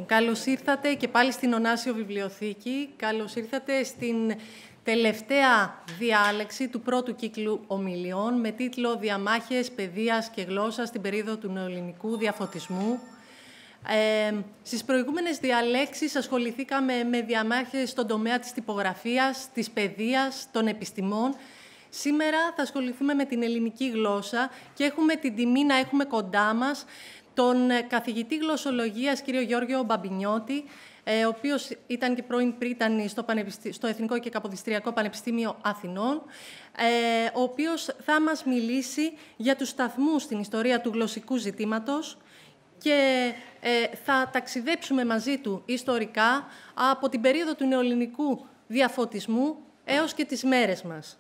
Καλώς ήρθατε και πάλι στην Ωνάσιο Βιβλιοθήκη. Καλώς ήρθατε στην τελευταία διάλεξη του πρώτου κύκλου ομιλιών με τίτλο «Διαμάχες παιδείας και γλώσσας στην περίοδο του νεοελληνικού διαφωτισμού». Στις προηγούμενες διαλέξεις ασχοληθήκαμε με διαμάχες στον τομέα της τυπογραφίας, της παιδείας, των επιστημών. Σήμερα θα ασχοληθούμε με την ελληνική γλώσσα και έχουμε την τιμή να έχουμε κοντά μας τον καθηγητή γλωσσολογίας, κύριο Γιώργιο Μπαμπινιώτη, ο οποίος ήταν και πρώην πρίτανη στο Εθνικό και Καποδιστριακό Πανεπιστήμιο Αθηνών, ο οποίος θα μας μιλήσει για τους σταθμούς στην ιστορία του γλωσσικού ζητήματος και θα ταξιδέψουμε μαζί του ιστορικά από την περίοδο του νεοελληνικού διαφωτισμού έως και τις μέρες μας.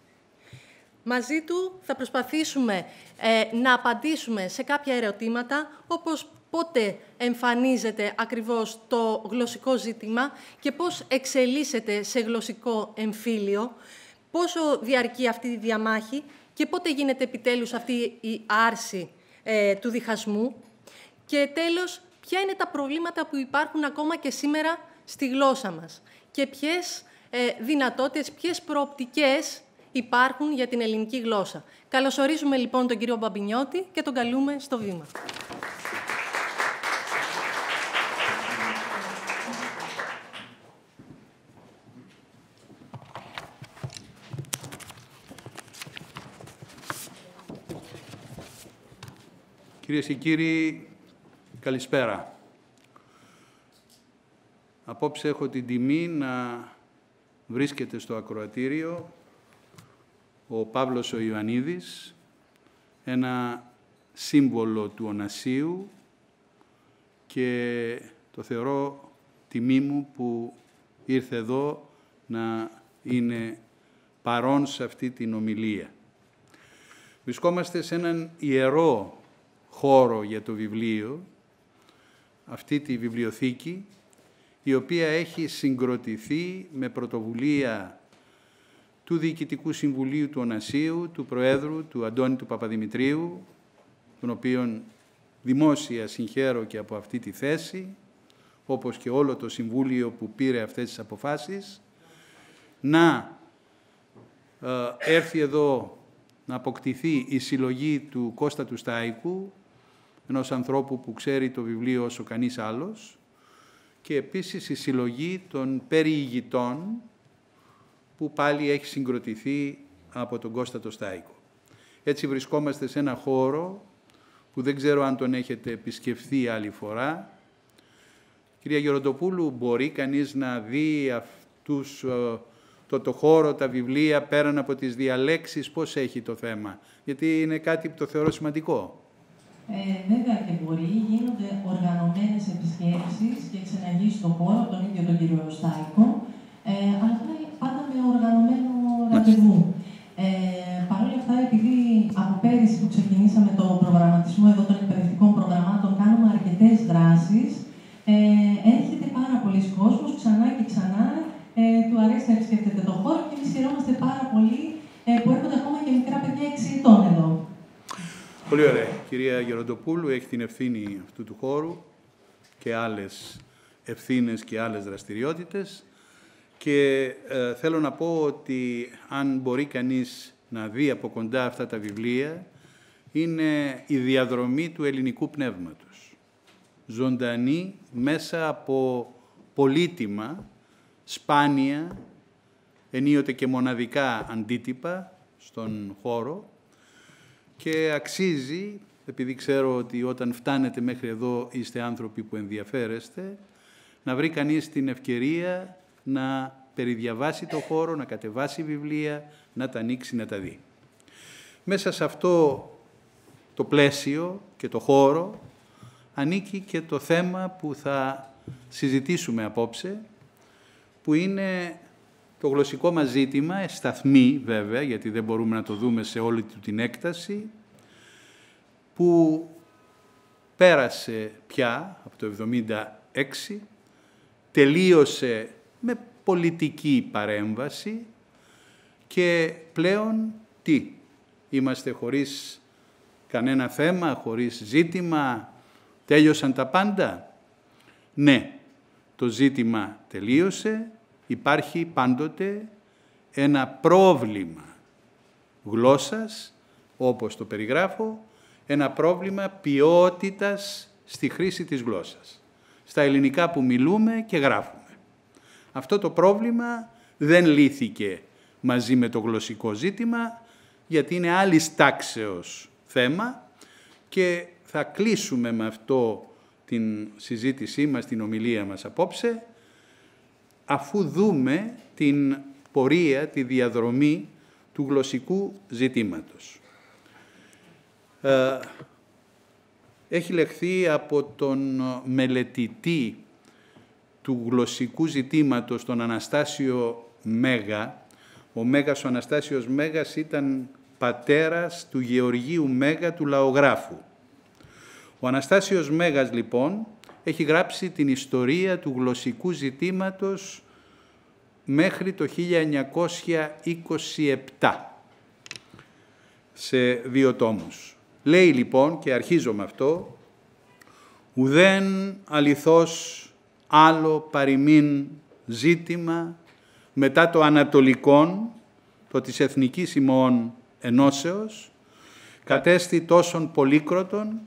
Μαζί του θα προσπαθήσουμε να απαντήσουμε σε κάποια ερωτήματα, όπως πότε εμφανίζεται ακριβώς το γλωσσικό ζήτημα και πώς εξελίσσεται σε γλωσσικό εμφύλιο, πόσο διαρκεί αυτή η διαμάχη και πότε γίνεται επιτέλους αυτή η άρση του διχασμού και τέλος, ποια είναι τα προβλήματα που υπάρχουν ακόμα και σήμερα στη γλώσσα μας και ποιες δυνατότητες, ποιες προοπτικές υπάρχουν για την ελληνική γλώσσα. Καλωσορίζουμε λοιπόν τον κύριο Μπαμπινιώτη και τον καλούμε στο βήμα. Κυρίες και κύριοι, καλησπέρα. Απόψε έχω την τιμή να βρίσκεται στο ακροατήριο ο Παύλος ο Ιωαννίδης, ένα σύμβολο του Ωνασίου και το θεωρώ τιμή μου που ήρθε εδώ να είναι παρόν σε αυτή την ομιλία. Βρισκόμαστε σε έναν ιερό χώρο για το βιβλίο, αυτή τη βιβλιοθήκη, η οποία έχει συγκροτηθεί με πρωτοβουλία του Διοικητικού Συμβουλίου του Ωνασίου, του Προέδρου, του Αντώνη του Παπαδημητρίου, τον οποίον δημόσια συγχαίρω και από αυτή τη θέση, όπως και όλο το Συμβούλιο που πήρε αυτές τις αποφάσεις, να έρθει εδώ να αποκτηθεί η συλλογή του Κώστα του Στάικου, ενός ανθρώπου που ξέρει το βιβλίο όσο κανείς άλλος, και επίσης η συλλογή των περιηγητών, που πάλι έχει συγκροτηθεί από τον Κώστα το Στάικο. Έτσι βρισκόμαστε σε ένα χώρο που δεν ξέρω αν τον έχετε επισκεφθεί άλλη φορά. Κυρία Γεροντοπούλου, μπορεί κανείς να δει αυτούς, το χώρο, τα βιβλία, πέραν από τις διαλέξεις, πώς έχει το θέμα? Γιατί είναι κάτι που το θεωρώ σημαντικό. Βέβαια και μπορεί. Γίνονται οργανωμένες επισκέψεις και εξεναγήσεις στον χώρο από τον ίδιο τον κύριο Στάικο, αλλά πάντα με οργανωμένο ραντεβού. Παρ' όλα αυτά, επειδή από πέρυσι που ξεκινήσαμε το προγραμματισμό εδώ των εκπαιδευτικών προγραμμάτων, κάνουμε αρκετές δράσεις, έρχεται πάρα πολλοί κόσμος ξανά και ξανά, του αρέσει να επισκέφτεται το χώρο και εμείς χαιρόμαστε πάρα πολύ που έρχονται ακόμα και μικρά παιδιά 6 ετών εδώ. Πολύ ωραία. Κυρία Γεροντοπούλου έχει την ευθύνη αυτού του χώρου και άλλες ευθύνες και άλλες δραστηριότητες. Και θέλω να πω ότι αν μπορεί κανείς να δει από κοντά αυτά τα βιβλία, είναι η διαδρομή του ελληνικού πνεύματος. Ζωντανή μέσα από πολύτιμα, σπάνια, ενίοτε και μοναδικά αντίτυπα στον χώρο και αξίζει, επειδή ξέρω ότι όταν φτάνετε μέχρι εδώ είστε άνθρωποι που ενδιαφέρεστε, να βρει κανείς την ευκαιρία να περιδιαβάσει το χώρο, να κατεβάσει βιβλία, να τα ανοίξει, να τα δει. Μέσα σε αυτό το πλαίσιο και το χώρο ανήκει και το θέμα που θα συζητήσουμε απόψε, που είναι το γλωσσικό μας ζήτημα, σταθμή βέβαια, γιατί δεν μπορούμε να το δούμε σε όλη του την έκταση, που πέρασε πια από το 1976, τελείωσε με πολιτική παρέμβαση και πλέον τι? Είμαστε χωρίς κανένα θέμα, χωρίς ζήτημα, τέλειωσαν τα πάντα? Ναι, το ζήτημα τελείωσε, υπάρχει πάντοτε ένα πρόβλημα γλώσσας, όπως το περιγράφω, ένα πρόβλημα ποιότητας στη χρήση της γλώσσας, στα ελληνικά που μιλούμε και γράφουμε. Αυτό το πρόβλημα δεν λύθηκε μαζί με το γλωσσικό ζήτημα, γιατί είναι άλλης τάξεως θέμα και θα κλείσουμε με αυτό την συζήτησή μας, την ομιλία μας απόψε, αφού δούμε την πορεία, τη διαδρομή του γλωσσικού ζητήματος. Έχει λεχθεί από τον μελετητή του γλωσσικού ζητήματος, τον Αναστάσιο Μέγα. Ο Μέγας, ο Αναστάσιος Μέγας ήταν πατέρας του Γεωργίου Μέγα, του λαογράφου. Ο Αναστάσιος Μέγας, λοιπόν, έχει γράψει την ιστορία του γλωσσικού ζητήματος μέχρι το 1927, σε 2 τόμους. Λέει, λοιπόν, και αρχίζω με αυτό, «Ουδέν αληθώς άλλο παροιμήν ζήτημα μετά το ανατολικόν, το της εθνικής ημών ενώσεως, κατέστη τόσον πολύκροτον,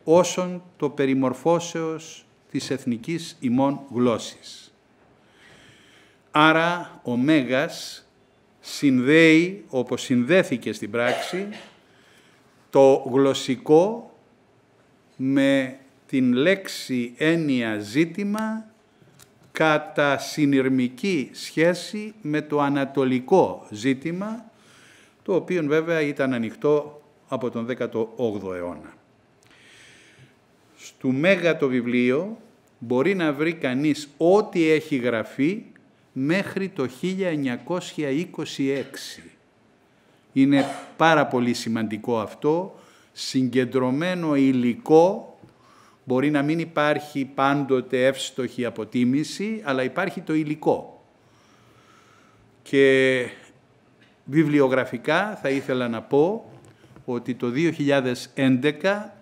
όσον το περιμορφώσεως της εθνικής ημών γλώσσης». Άρα ο Μέγας συνδέει, όπως συνδέθηκε στην πράξη, το γλωσσικό με την λέξη έννοια ζήτημα κατά συνειρμική σχέση με το ανατολικό ζήτημα, το οποίο βέβαια ήταν ανοιχτό από τον 18ο αιώνα. Στου Μέγα το βιβλίο μπορεί να βρει κανείς ό,τι έχει γραφεί μέχρι το 1926. Είναι πάρα πολύ σημαντικό αυτό, συγκεντρωμένο υλικό. Μπορεί να μην υπάρχει πάντοτε εύστοχη αποτίμηση, αλλά υπάρχει το υλικό. Και βιβλιογραφικά θα ήθελα να πω ότι το 2011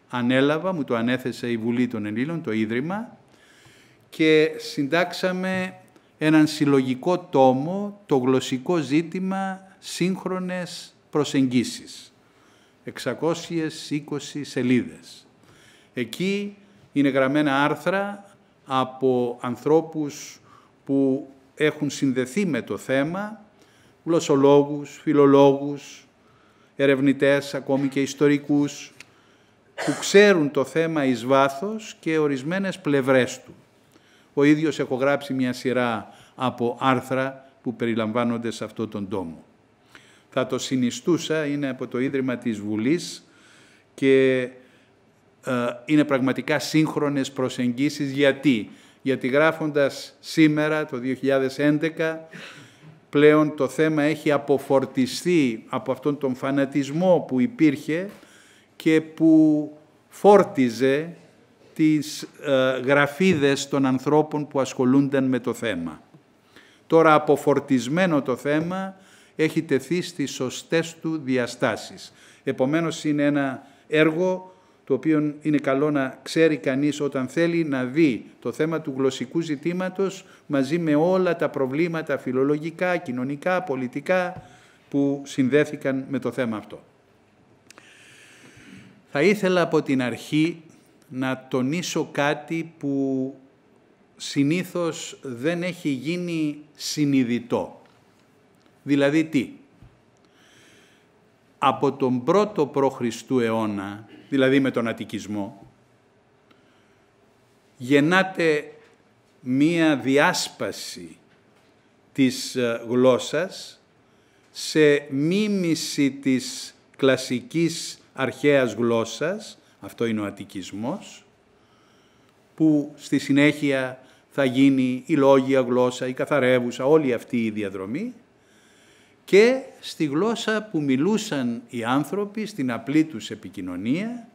ανέλαβα, μου το ανέθεσε η Βουλή των Ελλήνων, το Ίδρυμα, και συντάξαμε έναν συλλογικό τόμο, το γλωσσικό ζήτημα σύγχρονες προσεγγίσεις. 620 σελίδες. Εκεί είναι γραμμένα άρθρα από ανθρώπους που έχουν συνδεθεί με το θέμα, γλωσσολόγους, φιλολόγους, ερευνητές, ακόμη και ιστορικούς, που ξέρουν το θέμα εις βάθος και ορισμένες πλευρές του. Ο ίδιος έχω γράψει μια σειρά από άρθρα που περιλαμβάνονται σε αυτό τον τόμο. Θα το συνιστούσα, είναι από το Ίδρυμα της Βουλής και είναι πραγματικά σύγχρονες προσεγγίσεις. Γιατί γράφοντας σήμερα, το 2011, πλέον το θέμα έχει αποφορτιστεί από αυτόν τον φανατισμό που υπήρχε και που φόρτιζε τις γραφίδες των ανθρώπων που ασχολούνταν με το θέμα. Τώρα αποφορτισμένο το θέμα έχει τεθεί στις σωστές του διαστάσεις. Επομένως είναι ένα έργο το οποίο είναι καλό να ξέρει κανείς όταν θέλει να δει το θέμα του γλωσσικού ζητήματος μαζί με όλα τα προβλήματα φιλολογικά, κοινωνικά, πολιτικά που συνδέθηκαν με το θέμα αυτό. Θα ήθελα από την αρχή να τονίσω κάτι που συνήθως δεν έχει γίνει συνειδητό. Δηλαδή τι? Από τον 1ο π.Χ. αιώνα, δηλαδή με τον Αττικισμό, γεννάται μία διάσπαση της γλώσσας σε μίμηση της κλασικής αρχαίας γλώσσας, αυτό είναι ο Αττικισμός, που στη συνέχεια θα γίνει η λόγια γλώσσα, η καθαρεύουσα, όλη αυτή η διαδρομή, και στη γλώσσα που μιλούσαν οι άνθρωποι στην απλή τους επικοινωνία,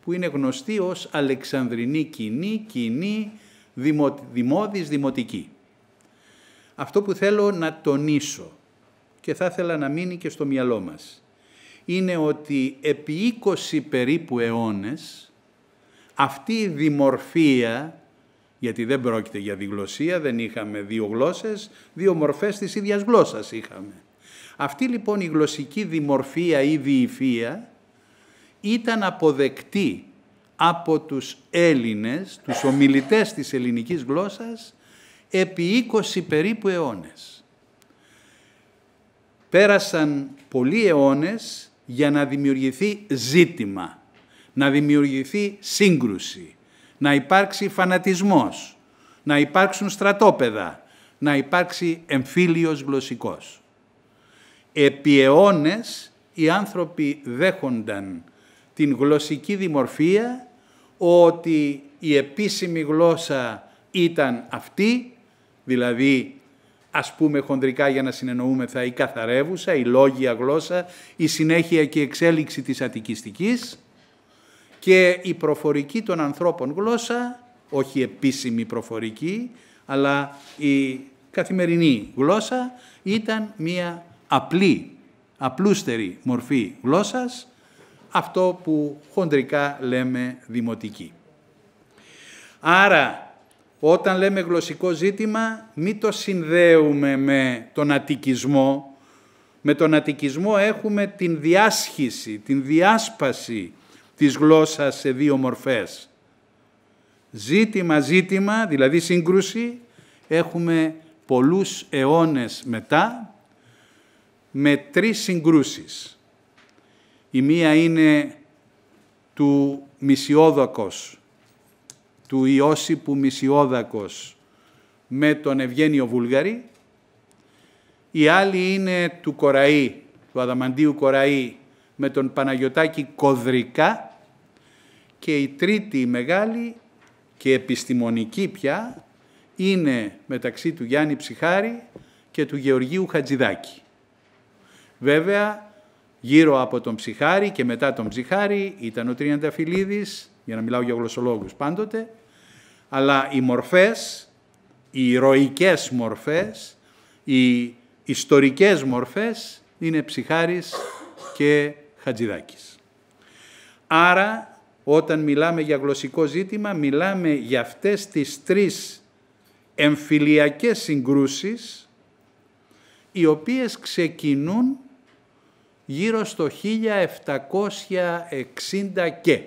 που είναι γνωστή ως Αλεξανδρινή κοινή, δημόδης, δημοτική. Αυτό που θέλω να τονίσω και θα ήθελα να μείνει και στο μυαλό μας, είναι ότι επί 20 περίπου αιώνες αυτή η δημορφία γιατί δεν πρόκειται για διγλωσσία, δεν είχαμε δύο γλώσσες, δύο μορφές της ίδιας γλώσσας είχαμε. Αυτή λοιπόν η γλωσσική δημορφία ή διηφία ήταν αποδεκτή από τους Έλληνες, τους ομιλητές της ελληνικής γλώσσας, επί 20 περίπου αιώνες. Πέρασαν πολλοί αιώνες για να δημιουργηθεί ζήτημα, να δημιουργηθεί σύγκρουση, να υπάρξει φανατισμός, να υπάρξουν στρατόπεδα, να υπάρξει εμφύλιος γλωσσικός. Επί αιώνες οι άνθρωποι δέχονταν την γλωσσική δημορφία, ότι η επίσημη γλώσσα ήταν αυτή, δηλαδή ας πούμε χονδρικά για να συνεννοούμεθα η καθαρεύουσα, η λόγια γλώσσα, η συνέχεια και η εξέλιξη της αττικιστικής, και η προφορική των ανθρώπων γλώσσα, όχι επίσημη προφορική, αλλά η καθημερινή γλώσσα ήταν μία απλούστερη μορφή γλώσσας, αυτό που χοντρικά λέμε δημοτική. Άρα, όταν λέμε γλωσσικό ζήτημα, μην το συνδέουμε με τον αττικισμό. Με τον αττικισμό έχουμε την διάσχηση, την διάσπαση της γλώσσας σε δύο μορφές. Ζήτημα, δηλαδή σύγκρουση, έχουμε πολλούς αιώνες μετά, με τρεις συγκρούσεις. Η μία είναι του Μησιόδακος, του Ιώσιπου Μησιόδακος με τον Ευγένιο Βούλγαρη. Η άλλη είναι του Κοραή, του Αδαμαντίου Κοραή με τον Παναγιωτάκη Κοδρικά. Και η τρίτη μεγάλη και επιστημονική πια είναι μεταξύ του Γιάννη Ψιχάρη και του Γεωργίου Χατζηδάκη. Βέβαια, γύρω από τον Ψιχάρη και μετά τον Ψιχάρη ήταν ο Τριανταφυλλίδης, για να μιλάω για γλωσσολόγους πάντοτε, αλλά οι μορφές, οι ηρωικές μορφές, οι ιστορικές μορφές είναι Ψιχάρης και Χατζηδάκης. Άρα, όταν μιλάμε για γλωσσικό ζήτημα, μιλάμε για αυτές τις τρεις εμφυλιακές συγκρούσεις, οι οποίες ξεκινούν γύρω στο 1760 και.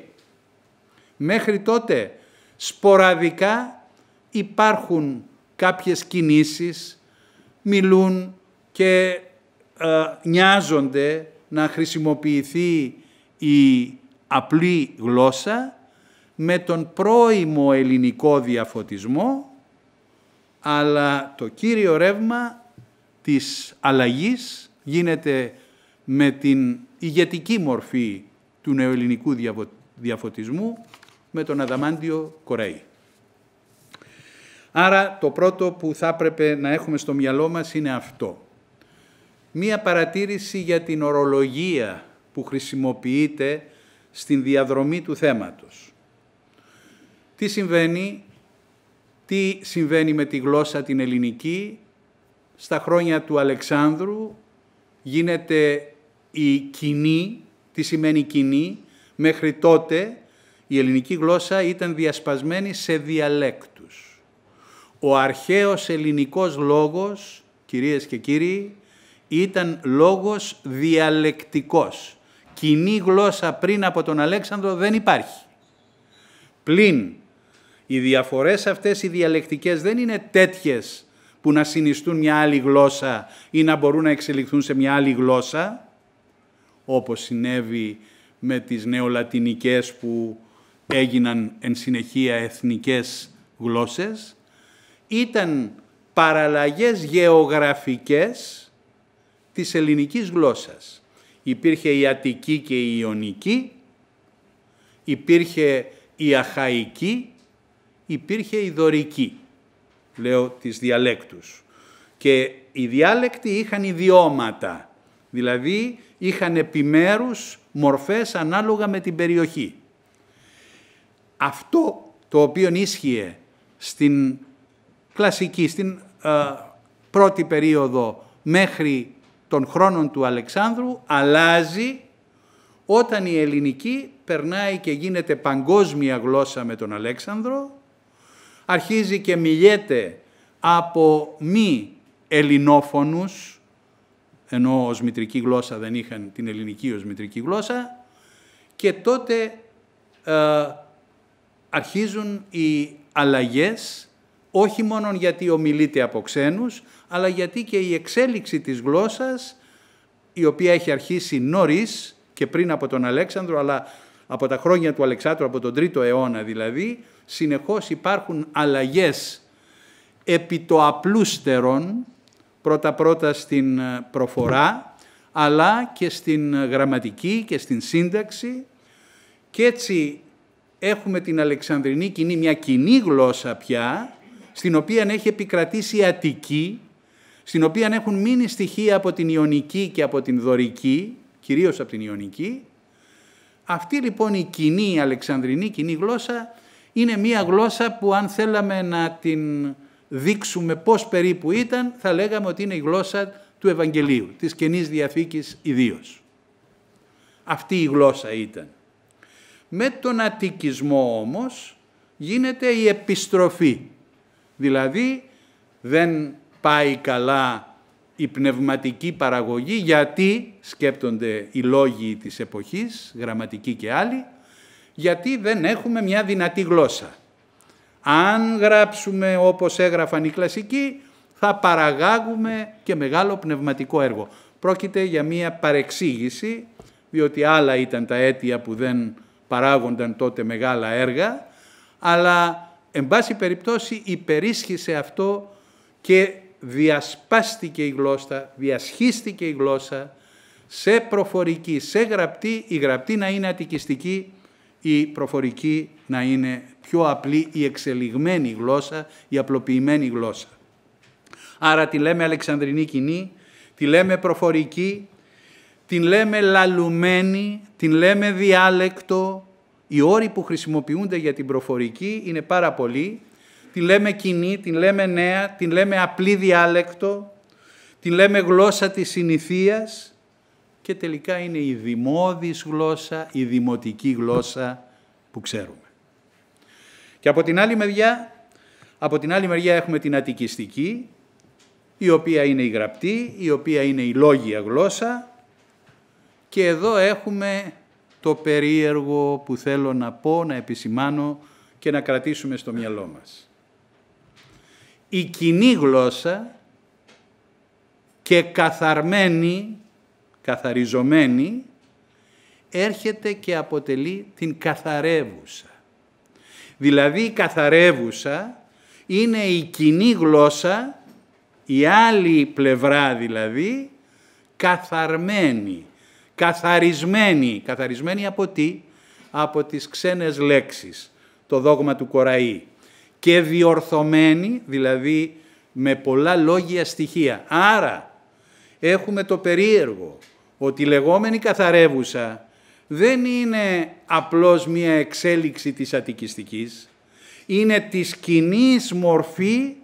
Μέχρι τότε σποραδικά υπάρχουν κάποιες κινήσεις, μιλούν και νοιάζονται να χρησιμοποιηθεί η απλή γλώσσα με τον πρώιμο ελληνικό διαφωτισμό, αλλά το κύριο ρεύμα της αλλαγής γίνεται με την ηγετική μορφή του νεοελληνικού διαφωτισμού, με τον Αδαμάντιο Κοραή. Άρα το πρώτο που θα έπρεπε να έχουμε στο μυαλό μας είναι αυτό. Μία παρατήρηση για την ορολογία που χρησιμοποιείται στην διαδρομή του θέματος. Τι συμβαίνει με τη γλώσσα την ελληνική? Στα χρόνια του Αλεξάνδρου γίνεται η κοινή. Τι σημαίνει κοινή? Μέχρι τότε η ελληνική γλώσσα ήταν διασπασμένη σε διαλέκτους. Ο αρχαίος ελληνικός λόγος, κυρίες και κύριοι, ήταν λόγος διαλεκτικός. Κοινή γλώσσα πριν από τον Αλέξανδρο δεν υπάρχει. Πλην οι διαφορές αυτές οι διαλεκτικές δεν είναι τέτοιες που να συνιστούν μια άλλη γλώσσα ή να μπορούν να εξελιχθούν σε μια άλλη γλώσσα, όπως συνέβη με τις νεολατινικές που έγιναν εν συνεχεία εθνικές γλώσσες. Ήταν παραλλαγές γεωγραφικές της ελληνικής γλώσσας. Υπήρχε η Αττική και η Ιωνική, υπήρχε η Αχαϊκή, υπήρχε η Δωρική, λέω τις διαλέκτους. Και οι διάλεκτοι είχαν ιδιώματα, δηλαδή είχαν επιμέρους μορφές ανάλογα με την περιοχή. Αυτό το οποίο ίσχυε στην κλασική, στην πρώτη περίοδο μέχρι των χρόνων του Αλεξάνδρου, αλλάζει όταν η ελληνική περνάει και γίνεται παγκόσμια γλώσσα με τον Αλέξανδρο, αρχίζει και μιλιέται από μη ελληνόφωνους, ενώ ως μητρική γλώσσα δεν είχαν την ελληνική ως μητρική γλώσσα, και τότε αρχίζουν οι αλλαγές, όχι μόνο γιατί ομιλείται από ξένους, αλλά γιατί και η εξέλιξη της γλώσσας, η οποία έχει αρχίσει νωρίς και πριν από τον Αλέξανδρο, αλλά από τα χρόνια του Αλεξάνδρου, από τον 3ο αιώνα δηλαδή, συνεχώς υπάρχουν αλλαγές επί το απλούστερον, πρώτα-πρώτα στην προφορά, αλλά και στην γραμματική και στην σύνταξη, και έτσι έχουμε την Αλεξανδρινή κοινή, μια κοινή γλώσσα πια, στην οποία έχει επικρατήσει η Αττική, στην οποία έχουν μείνει στοιχεία από την Ιωνική και από την Δωρική, κυρίως από την Ιωνική. Αυτή λοιπόν η κοινή Αλεξανδρινή κοινή γλώσσα είναι μια γλώσσα που, αν θέλαμε να την δείξουμε πώς περίπου ήταν, θα λέγαμε ότι είναι η γλώσσα του Ευαγγελίου, της Καινής Διαθήκης ιδίως. Αυτή η γλώσσα ήταν. Με τον Αττικισμό όμως γίνεται η επιστροφή. Δηλαδή δεν πάει καλά η πνευματική παραγωγή, γιατί σκέπτονται οι λόγοι της εποχής, γραμματικοί και άλλοι, γιατί δεν έχουμε μια δυνατή γλώσσα. Αν γράψουμε όπως έγραφαν οι κλασικοί, θα παραγάγουμε και μεγάλο πνευματικό έργο. Πρόκειται για μια παρεξήγηση, διότι άλλα ήταν τα αίτια που δεν παράγονταν τότε μεγάλα έργα, αλλά εν πάση περιπτώσει υπερίσχυσε αυτό και διασπάστηκε η γλώσσα, διασχίστηκε η γλώσσα σε προφορική, σε γραπτή, η γραπτή να είναι αττικιστική, η προφορική να είναι πιο απλή, η εξελιγμένη γλώσσα, η απλοποιημένη γλώσσα. Άρα τη λέμε Αλεξανδρινή κοινή, τη λέμε προφορική, την λέμε λαλουμένη, την λέμε διάλεκτο. Οι όροι που χρησιμοποιούνται για την προφορική είναι πάρα πολλοί. Την λέμε κοινή, την λέμε νέα, την λέμε απλή διάλεκτο, την λέμε γλώσσα της συνηθείας και τελικά είναι η δημόδης γλώσσα, η δημοτική γλώσσα που ξέρουμε. Και από την άλλη μεριά έχουμε την αττικιστική, η οποία είναι η γραπτή, η οποία είναι η λόγια γλώσσα, και εδώ έχουμε το περίεργο που θέλω να πω, να επισημάνω και να κρατήσουμε στο μυαλό μας. Η κοινή γλώσσα και καθαρμένη, καθαριζωμένη, έρχεται και αποτελεί την καθαρεύουσα. Δηλαδή η καθαρεύουσα είναι η κοινή γλώσσα, η άλλη πλευρά δηλαδή, καθαρμένη, καθαρισμένη. Καθαρισμένη από τι? Από τις ξένες λέξεις, το δόγμα του Κοραή. Και διορθωμένη, δηλαδή με πολλά λόγια στοιχεία. Άρα έχουμε το περίεργο ότι η λεγόμενη καθαρεύουσα δεν είναι απλώς μία εξέλιξη της αττικιστικής, είναι της κοινής μορφή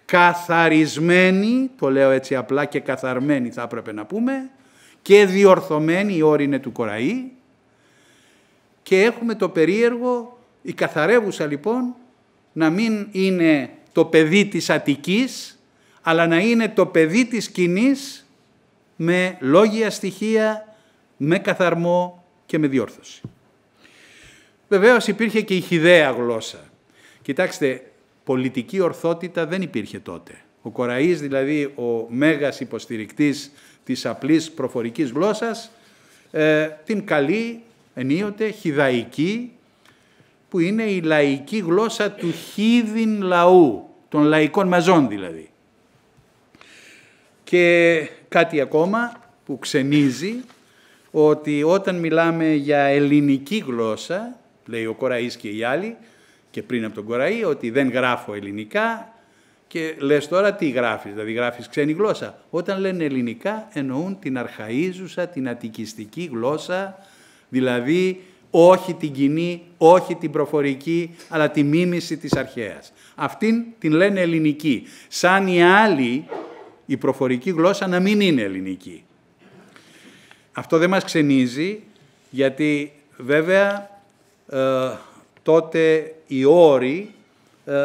καθαρισμένη, το λέω έτσι απλά, και καθαρμένη θα έπρεπε να πούμε, και διορθωμένη, η όρη είναι του Κοραή, και έχουμε το περίεργο, η καθαρεύουσα λοιπόν, να μην είναι το παιδί της Αττικής, αλλά να είναι το παιδί της κοινής, με λόγια στοιχεία, με καθαρμό και με διόρθωση. Βεβαίως υπήρχε και η χυδαία γλώσσα. Κοιτάξτε, πολιτική ορθότητα δεν υπήρχε τότε. Ο Κοραής, δηλαδή ο μέγας υποστηρικτής της απλής προφορικής γλώσσας, την καλεί ενίοτε χυδαϊκή, που είναι η λαϊκή γλώσσα του χίδιν λαού, των λαϊκών μαζών δηλαδή. Και κάτι ακόμα που ξενίζει, ότι όταν μιλάμε για ελληνική γλώσσα, λέει ο Κοραής και οι άλλοι, και πριν από τον Κοραή, ότι δεν γράφω ελληνικά, και λες τώρα τι γράφεις, δηλαδή γράφεις ξένη γλώσσα. Όταν λένε ελληνικά εννοούν την αρχαΐζουσα, την αττικιστική γλώσσα, δηλαδή όχι την κοινή, όχι την προφορική, αλλά τη μίμηση της αρχαίας. Αυτήν την λένε ελληνική, σαν η άλλη, η προφορική γλώσσα, να μην είναι ελληνική. Αυτό δεν μας ξενίζει, γιατί βέβαια τότε οι όροι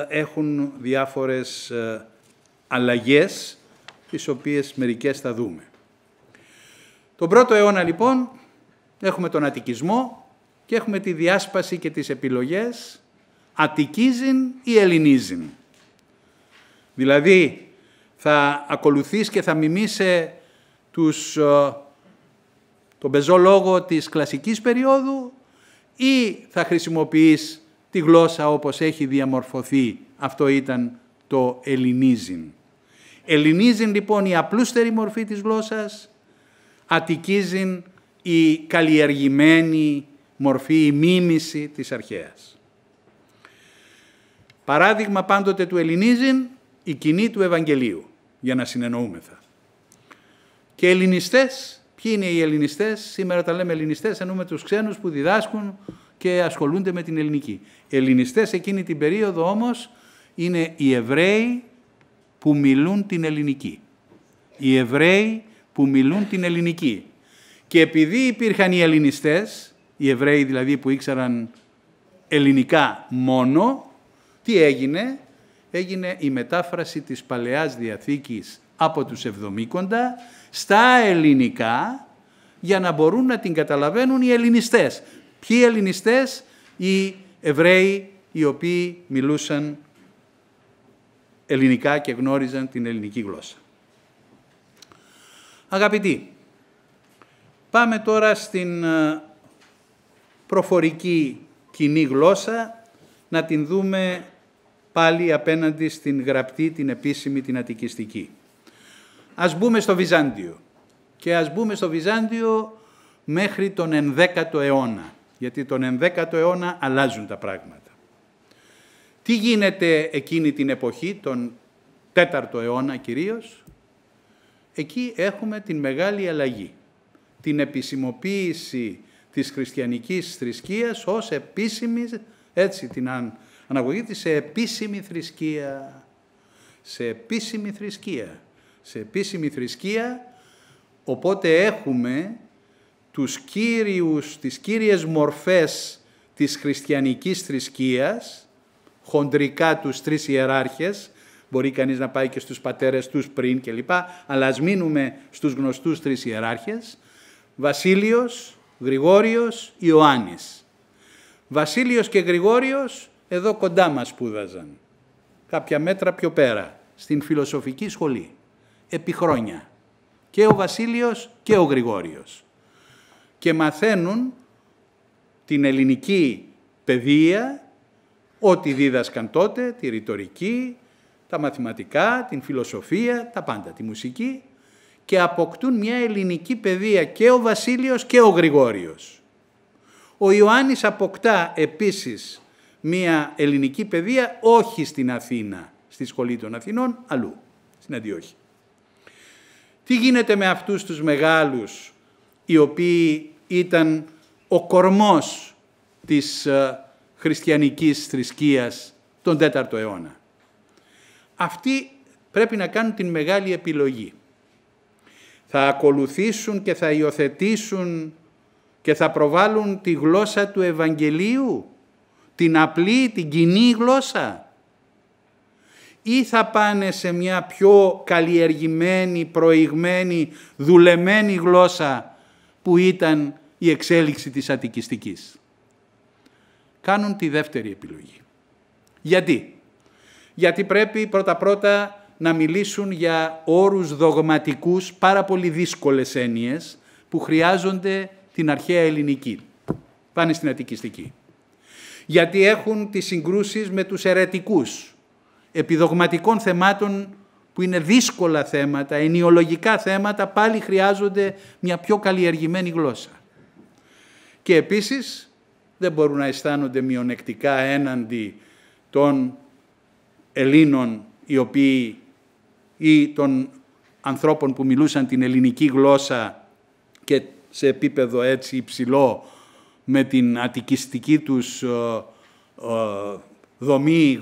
έχουν διάφορες αλλαγές, τις οποίες μερικές θα δούμε. Τον 1ο αιώνα λοιπόν έχουμε τον Αττικισμό και έχουμε τη διάσπαση και τις επιλογές Αττικίζειν ή Ελληνίζειν. Δηλαδή θα ακολουθείς και θα μιμήσει τον πεζό λόγο της κλασικής περίοδου ή θα χρησιμοποιείς τη γλώσσα όπως έχει διαμορφωθεί. Αυτό ήταν το Ελληνίζειν. Ελληνίζειν λοιπόν η απλούστερη μορφή της γλώσσας, Αττικίζειν η καλλιεργημένη μορφή, η μίμηση της αρχαίας. Παράδειγμα πάντοτε του Ελληνίζειν, η κοινή του Ευαγγελίου, για να συνεννοούμεθα. Και ελληνιστές, ποιοι είναι οι ελληνιστές? Σήμερα τα λέμε ελληνιστές, εννοούμε τους ξένους που διδάσκουν και ασχολούνται με την ελληνική. Ελληνιστές εκείνη την περίοδο όμως είναι οι Εβραίοι που μιλούν την ελληνική. Οι Εβραίοι που μιλούν την ελληνική. Και επειδή υπήρχαν οι ελληνιστές, οι Εβραίοι δηλαδή που ήξεραν ελληνικά μόνο, τι έγινε? Έγινε η μετάφραση της Παλαιάς Διαθήκης από τους Εβδομήκοντα στα ελληνικά για να μπορούν να την καταλαβαίνουν οι ελληνιστές. Ποιοι ελληνιστές? Οι Εβραίοι οι οποίοι μιλούσαν ελληνικά και γνώριζαν την ελληνική γλώσσα. Αγαπητοί, πάμε τώρα στην προφορική κοινή γλώσσα, να την δούμε πάλι απέναντι στην γραπτή, την επίσημη, την αττικιστική. Ας μπούμε στο Βυζάντιο και ας μπούμε στο Βυζάντιο μέχρι τον 11ο αιώνα, γιατί τον 11ο αιώνα αλλάζουν τα πράγματα. Τι γίνεται εκείνη την εποχή, τον 4ο αιώνα κυρίως? Εκεί έχουμε την μεγάλη αλλαγή, την επισημοποίηση της χριστιανικής θρησκείας ως επίσημη, έτσι την αναγωγή της, σε επίσημη θρησκεία. Σε επίσημη θρησκεία. Σε επίσημη θρησκεία, οπότε έχουμε τις κύριες μορφές της χριστιανικής θρησκείας, χοντρικά τους 3 ιεράρχες, μπορεί κανείς να πάει και στους πατέρες τους πριν κλπ. Αλλά ας μείνουμε στους γνωστούς 3 ιεράρχες, Βασίλειος, Γρηγόριος, Ιωάννης. Βασίλειος και Γρηγόριος εδώ κοντά μας σπούδαζαν, κάποια μέτρα πιο πέρα, στην φιλοσοφική σχολή, επί χρόνια. Και ο Βασίλειος και ο Γρηγόριος. Και μαθαίνουν την ελληνική παιδεία, ό,τι δίδασκαν τότε, τη ρητορική, τα μαθηματικά, την φιλοσοφία, τα πάντα, τη μουσική, και αποκτούν μια ελληνική παιδεία και ο Βασίλειος και ο Γρηγόριος. Ο Ιωάννης αποκτά επίσης μια ελληνική παιδεία, όχι στην Αθήνα, στη Σχολή των Αθηνών, αλλού, στην Αντιόχη. Τι γίνεται με αυτούς τους μεγάλους, οι οποίοι ήταν ο κορμός της χριστιανικής θρησκείας τον 4ο αιώνα? Αυτοί πρέπει να κάνουν την μεγάλη επιλογή. Θα ακολουθήσουν και θα υιοθετήσουν και θα προβάλλουν τη γλώσσα του Ευαγγελίου, την απλή, την κοινή γλώσσα, ή θα πάνε σε μια πιο καλλιεργημένη, προηγμένη, δουλεμένη γλώσσα που ήταν η εξέλιξη της αττικιστικής? Κάνουν τη δεύτερη επιλογή. Γιατί? Γιατί πρέπει πρώτα-πρώτα να μιλήσουν για όρους δογματικούς, πάρα πολύ δύσκολες έννοιες που χρειάζονται την αρχαία ελληνική. Πάνε στην αττικιστική. Γιατί έχουν τις συγκρούσεις με τους αιρετικούς, επιδογματικών θεμάτων που είναι δύσκολα θέματα, ενιολογικά θέματα, πάλι χρειάζονται μια πιο καλλιεργημένη γλώσσα. Και επίσης δεν μπορούν να αισθάνονται μειονεκτικά έναντι των Ελλήνων οι οποίοι, ή των ανθρώπων που μιλούσαν την ελληνική γλώσσα και σε επίπεδο έτσι υψηλό με την αττικιστική τους δομή,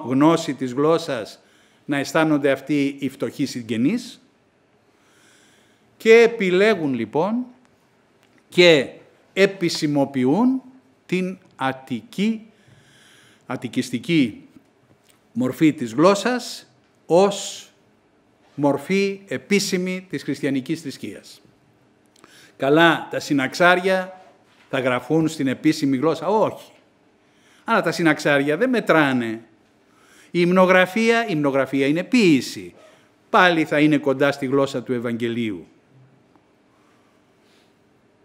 γνώση της γλώσσας, να αισθάνονται αυτοί οι φτωχοί συγγενείς. Και επιλέγουν λοιπόν και επισημοποιούν την αττικιστική μορφή της γλώσσας ως μορφή επίσημη της χριστιανικής θρησκείας. Καλά, τα συναξάρια θα γραφούν στην επίσημη γλώσσα. Όχι. Αλλά τα συναξάρια δεν μετράνε. Η υμνογραφία είναι ποίηση. Πάλι θα είναι κοντά στη γλώσσα του Ευαγγελίου.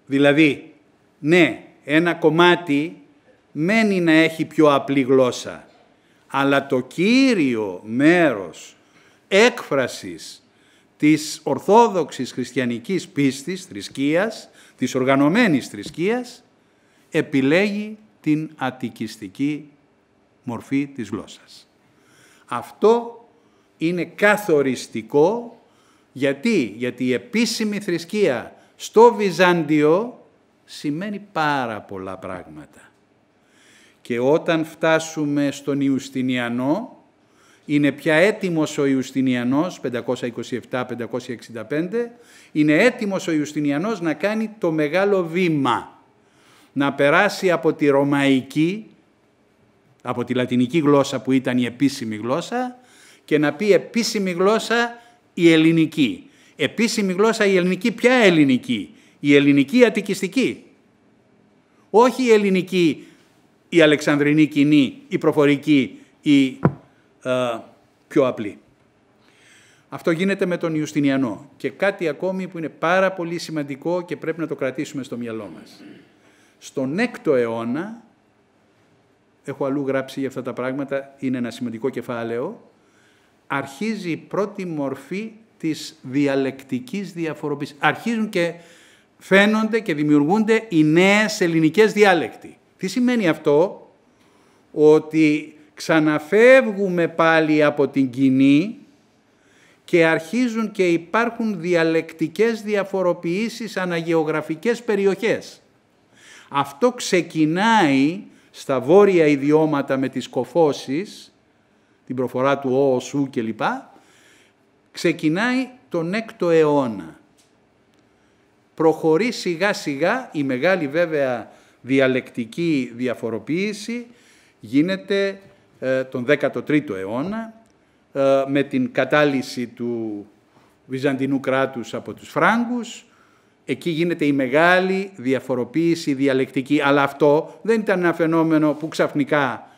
Δηλαδή, ναι, ένα κομμάτι μένει να έχει πιο απλή γλώσσα, αλλά το κύριο μέρος έκφρασης της ορθόδοξης χριστιανικής πίστης, θρησκείας, της οργανωμένης θρησκείας, επιλέγει την αττικιστική μορφή της γλώσσας. Αυτό είναι καθοριστικό. Γιατί η επίσημη θρησκεία στο Βυζάντιο σημαίνει πάρα πολλά πράγματα. Και όταν φτάσουμε στον Ιουστινιανό, είναι πια έτοιμος ο Ιουστινιανός, 527-565, είναι έτοιμος ο Ιουστινιανός να κάνει το μεγάλο βήμα, να περάσει από τη ρωμαϊκή, από τη λατινική γλώσσα που ήταν η επίσημη γλώσσα, και να πει επίσημη γλώσσα η ελληνική. Επίσημη γλώσσα η ελληνική, ποια ελληνική? Η ελληνική αττικιστική. Όχι η ελληνική, η αλεξανδρινή κοινή, η προφορική, η πιο απλή. Αυτό γίνεται με τον Ιουστινιανό. Και κάτι ακόμη που είναι πάρα πολύ σημαντικό και πρέπει να το κρατήσουμε στο μυαλό μας. Στον 6ο αιώνα, έχω αλλού γράψει για αυτά τα πράγματα, είναι ένα σημαντικό κεφάλαιο, αρχίζει η πρώτη μορφή της διαλεκτικής διαφοροποίησης. Αρχίζουν και φαίνονται και δημιουργούνται οι νέες ελληνικές διάλεκτοι. Τι σημαίνει αυτό? Ότι ξαναφεύγουμε πάλι από την κοινή και αρχίζουν και υπάρχουν διαλεκτικές διαφοροποιήσεις αναγεωγραφικές περιοχές. Αυτό ξεκινάει στα βόρεια ιδιώματα με τις κοφώσεις, την προφορά του ο, σου κλπ. Ξεκινάει τον 6ο αιώνα. Προχωρεί σιγά σιγά, η μεγάλη βέβαια διαλεκτική διαφοροποίηση γίνεται τον 13ο αιώνα με την κατάλυση του Βυζαντινού κράτους από τους Φράγκους. Εκεί γίνεται η μεγάλη διαφοροποίηση διαλεκτική, αλλά αυτό δεν ήταν ένα φαινόμενο που ξαφνικά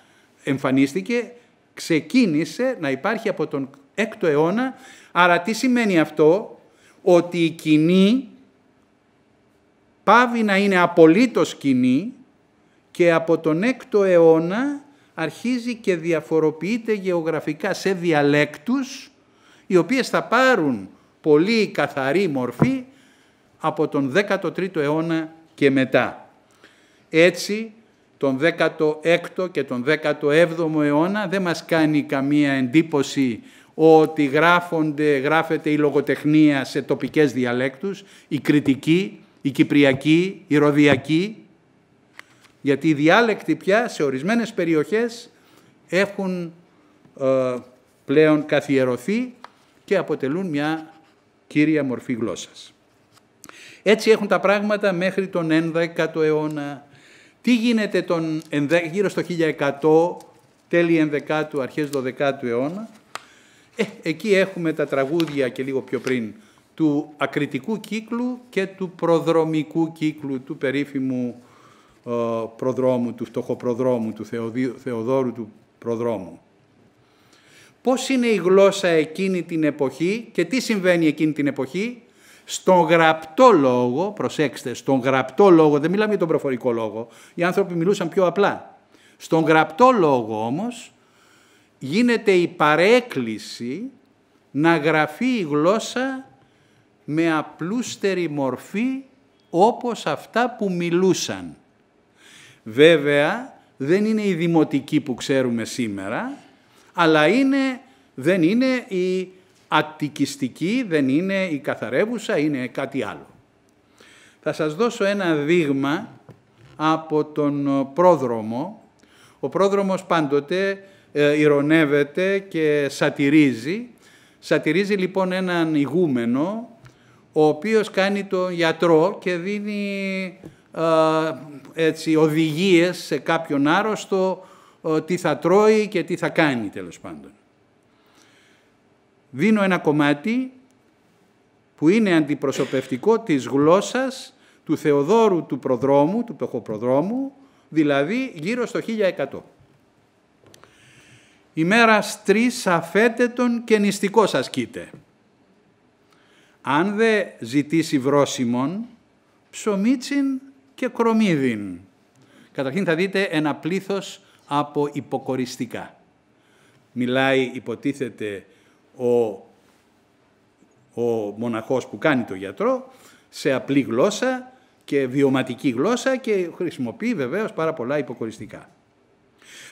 εμφανίστηκε, ξεκίνησε να υπάρχει από τον 6ο αιώνα. Άρα τι σημαίνει αυτό? Ότι η κοινή πάβει να είναι απολύτως κοινή και από τον 6ο αιώνα αρχίζει και διαφοροποιείται γεωγραφικά σε διαλέκτους, οι οποίες θα πάρουν πολύ καθαρή μορφή από τον 13ο αιώνα και μετά. Έτσι, τον 16ο και τον 17ο αιώνα δεν μας κάνει καμία εντύπωση ότι γράφεται η λογοτεχνία σε τοπικές διαλέκτους, η κρητική, η κυπριακή, η ροδιακή, γιατί οι διάλεκτοι πια σε ορισμένες περιοχές έχουν πλέον καθιερωθεί και αποτελούν μια κύρια μορφή γλώσσας. Έτσι έχουν τα πράγματα μέχρι τον 11ο αιώνα. Τι γίνεται γύρω στο 1100, τέλη 11ου, αρχές 12ου αιώνα? Εκεί έχουμε τα τραγούδια και λίγο πιο πριν του ακριτικού κύκλου και του προδρομικού κύκλου, του περίφημου προδρόμου, του φτωχοπροδρόμου, του Θεοδόρου του προδρόμου. Πώς είναι η γλώσσα εκείνη την εποχή και τι συμβαίνει εκείνη την εποχή? Στον γραπτό λόγο, προσέξτε, στον γραπτό λόγο, δεν μιλάμε για τον προφορικό λόγο, οι άνθρωποι μιλούσαν πιο απλά. Στον γραπτό λόγο όμως γίνεται η παρέκκληση να γραφεί η γλώσσα με απλούστερη μορφή όπως αυτά που μιλούσαν. Βέβαια δεν είναι η δημοτική που ξέρουμε σήμερα, αλλά δεν είναι η αττικιστική, δεν είναι η καθαρεύουσα, είναι κάτι άλλο. Θα σας δώσω ένα δείγμα από τον πρόδρομο. Ο πρόδρομος πάντοτε ειρωνεύεται και σατυρίζει. Σατυρίζει λοιπόν έναν ηγούμενο, ο οποίος κάνει τον γιατρό και δίνει οδηγίες σε κάποιον άρρωστο τι θα τρώει και τι θα κάνει τέλος πάντων. Δίνω ένα κομμάτι που είναι αντιπροσωπευτικό της γλώσσας του Θεοδόρου του προδρόμου, του Πεχοπροδρόμου, δηλαδή γύρω στο 1100. «Ημέρας 3 αφέτετον και νηστικός ασκείται. Αν δε ζητήσει βρόσιμον, ψωμίτσιν και κρομίδιν». Καταρχήν θα δείτε ένα πλήθος από υποκοριστικά. Μιλάει, υποτίθεται, ο μοναχός που κάνει το γιατρό σε απλή γλώσσα και βιωματική γλώσσα και χρησιμοποιεί βεβαίως πάρα πολλά υποκοριστικά.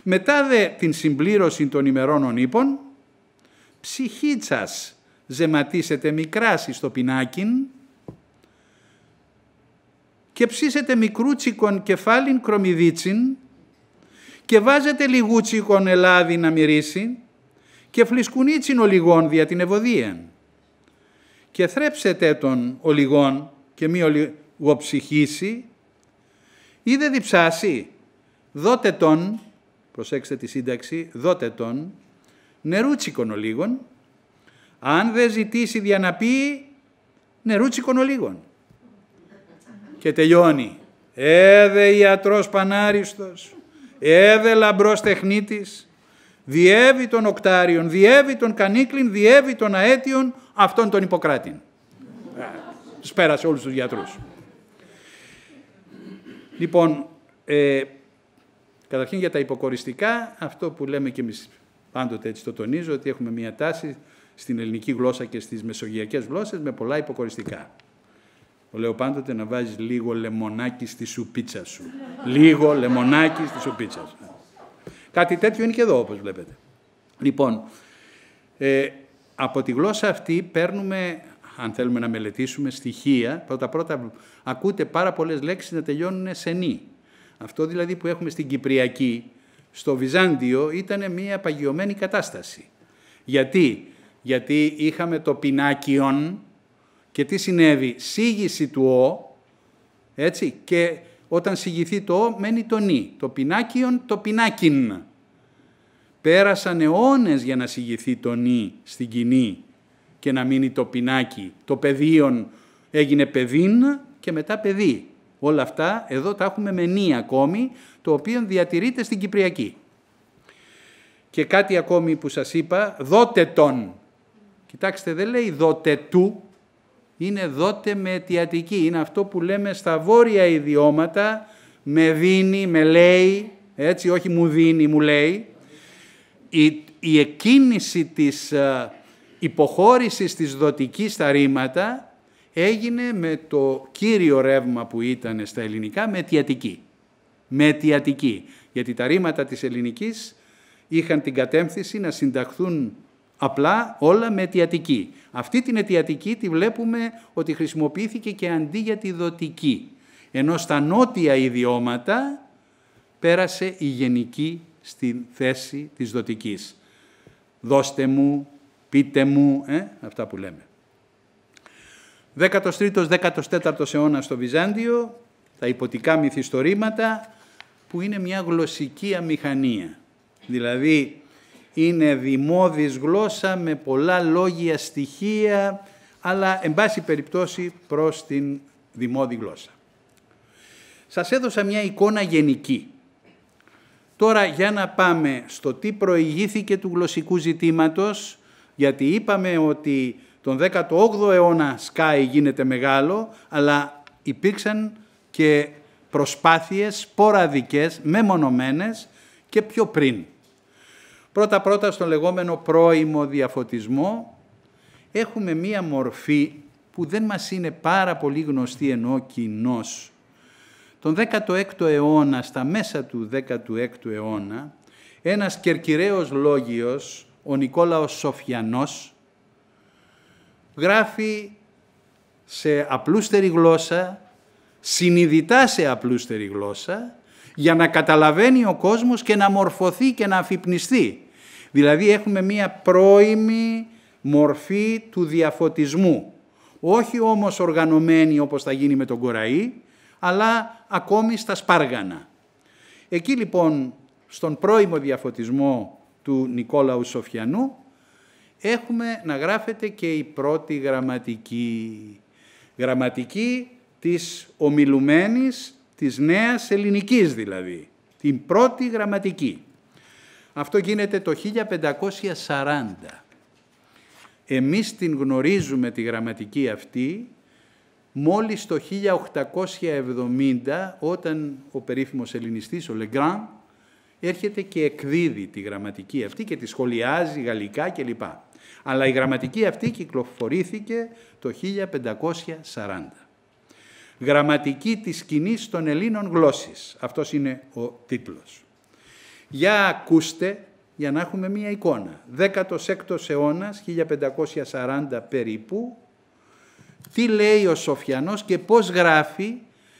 Μετά δε την συμπλήρωση των ημερών ύπων, ψυχίτσας ζεματίσετε μικράσι στο πινάκιν και ψήσετε μικρούτσικον κεφάλιν κρομιδίτσιν και βάζετε λιγούτσικον ελάδι να μυρίσει και φλισκουνίτσιν ολιγόν δια την ευωδίαν και θρέψετε τον ολιγόν και μη ολιγοψυχήσει ή δε διψάσει, δότε τον, προσέξτε τη σύνταξη, δότε τον νερούτσικον ολίγον, αν δεν ζητήσει δια να πει νερούτσικον ολίγον. Και τελειώνει. Έδε ιατρός πανάριστος, έδε λαμπρός τεχνίτης, διέβη των οκτάριων, διέβη των κανίκλιν, διέβη των αέτιων, αυτόν τον Ιπποκράτην. Τους πέρασε όλους τους γιατρούς. Λοιπόν, καταρχήν για τα υποκοριστικά, αυτό που λέμε και εμείς πάντοτε έτσι το τονίζω, ότι έχουμε μια τάση στην ελληνική γλώσσα και στις μεσογειακές γλώσσες με πολλά υποκοριστικά. Το λέω πάντοτε να βάζεις λίγο λεμονάκι στη σουπίτσα σου. Λίγο λεμονάκι στη σουπίτσα σου. Κάτι τέτοιο είναι και εδώ, όπως βλέπετε. Λοιπόν, από τη γλώσσα αυτή παίρνουμε, αν θέλουμε να μελετήσουμε, στοιχεία. Πρώτα-πρώτα ακούτε πάρα πολλές λέξεις να τελειώνουν σε νη. Αυτό δηλαδή που έχουμε στην Κυπριακή, στο Βυζάντιο, ήταν μια παγιωμένη κατάσταση. Γιατί είχαμε το πινάκιον και τι συνέβη, σίγηση του ο, έτσι, και όταν συγηθεί το ο μένει το νη. Το πινάκιον, το πινάκιν. Πέρασαν αιώνες για να συγηθεί το νη στην κοινή και να μείνει το πινάκι. Το παιδίον έγινε παιδίν και μετά παιδί. Όλα αυτά εδώ τα έχουμε με νη ακόμη, το οποίο διατηρείται στην Κυπριακή. Και κάτι ακόμη που σας είπα, δότε τον. Κοιτάξτε, δεν λέει δότε του, είναι δότε με αιτιατική. Είναι αυτό που λέμε στα βόρεια ιδιώματα, με δίνει, με λέει, έτσι, όχι μου δίνει, μου λέει. Η εκκίνηση της υποχώρησης της δοτικής στα ρήματα έγινε με το κύριο ρεύμα που ήταν στα ελληνικά, με αιτιατική. Με αιτιατική. Γιατί τα ρήματα της ελληνικής είχαν την κατέμφθηση να συνταχθούν απλά όλα με αιτιατική. Αυτή την αιτιατική τη βλέπουμε ότι χρησιμοποιήθηκε και αντί για τη δοτική. Ενώ στα νότια ιδιώματα πέρασε η γενική στη θέση της δοτικής. Δώστε μου, πείτε μου, αυτά που λέμε. 13ος-14ος αιώνας στο Βυζάντιο, τα υποτικά μυθιστορήματα, που είναι μια γλωσσική αμηχανία. Δηλαδή, είναι δημόδης γλώσσα με πολλά λόγια στοιχεία, αλλά, εν πάση περιπτώσει, προς την δημόδη γλώσσα. Σας έδωσα μια εικόνα γενική. Τώρα, για να πάμε στο τι προηγήθηκε του γλωσσικού ζητήματος, γιατί είπαμε ότι τον 18ο αιώνα σκάει, γίνεται μεγάλο, αλλά υπήρξαν και προσπάθειες σποραδικές, μεμονωμένες και πιο πριν. Πρώτα-πρώτα στον λεγόμενο πρώιμο διαφωτισμό έχουμε μία μορφή που δεν μας είναι πάρα πολύ γνωστή ενώ κοινώς. Τον 16ο αιώνα, στα μέσα του 16ου αιώνα, ένας κερκυραίος λόγιος, ο Νικόλαος Σοφιανός, γράφει σε απλούστερη γλώσσα, συνειδητά σε απλούστερη γλώσσα, για να καταλαβαίνει ο κόσμος και να μορφωθεί και να αφυπνιστεί. Δηλαδή έχουμε μία πρώιμη μορφή του διαφωτισμού. Όχι όμως οργανωμένη όπως θα γίνει με τον Κοραή, αλλά ακόμη στα σπάργανα. Εκεί λοιπόν στον πρώιμο διαφωτισμό του Νικόλαου Σοφιανού, έχουμε να γράφεται και η πρώτη γραμματική. Γραμματική της ομιλουμένης, της νέας ελληνικής δηλαδή. Την πρώτη γραμματική. Αυτό γίνεται το 1540. Εμείς την γνωρίζουμε τη γραμματική αυτή μόλις το 1870, όταν ο περίφημος ελληνιστής, ο Λεγκράν, έρχεται και εκδίδει τη γραμματική αυτή και τη σχολιάζει γαλλικά κλπ. Αλλά η γραμματική αυτή κυκλοφορήθηκε το 1540. Γραμματική της σκηνής των Ελλήνων γλώσσης. Αυτός είναι ο τίτλος. Για ακούστε, για να έχουμε μία εικόνα. 16ος αιώνας, 1540 περίπου, τι λέει ο Σοφιανός και πώς γράφει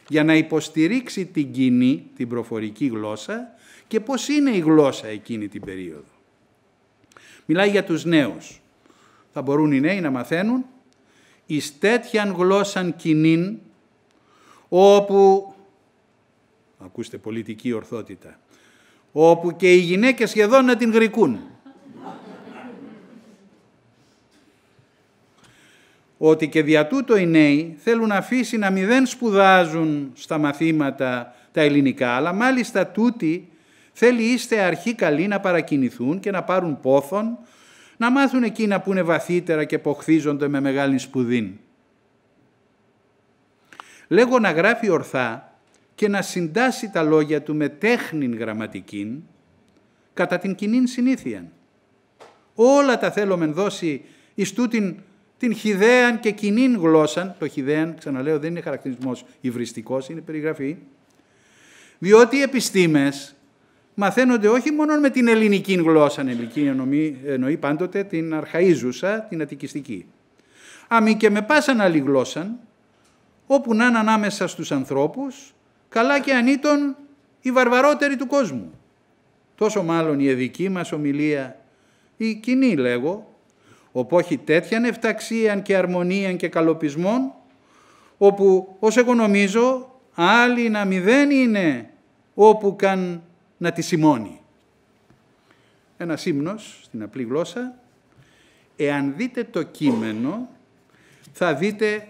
για να υποστηρίξει την κοινή, την προφορική γλώσσα και πώς είναι η γλώσσα εκείνη την περίοδο. Μιλάει για τους νέους. Θα μπορούν οι νέοι να μαθαίνουν εις τέτοιαν γλώσσαν κοινήν, όπου, ακούστε πολιτική ορθότητα, όπου και οι γυναίκες σχεδόν να την γρικούν. Ότι και δια τούτο οι νέοι θέλουν να αφήσει να μην σπουδάζουν στα μαθήματα τα ελληνικά, αλλά μάλιστα τούτοι θέλει είστε αρχή καλοί να παρακινηθούν και να πάρουν πόθον, να μάθουν εκείνα που είναι βαθύτερα και ποχθίζονται με μεγάλη σπουδήν. Λέγω να γράφει ορθά και να συντάσει τα λόγια του με τέχνην γραμματικήν, κατά την κοινήν συνήθειαν. Όλα τα θέλομεν δώσει εις τούτην την χυδαίαν και κοινήν γλώσσαν. Το χυδαίαν, ξαναλέω, δεν είναι χαρακτηρισμός υβριστικός, είναι περιγραφή. Διότι οι επιστήμες μαθαίνονται όχι μόνο με την ελληνική γλώσσα, ελληνική εννοεί πάντοτε την αρχαΐζουσα, την αττικιστική, αμη και με πάσαν άλλη γλώσσαν, όπου να είναι ανάμεσα στους ανθρώπους, καλά και ανήτων οι βαρβαρότεροι του κόσμου. Τόσο μάλλον η δική μας ομιλία, η κοινή λέγω, όπου έχει τέτοιαν ευταξίαν και αρμονίαν και καλοπισμών, όπου ως εγώ νομίζω άλλη να μηδέν είναι όπου καν να τη σημώνει. Ένας ύμνος στην απλή γλώσσα. Εάν δείτε το κείμενο θα δείτε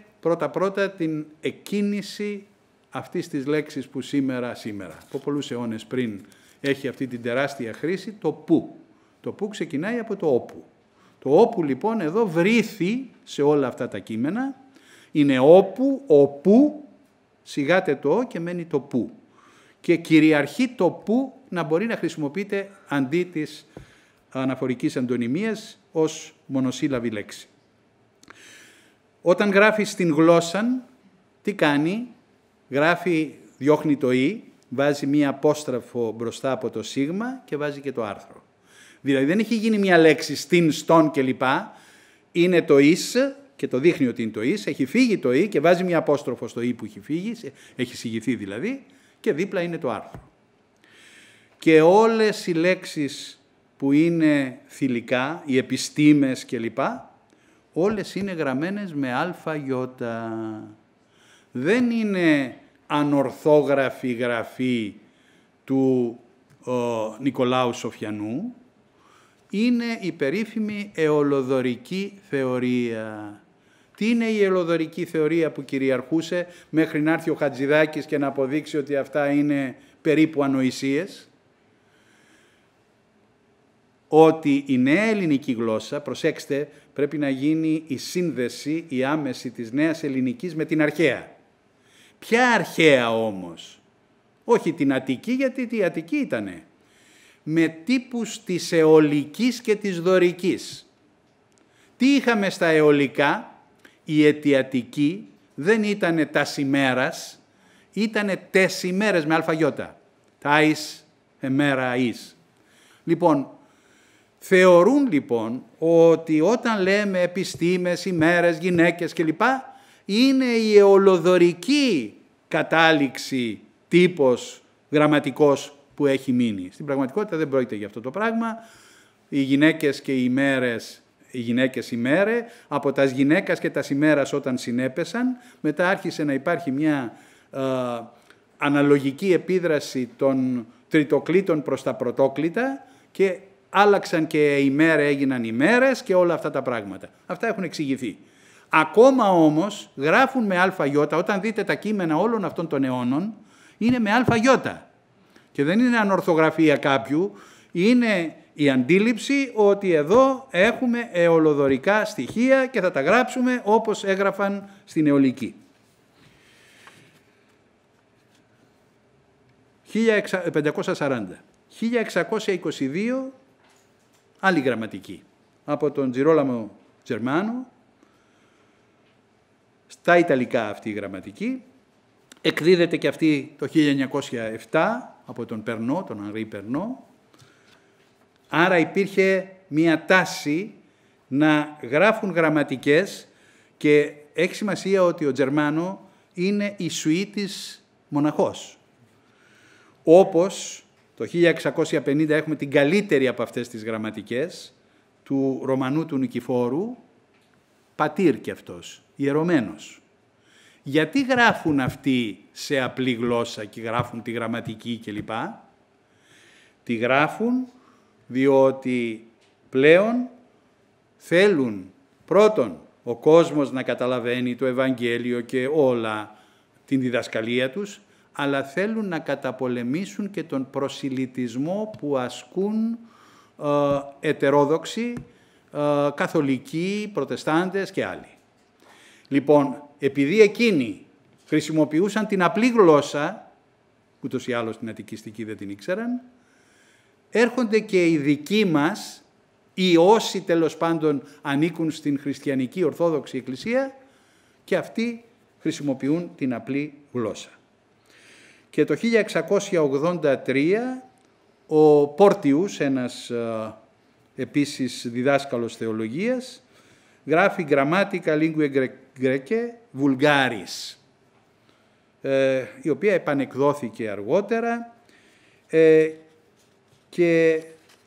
πρώτα την εκκίνηση αυτής της λέξης που σήμερα, από πολλούς αιώνες πριν, έχει αυτή την τεράστια χρήση, το που. Το που ξεκινάει από το όπου. Το όπου λοιπόν εδώ βρήθη σε όλα αυτά τα κείμενα, είναι όπου, σιγάτε το ο και μένει το που. Και κυριαρχεί το που να μπορεί να χρησιμοποιείται αντί της αναφορικής αντωνυμίας ως μονοσύλλαβη λέξη. Όταν γράφει στην γλώσσα, τι κάνει? Γράφει, διώχνει το «η», βάζει μία απόστροφο μπροστά από το σίγμα και βάζει και το άρθρο. Δηλαδή δεν έχει γίνει μία λέξη στην, στον κλπ. Είναι το «ης» και το δείχνει ότι είναι το «ης», έχει φύγει το «η» και βάζει μία απόστροφο στο «η» που έχει φύγει, έχει συγγυθεί δηλαδή, και δίπλα είναι το άρθρο. Και όλες οι λέξεις που είναι θηλυκά, οι επιστήμες κλπ, όλες είναι γραμμένες με αλφα-γιώτα. Δεν είναι ανορθόγραφη γραφή του Νικολάου Σοφιανού, είναι η περίφημη αιωλοδωρική θεωρία. Τι είναι η αιωλοδωρική θεωρία που κυριαρχούσε μέχρι να έρθει ο Χατζηδάκης και να αποδείξει ότι αυτά είναι περίπου ανοησίες? Ότι η νέα ελληνική γλώσσα, προσέξτε, πρέπει να γίνει η σύνδεση, η άμεση της νέας ελληνικής με την αρχαία. Ποια αρχαία όμως? Όχι την Αττική, γιατί η Αττική ήτανε. Με τύπους της αιωλικής και της δωρικής. Τι είχαμε στα αιωλικά? Η αιτιατική δεν ήτανε τας ημέρας, ήτανε τες ημέρες με αλφαγιώτα. Τάις εμέρα εις. Λοιπόν, θεωρούν λοιπόν ότι όταν λέμε επιστήμες, ημέρες, γυναίκες κλπ, είναι η αιωλοδωρική κατάληξη τύπος γραμματικός που έχει μείνει. Στην πραγματικότητα δεν πρόκειται για αυτό το πράγμα. Οι γυναίκες και οι ημέρες, οι γυναίκες ημέρε, από τας γυναίκας και τας ημέρας όταν συνέπεσαν, μετά άρχισε να υπάρχει μια αναλογική επίδραση των τριτοκλήτων προς τα πρωτόκλητα και άλλαξαν και ημέρα έγιναν ημέρες και όλα αυτά τα πράγματα. Αυτά έχουν εξηγηθεί. Ακόμα όμως γράφουν με αλφαγιώτα, όταν δείτε τα κείμενα όλων αυτών των αιώνων, είναι με αλφαγιώτα. Και δεν είναι ανορθογραφία κάποιου, είναι η αντίληψη ότι εδώ έχουμε αιωλοδωρικά στοιχεία και θα τα γράψουμε όπως έγραφαν στην Αιωλική. 1540. 1622, άλλη γραμματική, από τον Τζιρόλαμο Τζερμάνο, στα Ιταλικά αυτή η γραμματική, εκδίδεται και αυτή το 1907 από τον Περνό, τον Ανρί Περνό. Άρα υπήρχε μία τάση να γράφουν γραμματικές και έχει σημασία ότι ο Τζερμάνο είναι Ιησουήτης μοναχός. Όπως το 1650 έχουμε την καλύτερη από αυτές τις γραμματικές του Ρωμανού του Νικηφόρου, πατήρ και αυτός, ιερωμένος. Γιατί γράφουν αυτοί σε απλή γλώσσα και γράφουν τη γραμματική κλπ. Τη γράφουν διότι πλέον θέλουν πρώτον ο κόσμος να καταλαβαίνει το Ευαγγέλιο και όλα την διδασκαλία τους, αλλά θέλουν να καταπολεμήσουν και τον προσιλητισμό που ασκούν ετερόδοξοι, καθολικοί, προτεστάντες και άλλοι. Λοιπόν, επειδή εκείνοι χρησιμοποιούσαν την απλή γλώσσα, ούτως ή άλλως την αττικιστική δεν την ήξεραν, έρχονται και οι δικοί μας, ή όσοι τέλος πάντων ανήκουν στην χριστιανική Ορθόδοξη Εκκλησία, και αυτοί χρησιμοποιούν την απλή γλώσσα. Και το 1683 ο Πόρτιους, ένας επίσης διδάσκαλος θεολογίας, γράφει Grammatica Linguae Graecae Vulgaris, η οποία επανεκδόθηκε αργότερα και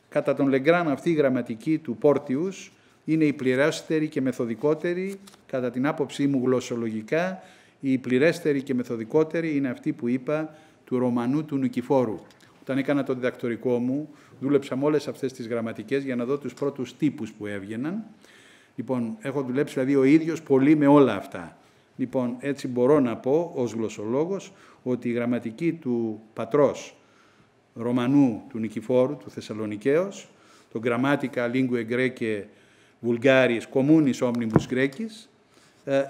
κατά τον Λεγκράν αυτή η γραμματική του Πόρτιους είναι η πληρέστερη και μεθοδικότερη, κατά την άποψή μου γλωσσολογικά, η πληρέστερη και μεθοδικότερη είναι αυτή που είπα του Ρωμανού του Νικηφόρου. Όταν έκανα το διδακτορικό μου, δούλεψα με όλες αυτές τις γραμματικές για να δω τους πρώτους τύπους που έβγαιναν. Λοιπόν, έχω δουλέψει δηλαδή ο ίδιος πολύ με όλα αυτά. Λοιπόν, έτσι μπορώ να πω ως γλωσσολόγος ότι η γραμματική του πατρός Ρωμανού του Νικηφόρου, του Θεσσαλονικαίος, το Grammatica Linguae Graecae Vulgaris Communis Omnibus Graecis,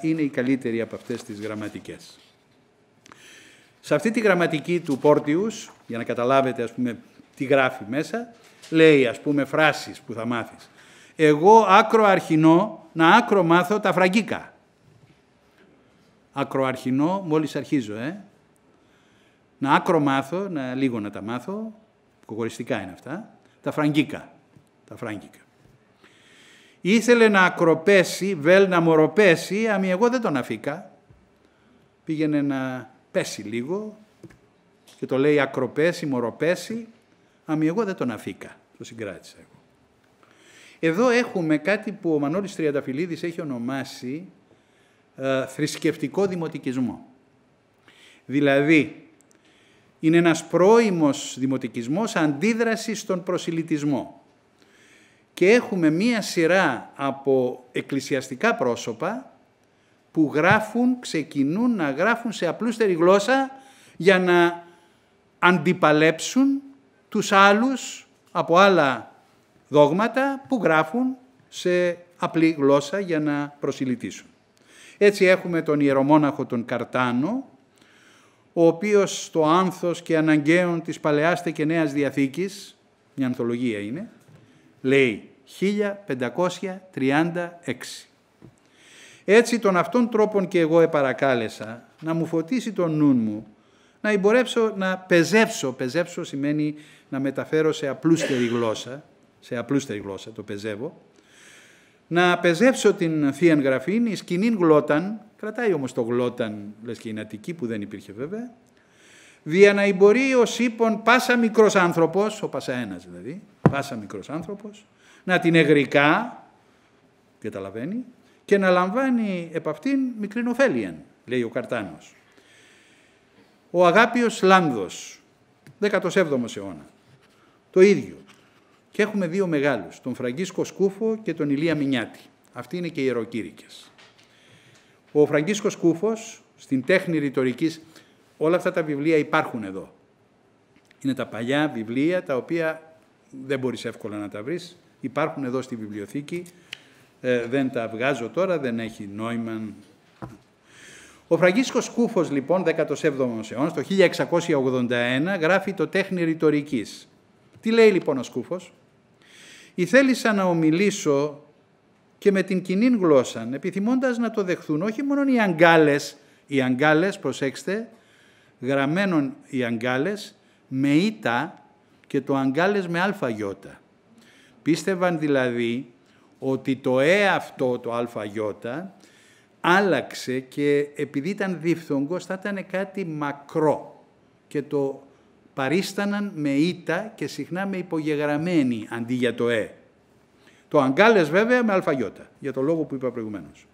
είναι η καλύτερη από αυτές τις γραμματικές. Σε αυτή τη γραμματική του Πόρτιους, για να καταλάβετε ας πούμε τι γράφει μέσα, λέει ας πούμε φράσεις που θα μάθεις. Εγώ άκρο αρχινώ να άκρο μάθω τα φραγκίκα. Άκρο αρχινώ μόλις αρχίζω, Να άκρο μάθω, λίγο να τα μάθω, κοκοριστικά είναι αυτά, τα φραγκίκα. Τα φράγκικα. Ήθελε να ακροπέσει, βέλ να μοροπέσει, αμι εγώ δεν τον αφήκα. Πήγαινε να πέσει λίγο και το λέει ακροπέσει, μοροπέσει, αμι εγώ δεν τον αφήκα. Το συγκράτησα εγώ. Εδώ έχουμε κάτι που ο Μανώλης Τριανταφυλλίδης έχει ονομάσει θρησκευτικό δημοτικισμό. Δηλαδή, είναι ένας πρώιμος δημοτικισμός αντίδρασης στον προσιλητισμό. Και έχουμε μία σειρά από εκκλησιαστικά πρόσωπα που ξεκινούν να γράφουν σε απλούστερη γλώσσα για να αντιπαλέψουν τους άλλους από άλλα δόγματα που γράφουν σε απλή γλώσσα για να προσιλητήσουν. Έτσι έχουμε τον ιερομόναχο τον Καρτάνο, ο οποίος στο άνθος και αναγκαίων της Παλαιάς και Νέας Διαθήκης, μια ανθολογία είναι, λέει 1536. Έτσι των αυτών τρόπων και εγώ επαρακάλεσα να μου φωτίσει τον νου μου, να μπορέσω να πεζεύσω σημαίνει να μεταφέρω σε απλούστερη γλώσσα, το πεζεύω, να πεζεύσω την Θείαν Γραφήν, η σκηνήν γλώταν, κρατάει όμως το γλώταν, λες και η Αττική που δεν υπήρχε βέβαια, δια να μπορεί ως είπων πάσα μικρός άνθρωπος, ο Πασαένας δηλαδή, πάσα μικρός άνθρωπος, να την εγρικά, καταλαβαίνει, και να λαμβάνει επ' αυτήν μικρήν ωφέλιαν, λέει ο Καρτάνος. Ο Αγάπιος Λάνδος, 17ος αιώνα. Το ίδιο. Και έχουμε δύο μεγάλους, τον Φραγκίσκο Σκούφο και τον Ηλία Μινιάτη. Αυτοί είναι και ιεροκήρυκες. Ο Φραγκίσκος Σκούφος, στην τέχνη ρητορικής, όλα αυτά τα βιβλία υπάρχουν εδώ. Είναι τα παλιά βιβλία, τα οποία δεν μπορείς εύκολα να τα βρεις. Υπάρχουν εδώ στη βιβλιοθήκη. Δεν τα βγάζω τώρα, δεν έχει νόημα. Ο Φραγκίσκος Σκούφος, λοιπόν, 17ος αιώνα, το 1681, γράφει το τέχνη ρητορικής. Τι λέει λοιπόν ο Σκούφος? «Ηθέλησα να ομιλήσω και με την κοινή γλώσσα, επιθυμώντας να το δεχθούν όχι μόνο οι αγκάλες, προσέξτε, γραμμένον οι αγκάλες με ήτα και το αγκάλες με αλφαγιώτα. Πίστευαν δηλαδή ότι το αυτό, το αλφαγιώτα, άλλαξε και επειδή ήταν διφθόγκος θα ήταν κάτι μακρό και το παρίσταναν με ήτα και συχνά με υπογεγραμμένη αντί για το Το αγκάλες βέβαια με αλφαγιώτα, για το λόγο που είπα προηγουμένως.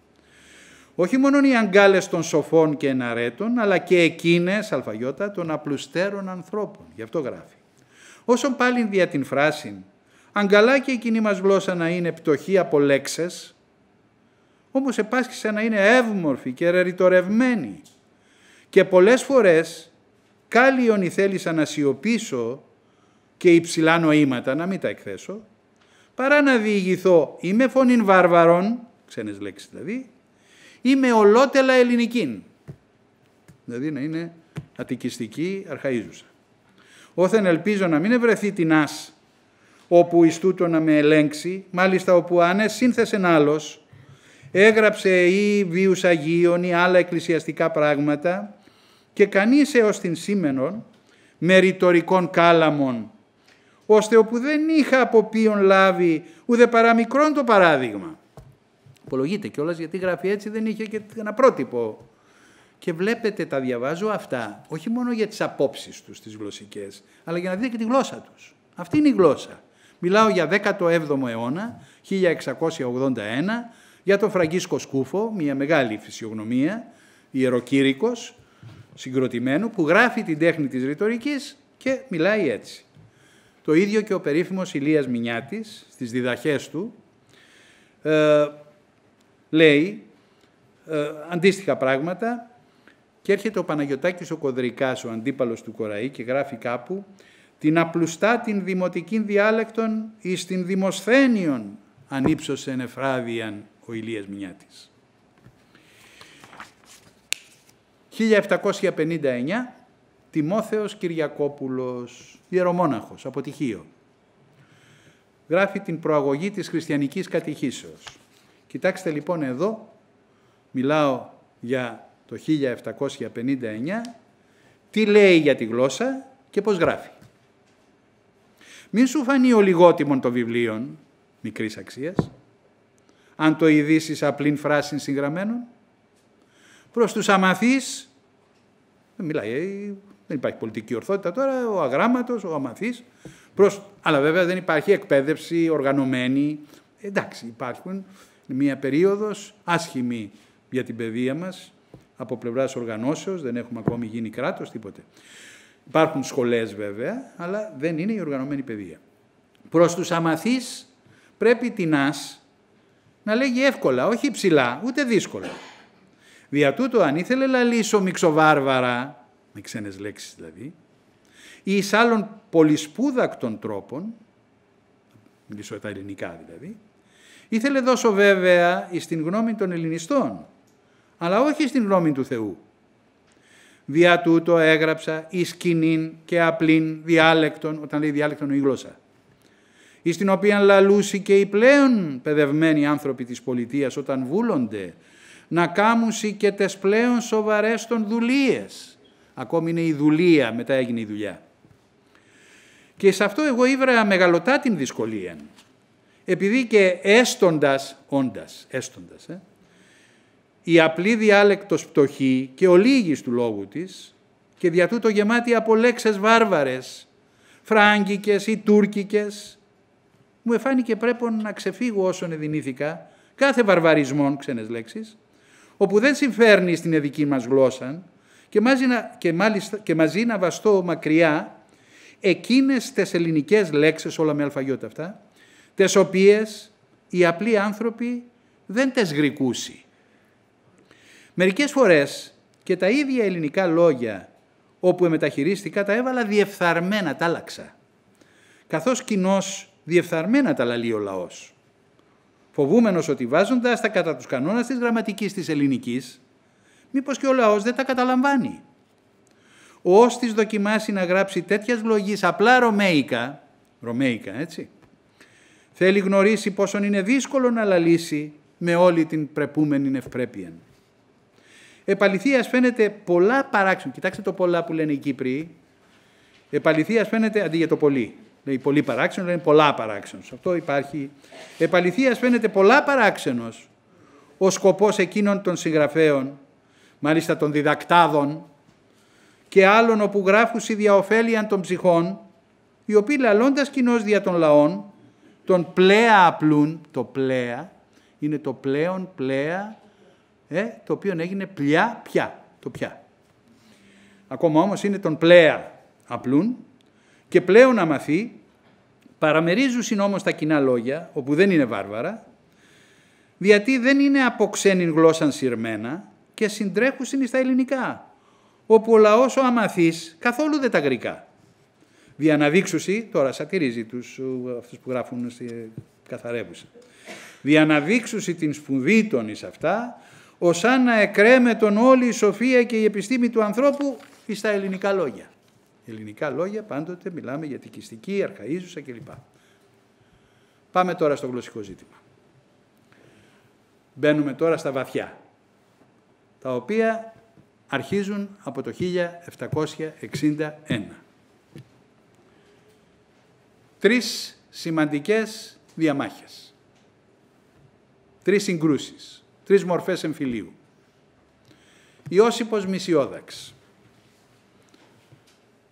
Όχι μόνο οι αγκάλες των σοφών και εναρέτων, αλλά και εκείνες, αλφαγιώτα, των απλουστέρων ανθρώπων. Γι' αυτό γράφει. Όσον πάλι δια την φράση, αγκαλά και η κοινή μας γλώσσα να είναι πτωχή από λέξες, όμως επάσχισε να είναι εύμορφη και ρητορευμένη. Και πολλές φορές κάλλιον ήθελησα να σιωπήσω και υψηλά νοήματα, να μην τα εκθέσω, παρά να διηγηθώ ή με φωνήν βάρβαρων, ξένες λέξεις δηλαδή, ή με ολότελα ελληνικήν, δηλαδή να είναι αττικιστική, αρχαΐζουσα. Όθεν ελπίζω να μην ευρεθεί τεινάς, όπου εις τούτο να με ελέγξει, μάλιστα όπου άνες σύνθεσεν άλλος, έγραψε ή βίους Αγίων ή άλλα εκκλησιαστικά πράγματα και κανείς έως την σήμενον με ρητορικών κάλαμων, ώστε όπου δεν είχα από ποιον λάβει ούτε παραμικρόν το παράδειγμα. Απολογείται κιόλας γιατί γράφει έτσι, δεν είχε και ένα πρότυπο. Και βλέπετε, τα διαβάζω αυτά, όχι μόνο για τις απόψεις τους, τις γλωσσικές, αλλά για να δείτε και τη γλώσσα τους. Αυτή είναι η γλώσσα. Μιλάω για 17ο αιώνα, 1681, για τον Φραγκίσκο Σκούφο, μια μεγάλη φυσιογνωμία, ιεροκήρυκος, συγκροτημένου, που γράφει την τέχνη της ρητορικής και μιλάει έτσι. Το ίδιο και ο περίφημος Ηλίας Μινιάτης, στις διδαχές του, λέει αντίστοιχα πράγματα και έρχεται ο Παναγιωτάκης ο Κοδρικάς, ο αντίπαλος του Κοραή, και γράφει κάπου «Την απλουστά την δημοτικήν διάλεκτον εις την δημοσθένιον ανύψωσεν εφράδιαν ο Ηλίας Μινιάτης». 1759, Τιμόθεος Κυριακόπουλος, ιερομόναχος από Τυχείο. Γράφει την προαγωγή της χριστιανικής κατηχήσεως. Κοιτάξτε λοιπόν εδώ, μιλάω για το 1759, τι λέει για τη γλώσσα και πώς γράφει. Μην σου φανεί ο λιγότιμον των βιβλίων, μικρής αξίας, αν το ειδήσεις απλήν φράσιν συγγραμμένων, προς τους αμαθείς, δεν υπάρχει πολιτική ορθότητα τώρα, ο αγράμματος, ο αμαθής, αλλά βέβαια δεν υπάρχει εκπαίδευση οργανωμένη. Εντάξει, υπάρχουν μια περίοδος άσχημη για την παιδεία μας, από πλευράς οργανώσεως, δεν έχουμε ακόμη γίνει κράτος, τίποτε. Υπάρχουν σχολές βέβαια, αλλά δεν είναι η οργανωμένη παιδεία. Προς τους αμαθείς πρέπει τεινάς να λέγει εύκολα, όχι υψηλά, ούτε δύσκολα. Δια τούτο αν ήθελε λαλήσω μιξοβάρβαρα, με ξένες λέξεις δηλαδή, ή εις άλλων πολυσπούδακτων τρόπων, μιλήσω τα ελληνικά δηλαδή, ήθελε δώσω βέβαια εις την γνώμη των Ελληνιστών, αλλά όχι στην γνώμη του Θεού. Δια τούτο έγραψα εις κοινήν και απλήν διάλεκτον, όταν λέει διάλεκτον η γλώσσα, εις την οποία λαλούσι και οι πλέον παιδευμένοι άνθρωποι της πολιτείας όταν βούλονται να κάμουσι και τες πλέον σοβαρές των δουλείες. Ακόμη είναι η δουλεία, μετά έγινε η δουλειά. Και σε αυτό εγώ ήβρα μεγαλωτά την δυσκολία. Επειδή και έστοντας, η απλή διάλεκτος πτωχή και ολίγης του λόγου της και δια τούτο γεμάτη από λέξεις βάρβαρες, φράγκικες ή τούρκικες, μου εφάνηκε πρέπει να ξεφύγω όσον εδινήθηκα κάθε βαρβαρισμόν, ξένες λέξεις, όπου δεν συμφέρνει στην εδική μας γλώσσα και μαζί να βαστώ μακριά εκείνες τις ελληνικές λέξεις, όλα με αλφαγιώτα αυτά, τις οποίες οι απλοί άνθρωποι δεν τις γρικούσι. Μερικές φορές και τα ίδια ελληνικά λόγια όπου μεταχειρίστηκα τα έβαλα διεφθαρμένα, τα άλλαξα. Καθώς κοινώς διεφθαρμένα τα λαλεί ο λαός. Φοβούμενος ότι βάζοντας τα κατά τους κανόνας της γραμματικής της ελληνικής, μήπως και ο λαός δεν τα καταλαμβάνει. Ως της δοκιμάσει να γράψει τέτοιας λογής απλά ρωμαίικα έτσι, θέλει γνωρίσει πόσον είναι δύσκολο να λαλήσει με όλη την πρεπούμενη ευπρέπεια. Επαληθείας φαίνεται πολλά παράξενα. Κοιτάξτε το πολλά που λένε οι Κύπριοι. Επαληθείας φαίνεται, αντί για το πολύ. Λέει πολύ παράξενο, λένε πολλά παράξενος. Αυτό υπάρχει. Επαληθείας φαίνεται πολλά παράξενος ο σκοπός εκείνων των συγγραφέων, μάλιστα των διδακτάδων και άλλων όπου γράφουσι δια ωφέλιαν των ψυχών, οι οποίοι λαλώντας κοινώς δια των λαών, τον πλέα απλούν, το πλέα, είναι το πλέον πλέα, το οποίο έγινε πια, το πια. Ακόμα όμως είναι τον πλέα απλούν και πλέον αμαθή, παραμερίζουσιν όμως τα κοινά λόγια, όπου δεν είναι βάρβαρα, γιατί δεν είναι από ξένην γλώσσαν σειρμένα και συντρέχουσιν στα ελληνικά, όπου ο λαός ο αμαθής καθόλου δεν τα γρικά. Διαναδείξουσι, τώρα σατυρίζει αυτούς που γράφουν καθαρεύουσα, διαναδείξουσι την σπουδή των εις αυτά, ως αν να εκρέμετον όλη η σοφία και η επιστήμη του ανθρώπου εις τα ελληνικά λόγια. Ελληνικά λόγια πάντοτε μιλάμε για τικιστική, αρχαΐζουσα κλπ. Πάμε τώρα στο γλωσσικό ζήτημα. Μπαίνουμε τώρα στα βαθιά, τα οποία αρχίζουν από το 1761. Τρεις σημαντικές διαμάχες, τρεις συγκρούσεις, τρεις μορφές εμφυλίου. Ιώσιπος Μησιόδαξ,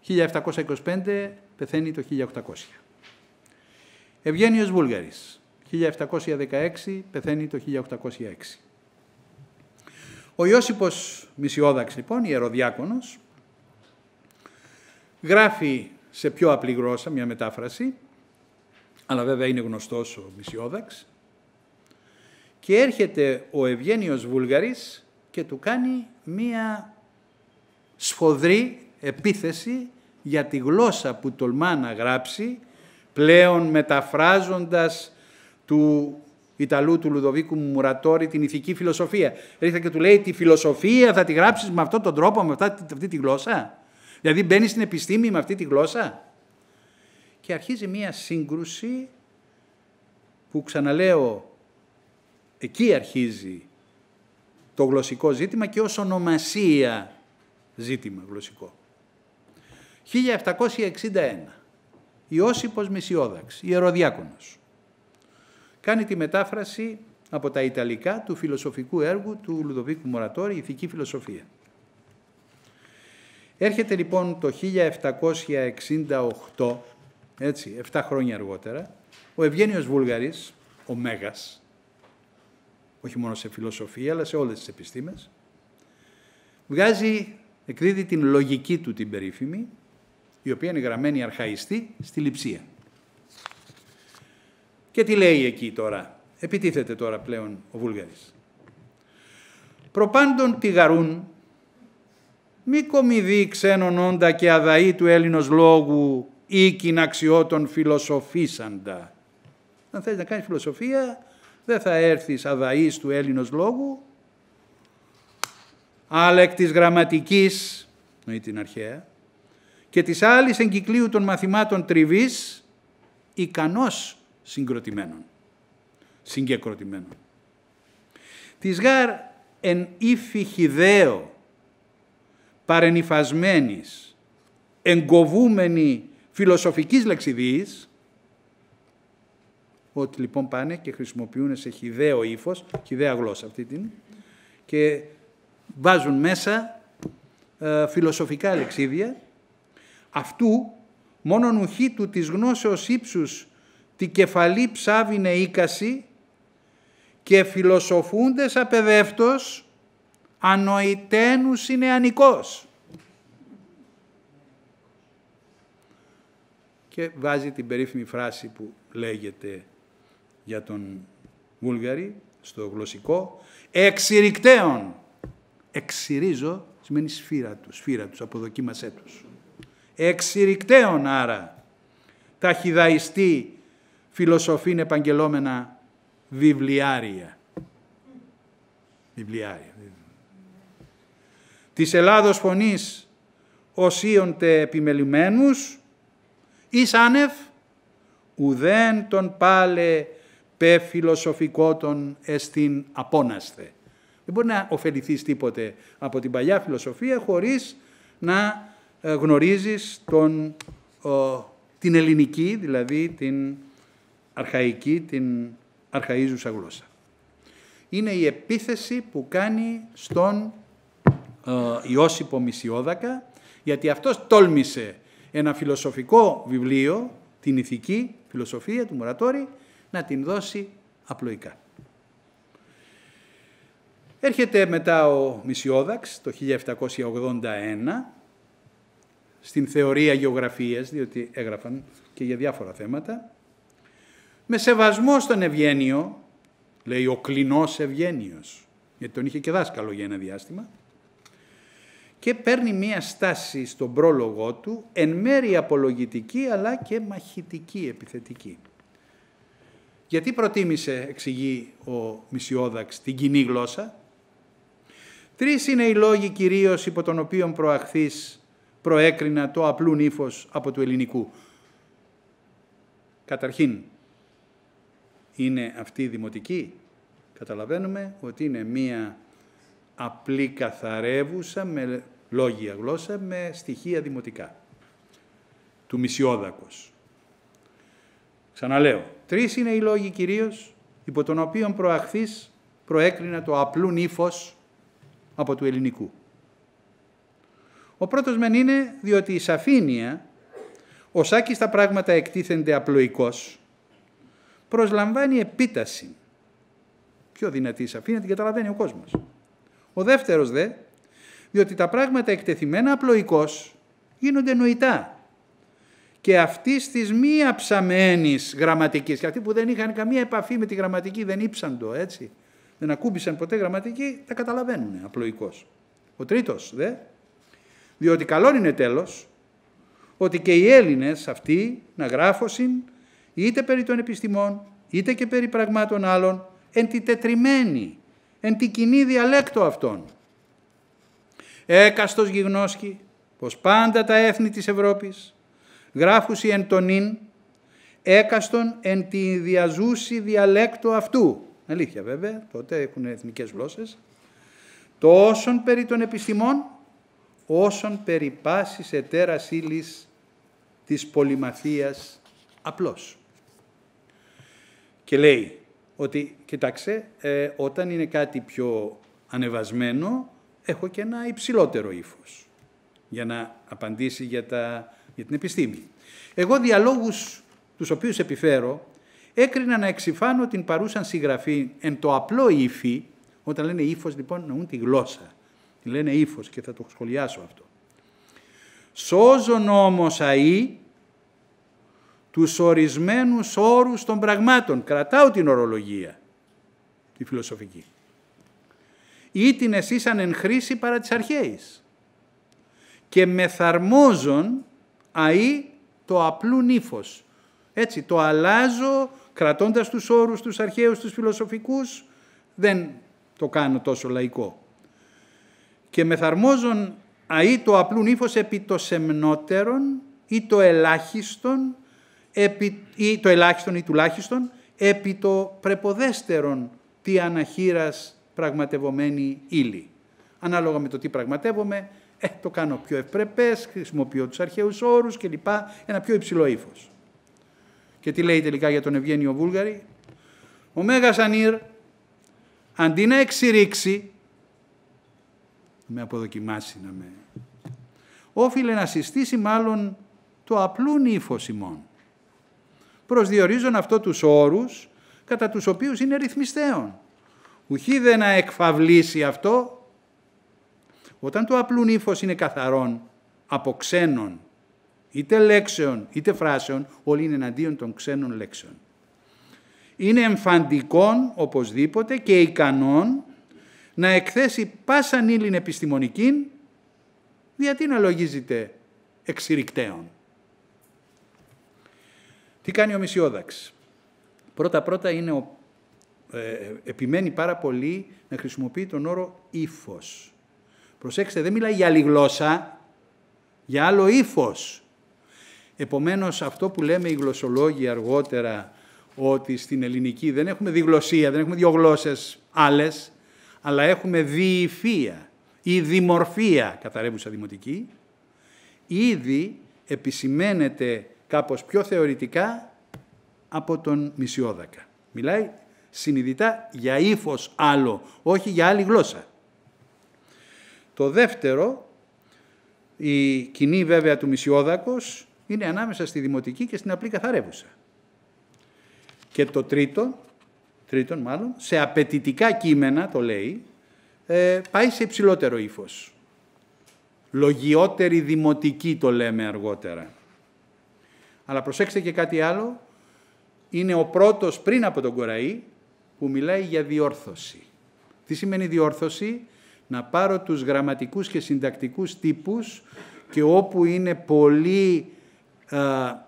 1725, πεθαίνει το 1800. Ευγένιος Βούλγαρης, 1716, πεθαίνει το 1806. Ο Ιώσιπος Μησιόδαξ, λοιπόν, ιεροδιάκονος, γράφει σε πιο απλή γλώσσα μια μετάφραση, αλλά βέβαια είναι γνωστός ο Μησιόδαξ, και έρχεται ο Ευγένιος Βούλγαρης και του κάνει μία σφοδρή επίθεση για τη γλώσσα που τολμά να γράψει, πλέον μεταφράζοντας του Ιταλού του Λουδοβίκου Μουρατόρη την ηθική φιλοσοφία. Ρίχτα και του λέει, τη φιλοσοφία θα τη γράψεις με αυτόν τον τρόπο, με αυτή τη γλώσσα. Δηλαδή μπαίνει στην επιστήμη με αυτή τη γλώσσα. Και αρχίζει μία σύγκρουση που, ξαναλέω, εκεί αρχίζει το γλωσσικό ζήτημα και ως ονομασία ζήτημα γλωσσικό. 1761. Ιώσιπος Μησιόδαξ, ιεροδιάκονος, κάνει τη μετάφραση από τα Ιταλικά του φιλοσοφικού έργου του Λουδοβίκου Μουρατόρη, «Ηθική φιλοσοφία». Έρχεται λοιπόν το 1768, έτσι, 7 χρόνια αργότερα, ο Ευγένιος Βούλγαρης, ο Μέγας, όχι μόνο σε φιλοσοφία, αλλά σε όλες τις επιστήμες, εκδίδει την λογική του την περίφημη, η οποία είναι γραμμένη αρχαϊστή στη Λειψία. Και τι λέει εκεί τώρα, επιτίθεται τώρα πλέον ο Βούλγαρης. «Προπάντων τη γαρούν, μη κομιδεί ξένον όντα και αδαή του Έλληνος λόγου ή κοιναξιώτων φιλοσοφήσαντα». Αν θέλεις να κάνεις φιλοσοφία, δεν θα έρθεις αδαής του Έλληνος λόγου, αλλά εκ της γραμματικής, νοεί την αρχαία, και της άλλης εγκυκλίου των μαθημάτων τριβής, ικανός συγκεκροτημένων. Της γάρ εν ύφη χιδαίο, παρενυφασμένης, εγκοβούμενη φιλοσοφικής λεξιδίης, ότι λοιπόν πάνε και χρησιμοποιούν σε χιδαίο ύφος, χιδαία γλώσσα αυτή την, και βάζουν μέσα φιλοσοφικά λεξίδια, αυτού μόνον ουχή του της γνώσεως ύψους τη κεφαλή ψάβινε οίκαση και φιλοσοφούντες απεδεύτος ανοητένους είναι ανικός. και βάζει την περίφημη φράση που λέγεται για τον Βούλγαρη στο γλωσσικό «εξηρυκταίων». Εξηρίζω σημαίνει σφύρα τους, αποδοκίμασέ τους. Εξηρυκταίων άρα τα χιδαϊστή φιλοσοφήν επαγγελόμενα βιβλιάρια. Της Ελλάδος φωνής οσίοντε επιμελημένους εις άνευ ουδέν τον πάλε πε φιλοσοφικότον εστιν απόνασθε. Δεν μπορεί να ωφεληθείς τίποτε από την παλιά φιλοσοφία χωρίς να γνωρίζεις την ελληνική, δηλαδή την αρχαϊκή, την αρχαΐζουσα γλώσσα. Είναι η επίθεση που κάνει στον Ιώσυπο Μησιόδακα, γιατί αυτός τόλμησε ένα φιλοσοφικό βιβλίο, την ηθική φιλοσοφία του Μουρατόρη, να την δώσει απλοϊκά. Έρχεται μετά ο Μησιόδαξ το 1781 στην θεωρία γεωγραφίας, διότι έγραφαν και για διάφορα θέματα, με σεβασμό στον Ευγένιο, λέει ο κλινός Ευγένιος, γιατί τον είχε και δάσκαλο για ένα διάστημα, και παίρνει μία στάση στον πρόλογό του, εν μέρει απολογητική αλλά και μαχητική, επιθετική. Γιατί προτίμησε, εξηγεί ο Μησιόδαξ, την κοινή γλώσσα? 3 είναι οι λόγοι κυρίως υπό τον οποίον προαχθής προέκρινα το απλούν ύφος από του ελληνικού. Καταρχήν, είναι αυτή η δημοτική. Καταλαβαίνουμε ότι είναι μία απλή καθαρεύουσα με λόγια γλώσσα με στοιχεία δημοτικά του Μησιόδακος. Ξαναλέω, 3 είναι οι λόγοι κυρίως υπό τον οποίον προαχθής προέκρινα το απλούν ύφος από του ελληνικού. Ο πρώτος μεν είναι διότι η σαφήνεια, ως άκιστα πράγματα εκτίθενται απλοϊκώς, προσλαμβάνει επίταση. Πιο δυνατή η σαφήνεια την καταλαβαίνει ο κόσμος. Ο δεύτερος δε, διότι τα πράγματα εκτεθειμένα απλοϊκώς γίνονται νοητά. Και αυτής της μη αψαμένης γραμματικής, και αυτοί που δεν είχαν καμία επαφή με τη γραμματική, δεν ύψαντο, έτσι, δεν ακούμπησαν ποτέ γραμματική, τα καταλαβαίνουν απλοϊκώς. Ο τρίτος δε, διότι καλόν είναι τέλος, ότι και οι Έλληνες αυτοί να γράφωσιν είτε περί των επιστημών, είτε και περί πραγμάτων άλλων, εν τη τετριμένη, εν τη κοινή διαλέκτο αυτών. Έκαστος γιγνώσκει πως πάντα τα έθνη της Ευρώπης γράφουσι εν τον ίν, έκαστον εν τη διαζούση διαλέκτο αυτού. Αλήθεια βέβαια, τότε έχουν εθνικές γλώσσες. Τόσον περί των επιστημών, όσον περί πάσης ετέρας ύλης της πολυμαθίας απλώς. Και λέει ότι, κοιτάξτε, όταν είναι κάτι πιο ανεβασμένο, έχω και ένα υψηλότερο ύφος για να απαντήσει για την επιστήμη. Εγώ διαλόγους τους οποίους επιφέρω, έκρινα να εξυφάνω την παρούσαν συγγραφή εν το απλό ύφη. Όταν λένε ύφος λοιπόν νοούν τη γλώσσα. Λένε ύφος και θα το σχολιάσω αυτό. Σώζον όμως αεί τους ορισμένους όρους των πραγμάτων. Κρατάω την ορολογία, τη φιλοσοφική. Ή την εσύσαν εν χρήση παρά της αρχαίης. Και μεθαρμόζον αεί το απλούν ύφος. Έτσι, το αλλάζω κρατώντας τους όρους, τους αρχαίους, τους φιλοσοφικούς, δεν το κάνω τόσο λαϊκό. Και μεθαρμόζον αεί το απλούν ύφος επί το σεμνότερον ή το ελάχιστον, ή τουλάχιστον επί το πρεποδέστερον τι αναχείρας πραγματευομένη ύλη. Ανάλογα με το τι πραγματεύομαι, το κάνω πιο ευπρεπές, χρησιμοποιώ τους αρχαίους όρους κλπ. Ένα πιο υψηλό ύφος. Και τι λέει τελικά για τον Ευγένιο Βούλγαρη? Ο Μέγας Ανήρ, αντί να εξηρήξει, με αποδοκιμάσει να με... όφιλε να συστήσει μάλλον το απλούν ύφος ημών. Προσδιορίζον αυτό τους όρους, κατά τους οποίους είναι ρυθμιστέων. Ουχή δε να εκφαυλίσει αυτό, όταν το απλούν ύφος είναι καθαρόν από ξένον είτε λέξεων είτε φράσεων, όλοι είναι εναντίον των ξένων λέξεων. Είναι εμφαντικόν οπωσδήποτε και ικανόν να εκθέσει πάσαν ύλην επιστημονικήν, γιατί να λογίζεται εξηρυκταίων. Τι κάνει ο Μησιόδαξ? Πρώτα είναι επιμένει πάρα πολύ να χρησιμοποιεί τον όρο ύφος. Προσέξτε, δεν μιλάει για άλλη γλώσσα, για άλλο ύφος. Επομένως, αυτό που λέμε οι γλωσσολόγοι αργότερα, ότι στην ελληνική δεν έχουμε διγλωσσία, δεν έχουμε δύο γλώσσες άλλες, αλλά έχουμε διυφία ή δημορφία, καθαρεύουσα δημοτική, ήδη επισημαίνεται κάπως πιο θεωρητικά από τον Μησιόδακα. Μιλάει συνειδητά για ύφος άλλο, όχι για άλλη γλώσσα. Το δεύτερο, η κοινή βέβαια του Μησιόδακος, είναι ανάμεσα στη δημοτική και στην απλή καθαρεύουσα. Και το τρίτον μάλλον, σε απαιτητικά κείμενα, το λέει, πάει σε υψηλότερο ύφος. Λογιότερη δημοτική το λέμε αργότερα. Αλλά προσέξτε και κάτι άλλο, είναι ο πρώτος πριν από τον Κοραή που μιλάει για διόρθωση. Τι σημαίνει διόρθωση? Να πάρω τους γραμματικούς και συντακτικούς τύπους και όπου είναι πολύ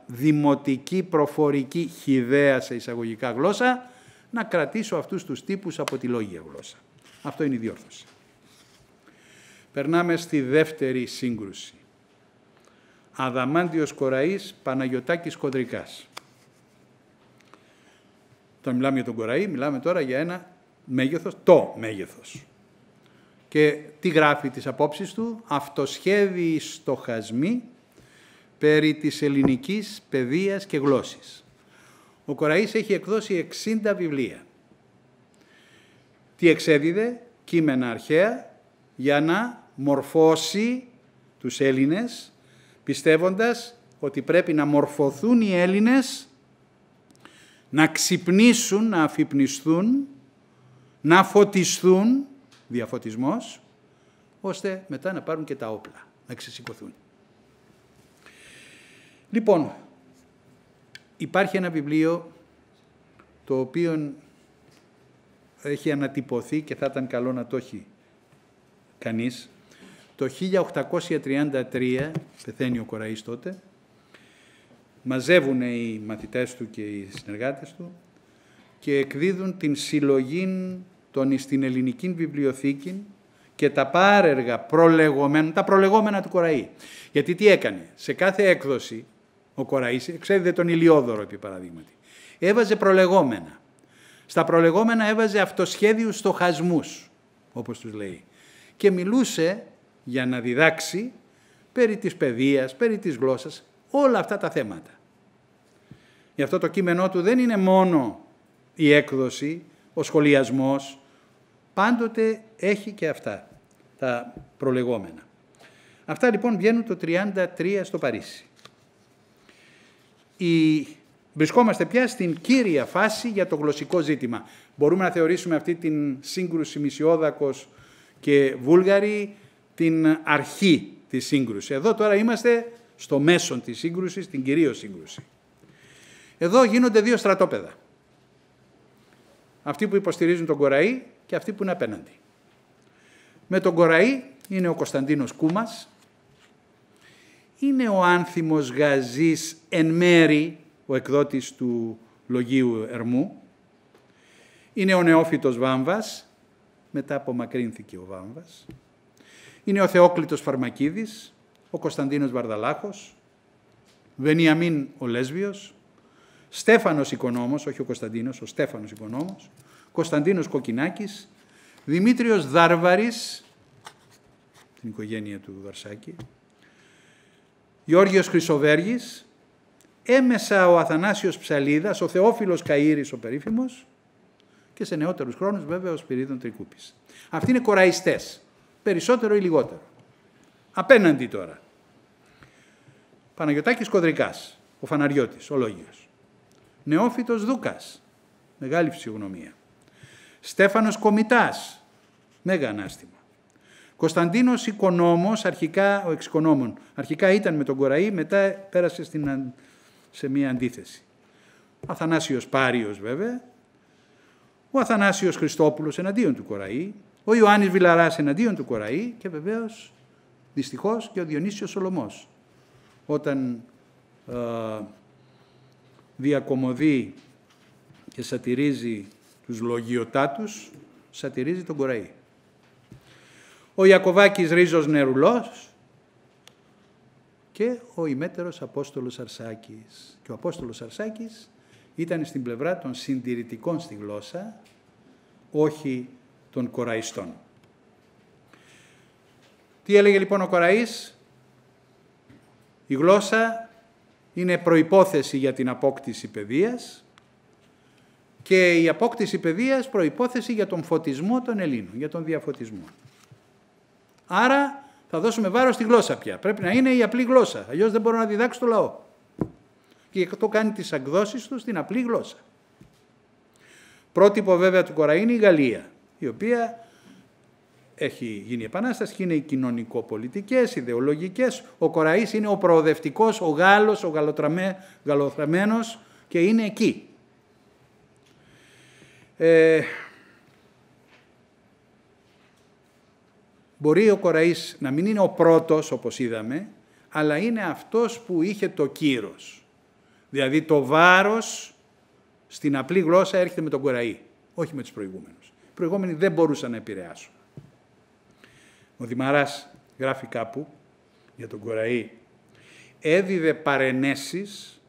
δημοτική, προφορική, χυδαία σε εισαγωγικά γλώσσα, να κρατήσω αυτούς τους τύπους από τη λόγια γλώσσα. Αυτό είναι η διόρθωση. Περνάμε στη δεύτερη σύγκρουση. Αδαμάντιος Κοραής, Παναγιωτάκης Κοντρικάς. Όταν μιλάμε για τον Κοραή, μιλάμε τώρα για ένα μέγεθος, το μέγεθος. Και τι γράφει τις απόψεις του? Αυτοσχέδιοι στοχασμοί περί της ελληνικής παιδείας και γλώσσης. Ο Κοραής έχει εκδώσει 60 βιβλία. Τι εξέδιδε? Κείμενα αρχαία για να μορφώσει τους Έλληνες, πιστεύοντας ότι πρέπει να μορφωθούν οι Έλληνες, να ξυπνήσουν, να αφυπνιστούν, να φωτιστούν, διαφωτισμός, ώστε μετά να πάρουν και τα όπλα, να ξεσηκωθούν. Λοιπόν, υπάρχει ένα βιβλίο το οποίο έχει ανατυπωθεί και θα ήταν καλό να το έχει κανείς. Το 1833, πεθαίνει ο Κοραής τότε, μαζεύουν οι μαθητές του και οι συνεργάτες του και εκδίδουν την συλλογή στην ελληνική βιβλιοθήκη και τα πάρεργα προλεγόμενα, τα προλεγόμενα του Κοραή. Γιατί τι έκανε? Σε κάθε έκδοση ο Κοραής εξέδιδε τον Ηλιόδωρο, επί παραδείγματι. Έβαζε προλεγόμενα. Στα προλεγόμενα έβαζε αυτοσχέδιους στοχασμούς, όπως τους λέει. Και μιλούσε για να διδάξει περί της παιδείας, περί της γλώσσας, όλα αυτά τα θέματα. Γι' αυτό το κείμενό του δεν είναι μόνο η έκδοση, ο σχολιασμός, πάντοτε έχει και αυτά τα προλεγόμενα. Αυτά λοιπόν βγαίνουν το 1933 στο Παρίσι. Βρισκόμαστε πια στην κύρια φάση για το γλωσσικό ζήτημα. Μπορούμε να θεωρήσουμε αυτή την σύγκρουση Μησιόδακος και Βούλγαροι την αρχή της σύγκρουσης. Εδώ τώρα είμαστε στο μέσον της σύγκρουσης, την κυρίως σύγκρουση. Εδώ γίνονται δύο στρατόπεδα. Αυτοί που υποστηρίζουν τον Κοραή και αυτοί που είναι απέναντι. Με τον Κοραή είναι ο Κωνσταντίνος Κούμας, είναι ο Άνθιμος Γαζής εν μέρη, ο εκδότης του Λογίου Ερμού, είναι ο Νεόφυτος Βάμβας, μετά απομακρύνθηκε ο Βάμβας, είναι ο Θεόκλητος Φαρμακίδης, ο Κωνσταντίνος Βαρδαλάχος, Βενιαμίν ο Λέσβιος, Στέφανος Οικονόμος, όχι ο Κωνσταντίνος, ο Στέφανος Οικονόμος, Κωνσταντίνος Κοκκινάκης, Δημήτριος Δάρβαρης, την οικογένεια του Βαρσάκη, Γεώργιος Χρυσοβέργης, έμεσα ο Αθανάσιος Ψαλίδας, ο Θεόφιλος Καΐρης ο περίφημος και σε νεότερους χρόνους βέβαια ο Σπυρίδων Τρικούπης. Αυτοί είναι κοραϊστές, περισσότερο ή λιγότερο. Απέναντι τώρα. Παναγιωτάκης Κοντρικάς, ο Φαναριώτης, ο Λόγιος. Νεόφυτος Δούκας, μεγάλη φυσιογνωμία. Στέφανος Κομιτάς, μέγα ανάστημα. Κωνσταντίνος Οικονόμος, αρχικά ο εξοικονόμων, αρχικά ήταν με τον Κοραή, μετά πέρασε σε μία αντίθεση. Ο Αθανάσιος Πάριος βέβαια, ο Αθανάσιος Χριστόπουλος εναντίον του Κοραή, ο Ιωάννης Βιλαράς εναντίον του Κοραή και βεβαίως δυστυχώς και ο Διονύσιος Σολωμός, όταν διακομωδεί και σατυρίζει τους λογιοτάτους, σατυρίζει τον Κοραή. Ο Ιακωβάκης Ρίζος Νερουλός και ο ημέτερος Απόστολος Αρσάκης. Και ο Απόστολος Αρσάκης ήταν στην πλευρά των συντηρητικών στη γλώσσα, όχι των κοραϊστών. Τι έλεγε λοιπόν ο Κοραής? Η γλώσσα είναι προϋπόθεση για την απόκτηση παιδείας και η απόκτηση παιδείας προϋπόθεση για τον φωτισμό των Ελλήνων, για τον διαφωτισμό. Άρα θα δώσουμε βάρος στη γλώσσα πια. Πρέπει να είναι η απλή γλώσσα, αλλιώς δεν μπορώ να διδάξω το λαό. Και αυτό κάνει τις εκδόσεις του στην απλή γλώσσα. Πρότυπο βέβαια του Κοραή είναι η Γαλλία, η οποία έχει γίνει επανάσταση και είναι οι κοινωνικο-πολιτικές, ιδεολογικές. Ο Κοραής είναι ο προοδευτικός, ο Γάλλος, ο γαλλοθραμένος και είναι εκεί. Μπορεί ο Κοραής να μην είναι ο πρώτος, όπως είδαμε, αλλά είναι αυτός που είχε το κύρος. Δηλαδή το βάρος στην απλή γλώσσα έρχεται με τον Κοραή, όχι με τους προηγούμενους. Οι προηγούμενοι δεν μπορούσαν να επηρεάσουν. Ο Δημαράς γράφει κάπου για τον Κοραή, έδιδε παρενέσεις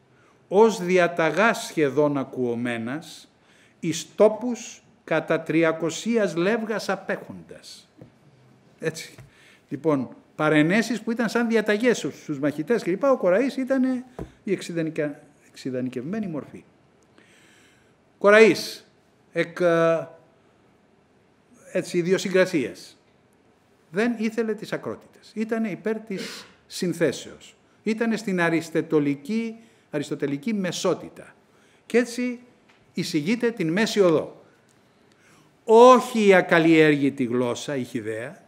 ως διαταγάς σχεδόν ακουωμένας εις τόπους κατά 300 λεύγας απέχοντας. Έτσι. Λοιπόν, παρενέσεις που ήταν σαν διαταγές στους μαχητές και λοιπά, ο Κοραής ήταν η εξειδανικευμένη μορφή. Κοραής, έτσι, ιδιοσυγκρασίας. Δεν ήθελε τις ακρότητες. Ήταν υπέρ της συνθέσεως. Ήταν στην αριστοτελική μεσότητα. Και έτσι εισηγείται την μέση οδό. Όχι η ακαλλιέργητη γλώσσα, η χυδαία,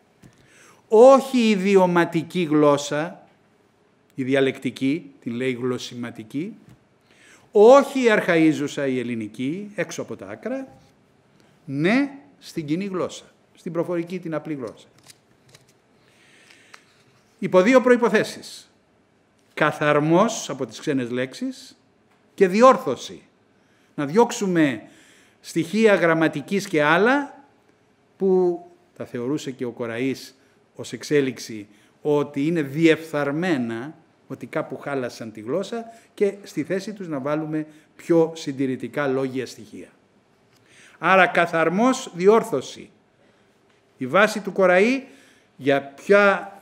όχι η ιδιωματική γλώσσα, η διαλεκτική, την λέει γλωσσηματική, όχι η αρχαΐζουσα, η ελληνική, έξω από τα άκρα, ναι στην κοινή γλώσσα, στην προφορική, την απλή γλώσσα. Υπό δύο προϋποθέσεις. Καθαρμός από τις ξένες λέξεις και διόρθωση. Να διώξουμε στοιχεία γραμματικής και άλλα που τα θεωρούσε και ο Κοραής ως εξέλιξη ότι είναι διεφθαρμένα, ότι κάπου χάλασαν τη γλώσσα και στη θέση τους να βάλουμε πιο συντηρητικά λόγια στοιχεία. Άρα καθαρμός, διόρθωση. Η βάση του Κοραή για ποια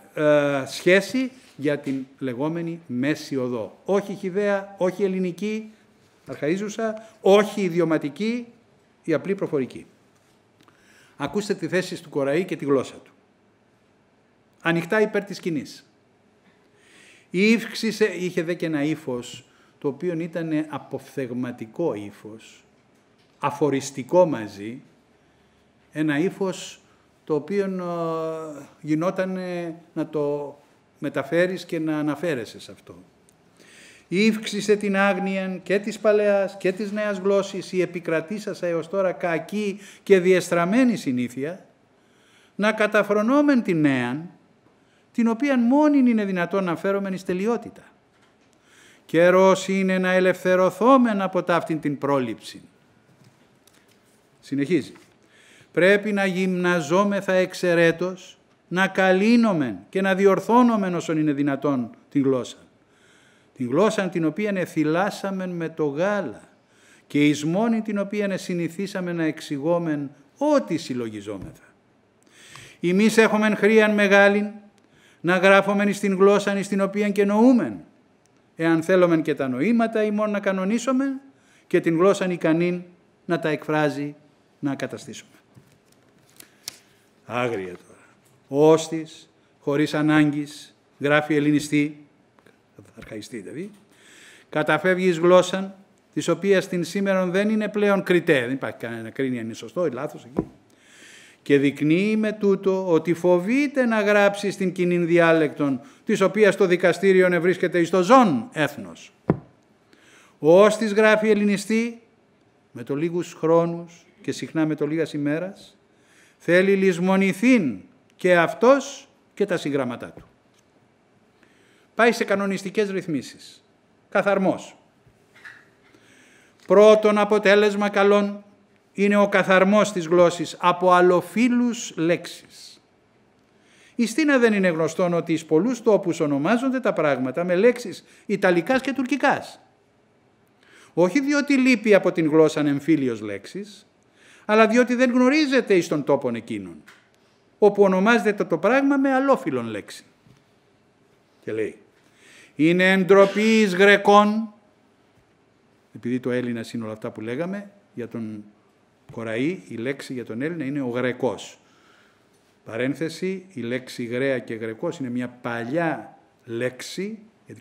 σχέση? Για την λεγόμενη μέση οδό. Όχι χυδαία, όχι ελληνική, αρχαΐζουσα, όχι ιδιωματική, η απλή προφορική. Ακούστε τη θέση του Κοραή και τη γλώσσα του. Ανοιχτά υπέρ της σκηνής. Είχε δε και ένα ύφος, το οποίο ήταν αποφθεγματικό ύφος, αφοριστικό μαζί, ένα ύφος το οποίο γινόταν να το μεταφέρεις και να αναφέρεσαι σε αυτό. Ήυξησε την άγνοια και της παλαιάς και της νέας γλώσσης, η επικρατήσασα έως τώρα κακή και διεστραμμένη συνήθεια, να καταφρονόμεν την νέαν, την οποία μόνη είναι δυνατόν να φέρομεν εις τελειότητα. Καιρός είναι να ελευθερωθόμεν από ταύτην την πρόληψη. Συνεχίζει. Πρέπει να γυμναζόμεθα εξαιρέτως, να καλύνομεν και να διορθώνομεν όσον είναι δυνατόν την γλώσσα. Την γλώσσα την οποία εθυλάσαμεν με το γάλα και εις μόνη την οποία συνηθίσαμε να εξηγόμεν ό,τι συλλογιζόμεθα. Εμείς έχομεν χρείαν μεγάλην να γράφομεν εις την γλώσσα εις την οποία και νοούμεν, εάν θέλομεν και τα νοήματα ημών να κανονίσομεν και την γλώσσα ικανήν να τα εκφράζει, να καταστήσουμε. Άγρια τώρα. Όστις, χωρίς ανάγκης, γράφει ελληνιστή, αρχαϊστή δηλαδή, καταφεύγει εις γλώσσαν, της οποίας την σήμερον δεν είναι πλέον κριτέ, δεν υπάρχει κανένα να κρίνει αν είναι σωστό ή λάθος εκεί, και δεικνύει με τούτο ότι φοβείται να γράψει στην κοινή διάλεκτον, της οποίας το δικαστήριον ευρίσκεται εις το ζών έθνος. Ως της γράφει ελληνιστή, με το λίγους χρόνους και συχνά με το λίγας ημέρας, θέλει λησμονηθήν και αυτός και τα συγγραμματά του. Πάει σε κανονιστικές ρυθμίσεις. Καθαρμός. Πρώτον αποτέλεσμα καλών είναι ο καθαρμός της γλώσσης από αλλοφύλους λέξεις. Εις τίνα δεν είναι γνωστόν ότι εις πολλούς τόπους ονομάζονται τα πράγματα με λέξεις ιταλικάς και τουρκικάς. Όχι διότι λείπει από την γλώσσα εμφύλιος λέξης, αλλά διότι δεν γνωρίζεται εις των τόπων εκείνων, όπου ονομάζεται το πράγμα με αλλόφυλον λέξη. Και λέει, είναι εντροπή εις Γρεκών, επειδή το Έλληνας είναι όλα αυτά που λέγαμε, για τον Κοραή η λέξη για τον Έλληνα είναι ο Γρεκός. Παρένθεση, η λέξη Γραία και Γρεκός είναι μια παλιά λέξη, γιατί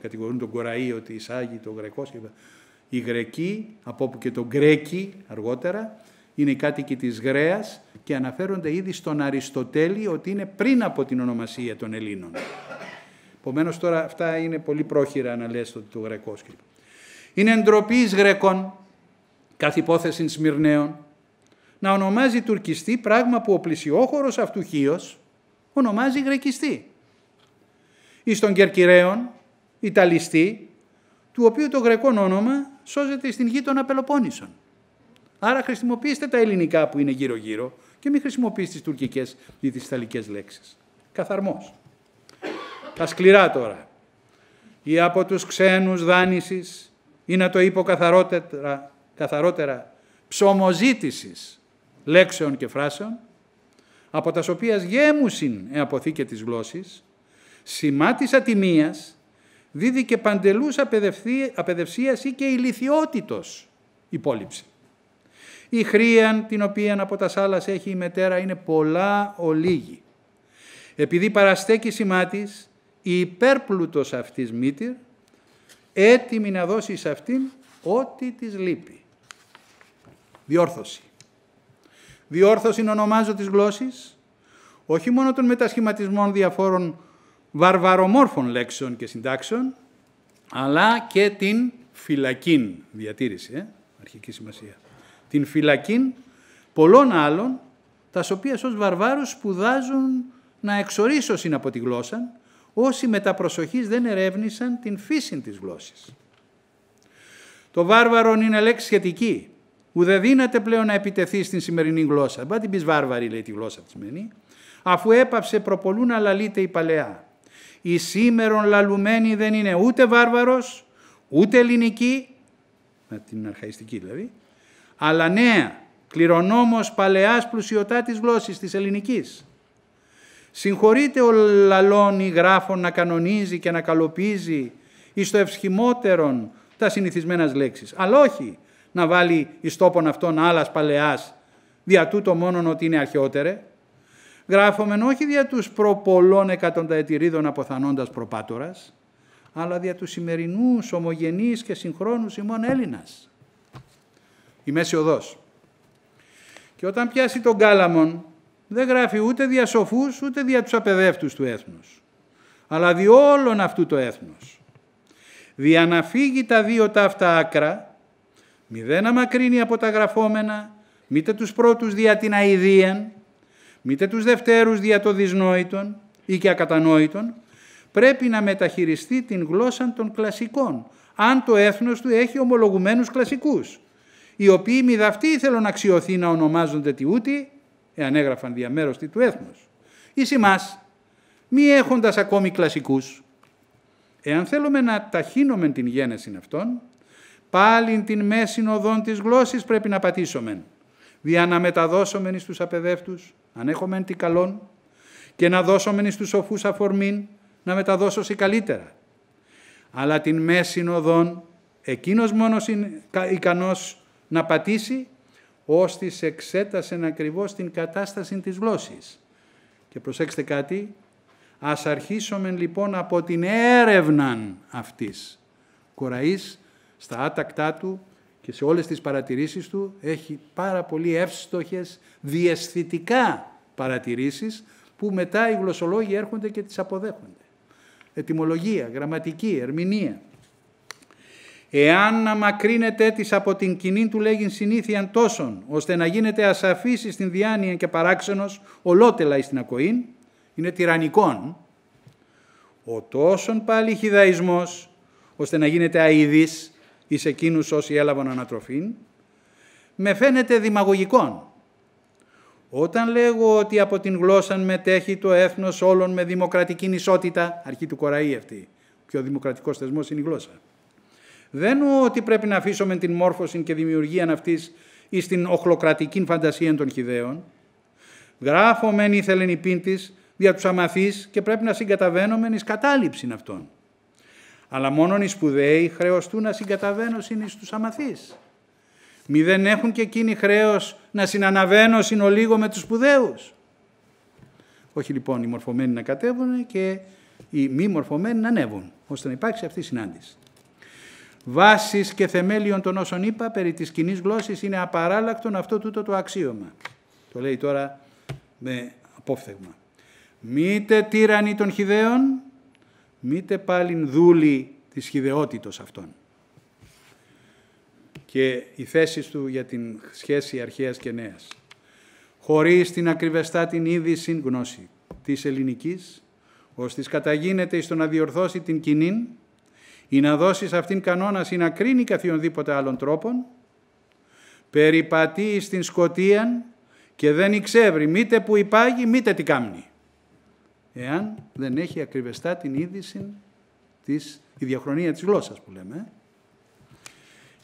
κατηγορούν τον Κοραή ότι εισάγει το Γρεκός. Οι Γρεκοί, από όπου και το Γκρέκι αργότερα, είναι οι κάτοικοι της Γρέας και αναφέρονται ήδη στον Αριστοτέλη ότι είναι πριν από την ονομασία των Ελλήνων. Επομένως τώρα αυτά είναι πολύ πρόχειρα να λες το Γρεκός. Είναι ντροπή εις Γρεκών, καθ' υπόθεση Σμυρναίων, να ονομάζει τουρκιστή πράγμα που ο πλησιόχωρος αυτού χίος ονομάζει γρεκιστή. Εις των Κερκυραίων, Ιταλιστή, του οποίου το γρεκόν όνομα σώζεται στην γη των Απελοπόννησων. Άρα χρησιμοποιήστε τα ελληνικά που είναι γύρω-γύρω και μην χρησιμοποιήστε τις τουρκικές ή τις ιταλικές λέξεις. Καθαρμός. Τα σκληρά τώρα. Ή από τους ξένους δάνησης ή να το είπω καθαρότερα ψωμοζήτησης λέξεων και φράσεων, από τας οποίας γέμουσιν αποθήκε της γλώσσης, σημά της ατιμίας, δίδει και παντελούς απεδευσίας ή και ηλιθιότητος υπόλοιψη. Η χρίαν την οποία από τα σάλας έχει η μετέρα είναι πολλά ολίγη. Επειδή παραστέκει σημά της, η υπέρπλουτος αυτής μήτυρ, έτοιμη να δώσει σε αυτήν ό,τι της λείπει. Διόρθωση. Διόρθωση ονομάζω της γλώσσης, όχι μόνο των μετασχηματισμών διαφόρων βαρβαρομόρφων λέξεων και συντάξεων, αλλά και την φυλακήν, διατήρηση, αρχική σημασία, την φυλακήν πολλών άλλων, τας οποίες ως βαρβάρους σπουδάζουν να εξορίσωσιν από τη γλώσσα, όσοι με τα προσοχής δεν ερεύνησαν την φύση της γλώσσης. Το βάρβαρον είναι λέξη σχετική, που δεν δύναται πλέον να επιτεθεί στην σημερινή γλώσσα. Δεν την πεις βάρβαρη, λέει τη γλώσσα τη σημερινή, αφού έπαυσε προπολού να λαλείται η παλαιά. Η σήμερον λαλουμένη δεν είναι ούτε βάρβαρος, ούτε ελληνική, με την αρχαϊστική δηλαδή, αλλά νέα, κληρονόμος παλαιάς πλουσιωτά της γλώσσης της ελληνικής. Συγχωρείται ο λαλών ή γράφων να κανονίζει και να καλοποιίζει εις το ευσχημότερον τα συνηθισμένας λέξεις, αλλά όχι να βάλει εις τόπον αυτόν άλλας παλαιάς, δια τούτο μόνον ότι είναι αρχαιότερε, γράφομεν όχι δια τους προπολών εκατονταετηρίδων αποθανόντας προπάτορας, αλλά δια τους σημερινούς ομογενείς και συγχρόνους ημών Έλληνας. Η Μέση Οδός. Και όταν πιάσει τον κάλαμον, δεν γράφει ούτε δια σοφούς, ούτε δια τους απεδεύτους του έθνους, αλλά δι' όλων αυτού το έθνος. Δια να φύγει τα δύο ταύτα άκρα, μη δεν αμακρύνει από τα γραφόμενα, μήτε τους πρώτους δια την αηδίαν, μήτε τους δευτέρους δια το δυσνόητον ή και ακατανόητον, πρέπει να μεταχειριστεί την γλώσσα των κλασικών, αν το έθνος του έχει ομολογουμένους κλασικούς, οι οποίοι μη δαυτοί ήθελον να αξιωθεί να ονομάζονται τι ούτι, εάν έγραφαν διαμέρωστη του έθνους. Εις ημάς, μη έχοντας ακόμη κλασικούς, εάν θέλουμε να ταχύνομεν την γένεση αυτών, πάλιν την μέσην οδόν της γλώσσης πρέπει να πατήσομεν, δια να μεταδώσομεν εις τους απεδεύτους, αν έχομεν τι καλόν, και να δώσομεν εις τους σοφούς αφορμήν, να μεταδώσωσι καλύτερα. Αλλά την μέσην οδόν, εκείνος μόνος είναι ικανός να πατήσει, ώστις εξέτασεν ακριβώς την κατάσταση της γλώσσης. Και προσέξτε κάτι, ας αρχίσομεν λοιπόν από την έρευναν αυτής. Κοραής στα άτακτά του και σε όλες τις παρατηρήσεις του έχει πάρα πολύ εύστοχες διαισθητικά παρατηρήσεις που μετά οι γλωσσολόγοι έρχονται και τις αποδέχονται. Ετυμολογία, γραμματική, ερμηνεία. Εάν αμακρύνεται της από την κοινή του λέγειν συνήθειαν τόσον, ώστε να γίνεται ασαφής στην διάνοια και παράξενος ολότελα εις την ακοήν, είναι τυραννικόν, ο τόσον πάλι χιδαϊσμός, ώστε να γίνεται αηδής εις εκείνους όσοι έλαβαν ανατροφήν, με φαίνεται δημαγωγικόν. Όταν λέγω ότι από την γλώσσα μετέχει το έθνος όλων με δημοκρατική ισότητα, αρχή του Κοραή αυτή, ο πιο δημοκρατικός θεσμός είναι η γλώσσα. Δεν εννοώ ότι πρέπει να αφήσουμε την μόρφωση και δημιουργία αυτής εις την οχλοκρατική φαντασία των χιδαίων. Γράφω μεν ήθελεν η πίντης δια τους αμαθείς και πρέπει να συγκαταβαίνομεν εις κατάληψην αυτών. Αλλά μόνον οι σπουδαίοι χρεωστούν να συγκαταβαίνωσιν εις τους αμαθείς. Μη δεν έχουν και εκείνοι χρέος να συναναβαίνωσιν ολίγο με τους σπουδαίους. Όχι λοιπόν οι μορφωμένοι να κατέβουν και οι μη μορφωμένοι να ανέβουν, ώστε να υπάρξει αυτή η συνάντηση. Βάσης και θεμέλιον των όσων είπα περί της κοινής γλώσσης είναι απαράλλακτον αυτό τούτο το αξίωμα. Το λέει τώρα με απόφθεγμα. Μήτε τύρανοι των χιδαίων, μήτε πάλιν δούλοι της χιδαιότητος αυτών. Και οι θέσεις του για την σχέση αρχαίας και νέας. Χωρίς την ακριβεστά την είδηση γνώση της ελληνικής, ώστε καταγίνεται εις το να διορθώσει την κοινήν, ή να δώσεις αυτήν κανόνας ή να κρίνει καθιονδήποτε άλλων τρόπων, περιπατεί στην σκοτίαν και δεν εξεύρει μήτε που υπάγει μήτε τι κάμνει. Εάν δεν έχει ακριβεστά την είδηση η διαχρονία της γλώσσας που λέμε.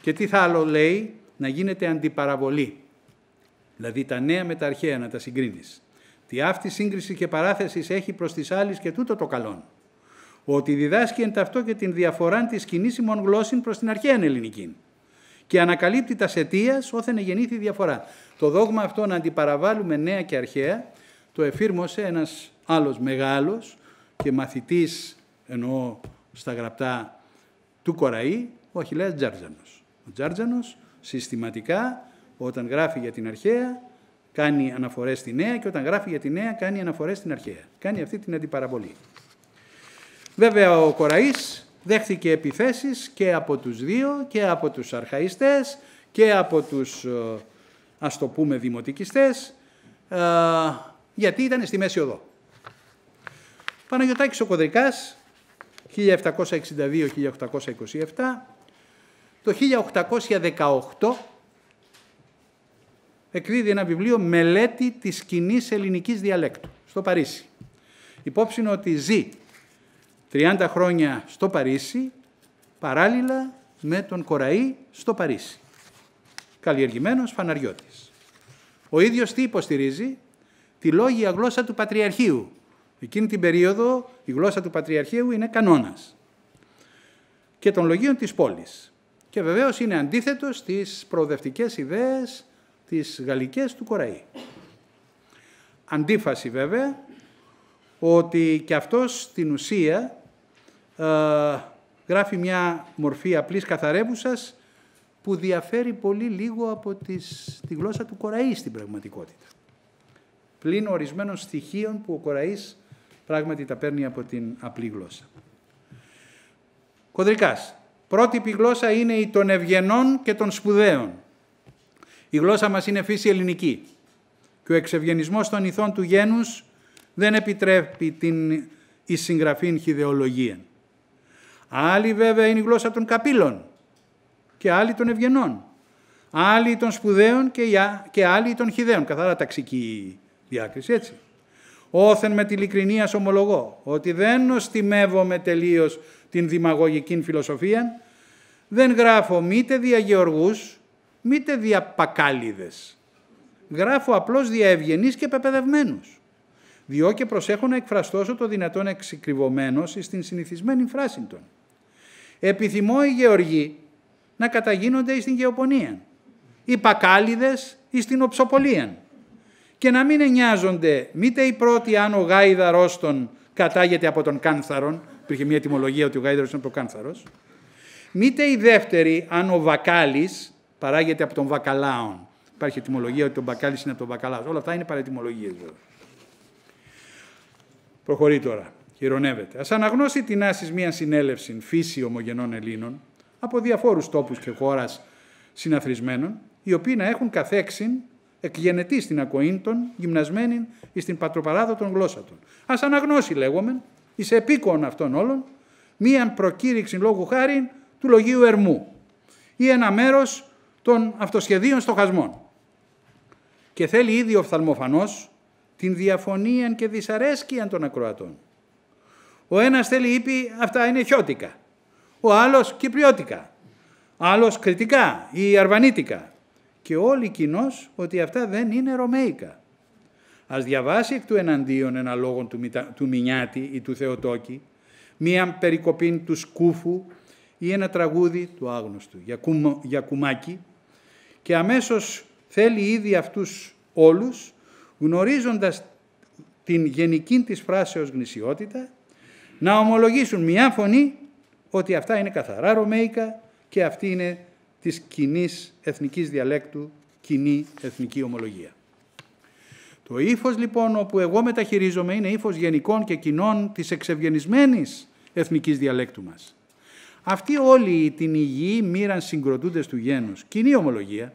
Και τι θα άλλο λέει, να γίνεται αντιπαραβολή. Δηλαδή τα νέα με τα αρχαία να τα συγκρίνεις. Τι αυτή σύγκριση και παράθεση έχει προς τις άλλες και τούτο το καλόν. Ότι διδάσκει εν ταυτό και την διαφορά της κοινής ημών γλώσσην προς την αρχαία ελληνική. Και ανακαλύπτει τα αιτίας όθεν γεννήθη διαφορά. Το δόγμα αυτό να αντιπαραβάλουμε νέα και αρχαία το εφήρμοσε ένας άλλος μεγάλος και μαθητής, εννοώ στα γραπτά του Κοραή, ο Αχιλλέας Τζάρτζανος. Ο Τζάρτζανος συστηματικά όταν γράφει για την αρχαία κάνει αναφορές στη νέα και όταν γράφει για τη νέα κάνει αναφορές στην αρχαία. Κάνει αυτή την αντιπαραβολή. Βέβαια ο Κοραής δέχθηκε επιθέσεις και από τους δύο και από τους αρχαϊστές και από τους ας το πούμε δημοτικιστές γιατί ήταν στη Μέση Οδό. Παναγιωτάκης ο Κοδρικάς 1762-1827 το 1818 εκδίδει ένα βιβλίο «Μελέτη της κοινής ελληνικής διαλέκτου» στο Παρίσι. Υπόψη είναι ότι ζει 30 χρόνια στο Παρίσι, παράλληλα με τον Κοραή στο Παρίσι. Καλλιεργημένος φαναριώτης. Ο ίδιος τι υποστηρίζει? Τη λόγια γλώσσα του Πατριαρχείου. Εκείνη την περίοδο η γλώσσα του Πατριαρχείου είναι κανόνας. Και των λογίων της πόλης. Και βεβαίως είναι αντίθετος στις προοδευτικές ιδέες τις γαλλικές του Κοραή. Αντίφαση βέβαια ότι και αυτός στην ουσία γράφει μια μορφή απλής καθαρεύουσας που διαφέρει πολύ λίγο από τη γλώσσα του Κοραή στην πραγματικότητα. Πλην ορισμένων στοιχείων που ο Κοραής πράγματι τα παίρνει από την απλή γλώσσα. Κοδρικάς. Πρότυπη γλώσσα είναι η των ευγενών και των σπουδαίων. Η γλώσσα μας είναι φύση ελληνική και ο εξευγενισμός των ηθών του γένους δεν επιτρέπει την συγγραφήν χιδεολογία. Άλλη βέβαια είναι η γλώσσα των καπύλων και άλλη των ευγενών. Άλλη των σπουδαίων και άλλη των χιδαίων. Καθαρά ταξική διάκριση, έτσι. Όθεν με τη ειλικρινία ομολογώ ότι δεν νοστιμεύομαι τελείως την δημαγωγική φιλοσοφία, δεν γράφω μήτε δια γεωργούς, μήτε δια πακάλιδες. Γράφω απλώς δια ευγενείς και πεπαιδευμένους. Διό και προσέχω να εκφραστώσω το δυνατόν εξυκριβωμένος στην συνηθισμένη φράση των. Επιθυμώ οι γεωργοί να καταγίνονται εις την γεωπονία, οι πακάλιδες εις την οψοπολία και να μην εννοιάζονται μήτε οι πρώτοι αν ο γάιδαρος των κατάγεται από τον Κάνθαρον, υπήρχε μια ετυμολογία ότι ο γάιδαρος είναι από τον Κάνθαρος, μήτε οι δεύτεροι αν ο Βακάλης παράγεται από τον βακαλάον. Υπάρχει ετυμολογία ότι το μπακάλις είναι από τον βακαλάος. Όλα αυτά είναι παραετυμολογίες βέβαια. Προχωρεί τώρα. Ειρωνεύεται. Ας αναγνώσει την άσης μια συνέλευση φύση ομογενών Ελλήνων από διαφόρους τόπους και χώρας συναθρισμένων, οι οποίοι να έχουν καθέξιν εκγενετή στην ακοήν των, γυμνασμένην εις την πατροπαράδοτον γλώσσα των. Ας αναγνώσει, λέγομεν, εις επίκον αυτών όλων, μίαν προκήρυξη λόγου χάριν του λογίου Ερμού ή ένα μέρος των αυτοσχεδίων στοχασμών. Και θέλει ήδη οφθαλμοφανώς την διαφωνία και δυσαρέσκεια των ακροατών. Ο ένας θέλει είπε αυτά είναι χιώτικα, ο άλλος κυπριώτικα, άλλος κριτικά ή αρβανίτικα και όλοι κοινώς ότι αυτά δεν είναι ρωμαίικα. Ας διαβάσει εκ του εναντίον ένα λόγο του Μινιάτη ή του Θεοτόκη, μία περικοπήν του Σκούφου ή ένα τραγούδι του άγνωστου για κουμάκι και αμέσως θέλει ήδη αυτούς όλους, γνωρίζοντας την γενική της φράσεως γνησιότητα, να ομολογήσουν μια φωνή ότι αυτά είναι καθαρά ρωμαίικα και αυτή είναι της κοινής εθνικής διαλέκτου κοινή εθνική ομολογία. Το ύφος λοιπόν όπου εγώ μεταχειρίζομαι είναι ύφος γενικών και κοινών της εξευγενισμένης εθνικής διαλέκτου μας. Αυτοί όλοι την υγιή μοίραν συγκροτούντες του γένους, κοινή ομολογία,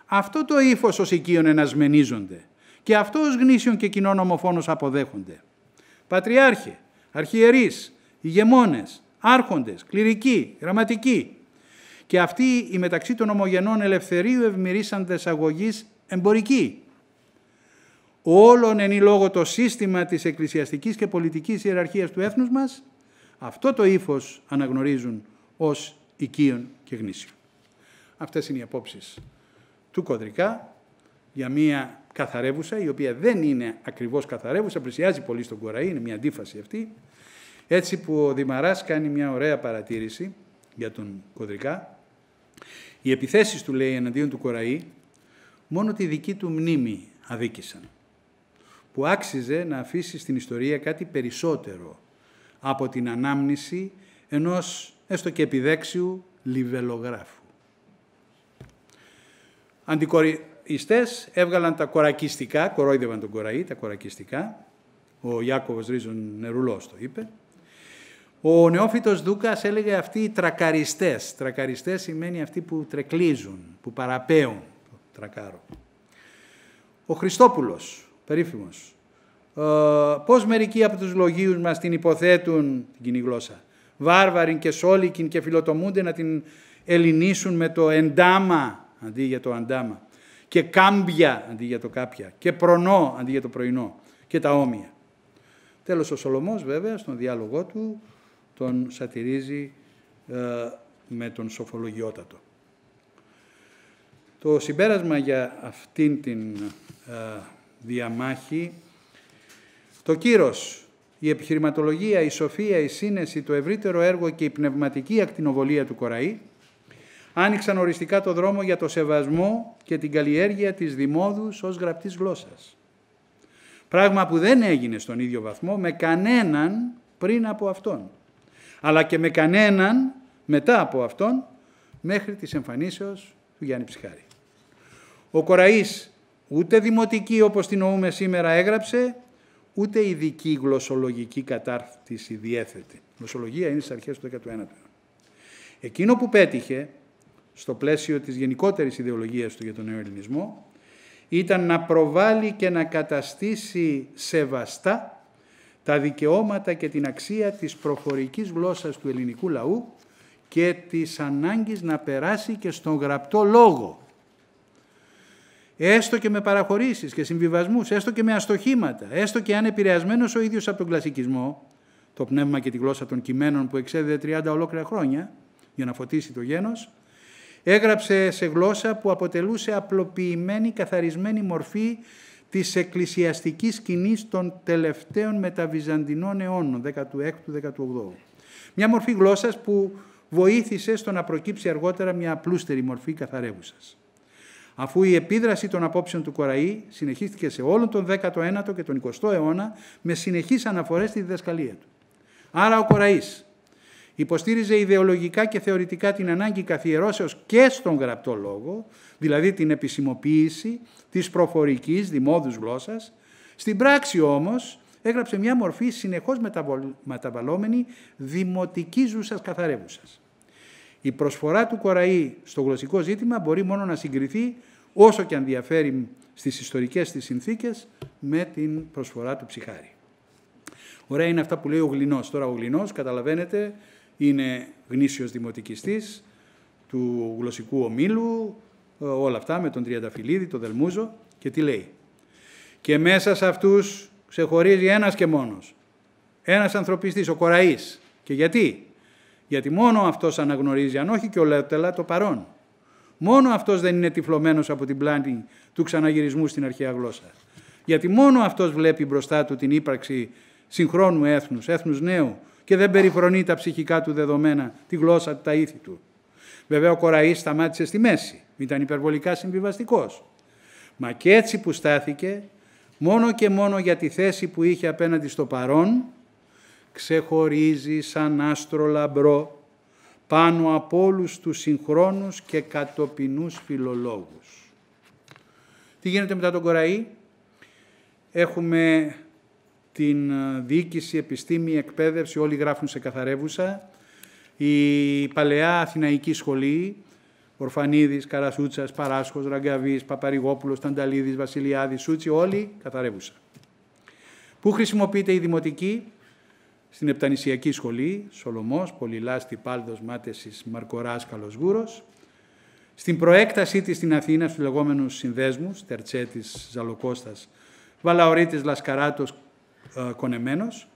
αυτό το ύφος ως οικείων ενασμενίζονται και αυτό ως γνήσιον και κοινών ομοφόνος αποδέχονται. Πατριάρχε, αρχιερείς, ηγεμόνες, άρχοντες, κληρικοί, γραμματικοί και αυτοί οι μεταξύ των ομογενών ελευθερίου ευμυρίσαντες αγωγής εμπορικοί. Όλον εν λόγω το σύστημα της εκκλησιαστικής και πολιτικής ιεραρχίας του έθνους μας, αυτό το ύφος αναγνωρίζουν ως οικείον και γνήσιον. Αυτές είναι οι απόψεις του Κωδρικά για μία καθαρεύουσα, η οποία δεν είναι ακριβώς καθαρεύουσα, πλησιάζει πολύ στον Κοραή, είναι μια αντίφαση αυτή, έτσι που ο Δημαράς κάνει μια ωραία παρατήρηση για τον Κωδρικά. Οι επιθέσεις του, λέει, εναντίον του Κοραή, μόνο τη δική του μνήμη αδίκησαν, που άξιζε να αφήσει στην ιστορία κάτι περισσότερο από την ανάμνηση ενός έστω και επιδέξιου λιβελογράφου. Αντικοριστές έβγαλαν τα κορακιστικά, κορόιδευαν τον Κοραή, τα κορακιστικά. Ο Ιάκωβος Ρίζων Νερουλός το είπε. Ο Νεόφυτος Δούκας έλεγε αυτοί οι τρακαριστές. Τρακαριστές σημαίνει αυτοί που τρεκλίζουν, που παραπέουν. Το τρακάρο. Ο Χριστόπουλος, περίφημος. Πώς μερικοί από τους λογίους μας την υποθέτουν, την κοινή γλώσσα, βάρβαρην και σόλικην και φιλοτομούνται να την ελληνίσουν με το εντάμα αντί για το αντάμα και κάμπια αντί για το κάποια και προνό αντί για το πρωινό και τα όμοια. Τέλος ο Σολομός βέβαια στον διάλογό του τον σατυρίζει με τον σοφολογιότατο. Το συμπέρασμα για αυτήν την διαμάχη, το κύρος, η επιχειρηματολογία, η σοφία, η σύνεση, το ευρύτερο έργο και η πνευματική ακτινοβολία του Κοραή άνοιξαν οριστικά το δρόμο για το σεβασμό και την καλλιέργεια της δημόδους ως γραπτής γλώσσας. Πράγμα που δεν έγινε στον ίδιο βαθμό με κανέναν πριν από αυτόν, αλλά και με κανέναν μετά από αυτόν μέχρι της εμφανίσεως του Γιάννη Ψυχάρη. Ο Κοραής ούτε δημοτική όπως την νοούμε σήμερα έγραψε, ούτε ειδική γλωσσολογική κατάρτιση διέθετε. Γλωσσολογία είναι στις αρχές του 19ου αιώνα. Εκείνο που πέτυχε στο πλαίσιο της γενικότερης ιδεολογίας του για τον νέο ελληνισμό ήταν να προβάλλει και να καταστήσει σεβαστά τα δικαιώματα και την αξία της προφορικής γλώσσας του ελληνικού λαού και της ανάγκης να περάσει και στον γραπτό λόγο. Έστω και με παραχωρήσεις και συμβιβασμούς, έστω και με αστοχήματα, έστω και αν επηρεασμένος ο ίδιος από τον κλασικισμό, το πνεύμα και τη γλώσσα των κειμένων που εξέδιδε 30 ολόκληρα χρόνια για να φωτίσει το γένος, έγραψε σε γλώσσα που αποτελούσε απλοποιημένη, καθαρισμένη μορφή της εκκλησιαστικής σκηνής των τελευταίων μεταβυζαντινών αιώνων, 16ου-18ου. Μια μορφή γλώσσας που βοήθησε στο να προκύψει αργότερα μια απλούστερη μορφή καθαρεύουσας. Αφού η επίδραση των απόψεων του Κοραή συνεχίστηκε σε όλον τον 19ο και τον 20ο αιώνα με συνεχείς αναφορές στη διδασκαλία του. Άρα ο Κοραής Υποστήριζε ιδεολογικά και θεωρητικά την ανάγκη καθιερώσεως και στον γραπτό λόγο, δηλαδή την επισημοποίηση της προφορικής δημόδους γλώσσας. Στην πράξη όμως έγραψε μια μορφή συνεχώς μεταβαλλόμενη δημοτικής ζούσας καθαρεύουσας. Η προσφορά του Κοραή στο γλωσσικό ζήτημα μπορεί μόνο να συγκριθεί, όσο και αν διαφέρει στις ιστορικές της συνθήκες, με την προσφορά του Ψυχάρη. Ωραία είναι αυτά που λέει ο Γλινός. Τώρα ο Γλινός, καταλαβαίνετε, είναι γνήσιος δημοτικιστής του γλωσσικού ομίλου, όλα αυτά με τον Τριανταφυλλίδη, τον Δελμούζο, και τι λέει. Και μέσα σε αυτούς ξεχωρίζει ένας και μόνος. Ένας ανθρωπιστής, ο Κοραής. Και γιατί? Γιατί μόνο αυτός αναγνωρίζει, αν όχι και ολέτελα, το παρόν. Μόνο αυτός δεν είναι τυφλωμένος από την πλάνη του ξαναγυρισμού στην αρχαία γλώσσα. Γιατί μόνο αυτός βλέπει μπροστά του την ύπαρξη συγχρόνου έθνους, έθνους νέου, και δεν περιφρονεί τα ψυχικά του δεδομένα, τη γλώσσα, τα ήθη του. Βέβαια ο Κοραής σταμάτησε στη μέση, ήταν υπερβολικά συμβιβαστικός. Μα και έτσι που στάθηκε, μόνο και μόνο για τη θέση που είχε απέναντι στο παρόν, ξεχωρίζει σαν άστρο λαμπρό πάνω από όλους τους συγχρόνους και κατοπινούς φιλολόγους. Τι γίνεται μετά τον Κοραή? Έχουμε την διοίκηση, επιστήμη, εκπαίδευση, όλοι γράφουν σε καθαρεύουσα. Η παλαιά Αθηναϊκή σχολή, Ορφανίδης, Καρασούτσας, Παράσχος, Ραγκαβής, Παπαρηγόπουλος, Τανταλίδης, Βασιλιάδης, Σούτσι, όλοι καθαρεύουσα. Πού χρησιμοποιείται η δημοτική? Στην Επτανησιακή σχολή, Σολωμός, Πολυλάστη, Πάλδος, Μάτεσης, Μαρκοράς, Καλοσγούρος. Στην προέκτασή της στην Αθήνα, στους λεγόμενους συνδέσμους, Τερτσέτης, Ζαλοκώστας, Βαλαωρίτης, Λασκαράτος, Κονεμένος,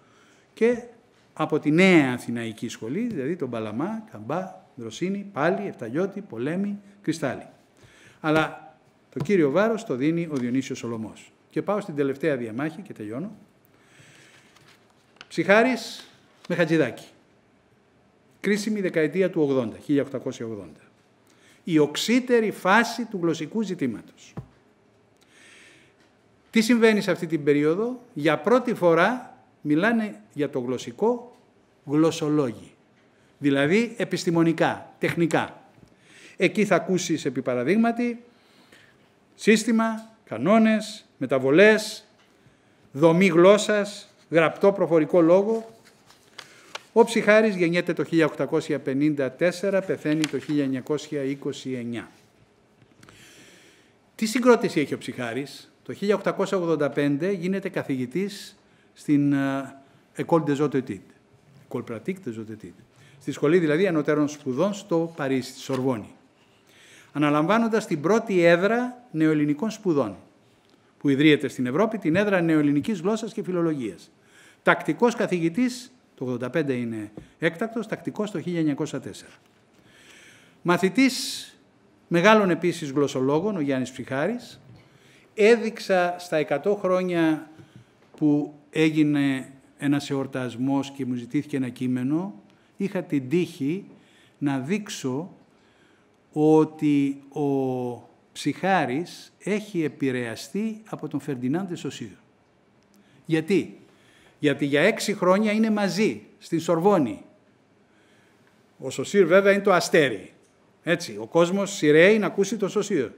και από τη νέα Αθηναϊκή σχολή, δηλαδή τον Παλαμά, Καμπά, Δροσίνη, Πάλι, Εφταλιώτη, Πολέμη, Κρυστάλλι. Αλλά το κύριο βάρος το δίνει ο Διονύσιος Σολωμός. Και πάω στην τελευταία διαμάχη και τελειώνω. Ψυχάρης με Χατζηδάκη. Κρίσιμη δεκαετία του 80, 1880. Η οξύτερη φάση του γλωσσικού ζητήματος. Τι συμβαίνει σε αυτή την περίοδο? Για πρώτη φορά μιλάνε για το γλωσσικό γλωσσολόγοι. Δηλαδή επιστημονικά, τεχνικά. Εκεί θα ακούσεις επί παραδείγματι σύστημα, κανόνες, μεταβολές, δομή γλώσσας, γραπτό προφορικό λόγο. Ο Ψυχάρης γεννιέται το 1854, πεθαίνει το 1929. Τι συγκρότηση έχει ο Ψυχάρης? Το 1885 γίνεται καθηγητής στην École des Hautes Études, École Pratique des Hautes Études, στη σχολή δηλαδή ανωτέρων σπουδών στο Παρίσι, στη Σορβόνη, αναλαμβάνοντας την πρώτη έδρα νεοελληνικών σπουδών, που ιδρύεται στην Ευρώπη, την έδρα νεοελληνικής γλώσσας και φιλολογίας. Τακτικός καθηγητής, το 85 είναι έκτακτος, τακτικός το 1904. Μαθητής μεγάλων επίσης γλωσσολόγων, ο Γιάννης Ψυχάρης. Έδειξα στα 100 χρόνια που έγινε ένας εορτασμός και μου ζητήθηκε ένα κείμενο, είχα την τύχη να δείξω ότι ο Ψυχάρης έχει επηρεαστεί από τον Φερντινάν ντε Σοσίρ. Γιατί? Γιατί για 6 χρόνια είναι μαζί στην Σορβόνη. Ο Σοσίρ βέβαια είναι το αστέρι. Έτσι, ο κόσμος σειραίει να ακούσει τον Σοσίρ.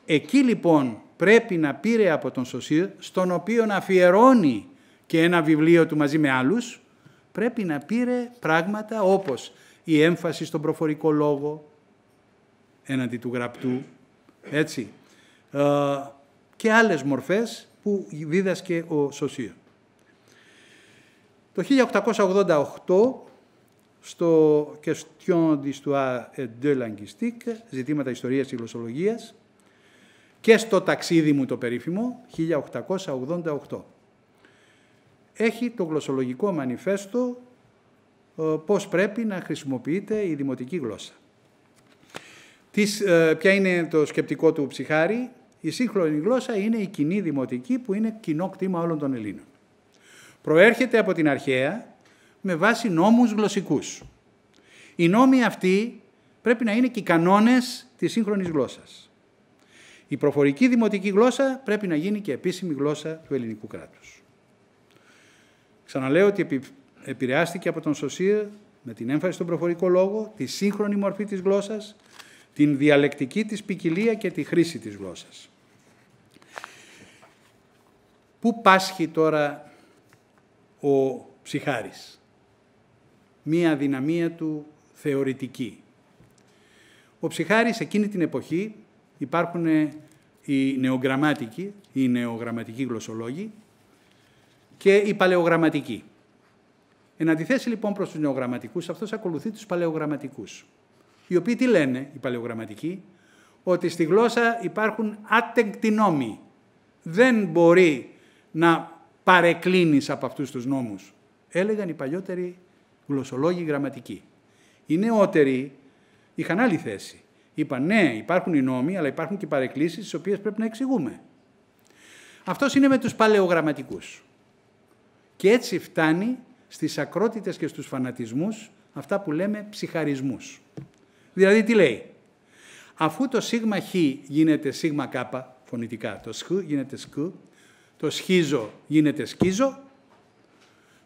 Εκεί λοιπόν πρέπει να πήρε από τον Σοσίρ, στον οποίο να αφιερώνει και ένα βιβλίο του μαζί με άλλους, πρέπει να πήρε πράγματα όπως η έμφαση στον προφορικό λόγο έναντι του γραπτού, έτσι, και άλλες μορφές που δίδασκε ο Σοσίρ. Το 1888, στο Question d'Histoire et de Linguistique, ζητήματα ιστορίας και γλωσσολογίας, και στο ταξίδι μου το περίφημο, 1888, έχει το γλωσσολογικό μανιφέστο πώς πρέπει να χρησιμοποιείται η δημοτική γλώσσα. Ποια είναι το σκεπτικό του Ψυχάρη? Η σύγχρονη γλώσσα είναι η κοινή δημοτική που είναι κοινό κτήμα όλων των Ελλήνων. Προέρχεται από την αρχαία με βάση νόμους γλωσσικούς. Οι νόμοι αυτοί πρέπει να είναι και οι κανόνες της σύγχρονης γλώσσας. Η προφορική δημοτική γλώσσα πρέπει να γίνει και επίσημη γλώσσα του ελληνικού κράτους. Ξαναλέω ότι επηρεάστηκε από τον Σοσίρ με την έμφαση στον προφορικό λόγο, τη σύγχρονη μορφή της γλώσσας, την διαλεκτική της ποικιλία και τη χρήση της γλώσσας. Πού πάσχει τώρα ο Ψυχάρης? Μία αδυναμία του θεωρητική. Ο Ψυχάρης εκείνη την εποχή υπάρχουν οι νεογραμμάτικοι, οι νεογραμματικοί γλωσσολόγοι και οι παλαιογραμματικοί. Εν αντιθέσει λοιπόν προς τους νεογραμματικούς, αυτός ακολουθεί τους παλαιογραμματικούς. Οι οποίοι τι λένε οι παλαιογραμματικοί? Ότι στη γλώσσα υπάρχουν άτεγκτοι νόμοι. Δεν μπορεί να παρεκκλίνεις από αυτούς τους νόμους. Έλεγαν οι παλιότεροι γλωσσολόγοι γραμματικοί. Οι νεότεροι είχαν άλλη θέση. Είπαν ναι, υπάρχουν οι νόμοι, αλλά υπάρχουν και οι παρεκκλήσεις τις οποίες πρέπει να εξηγούμε. Αυτός είναι με τους παλαιογραμματικούς. Και έτσι φτάνει στις ακρότητες και στους φανατισμούς αυτά που λέμε ψυχαρισμούς. Δηλαδή τι λέει? Αφού το σίγμα χ γίνεται σίγμα κάπα, φωνητικά, το σχ γίνεται σκ, το σχίζω γίνεται σκίζω,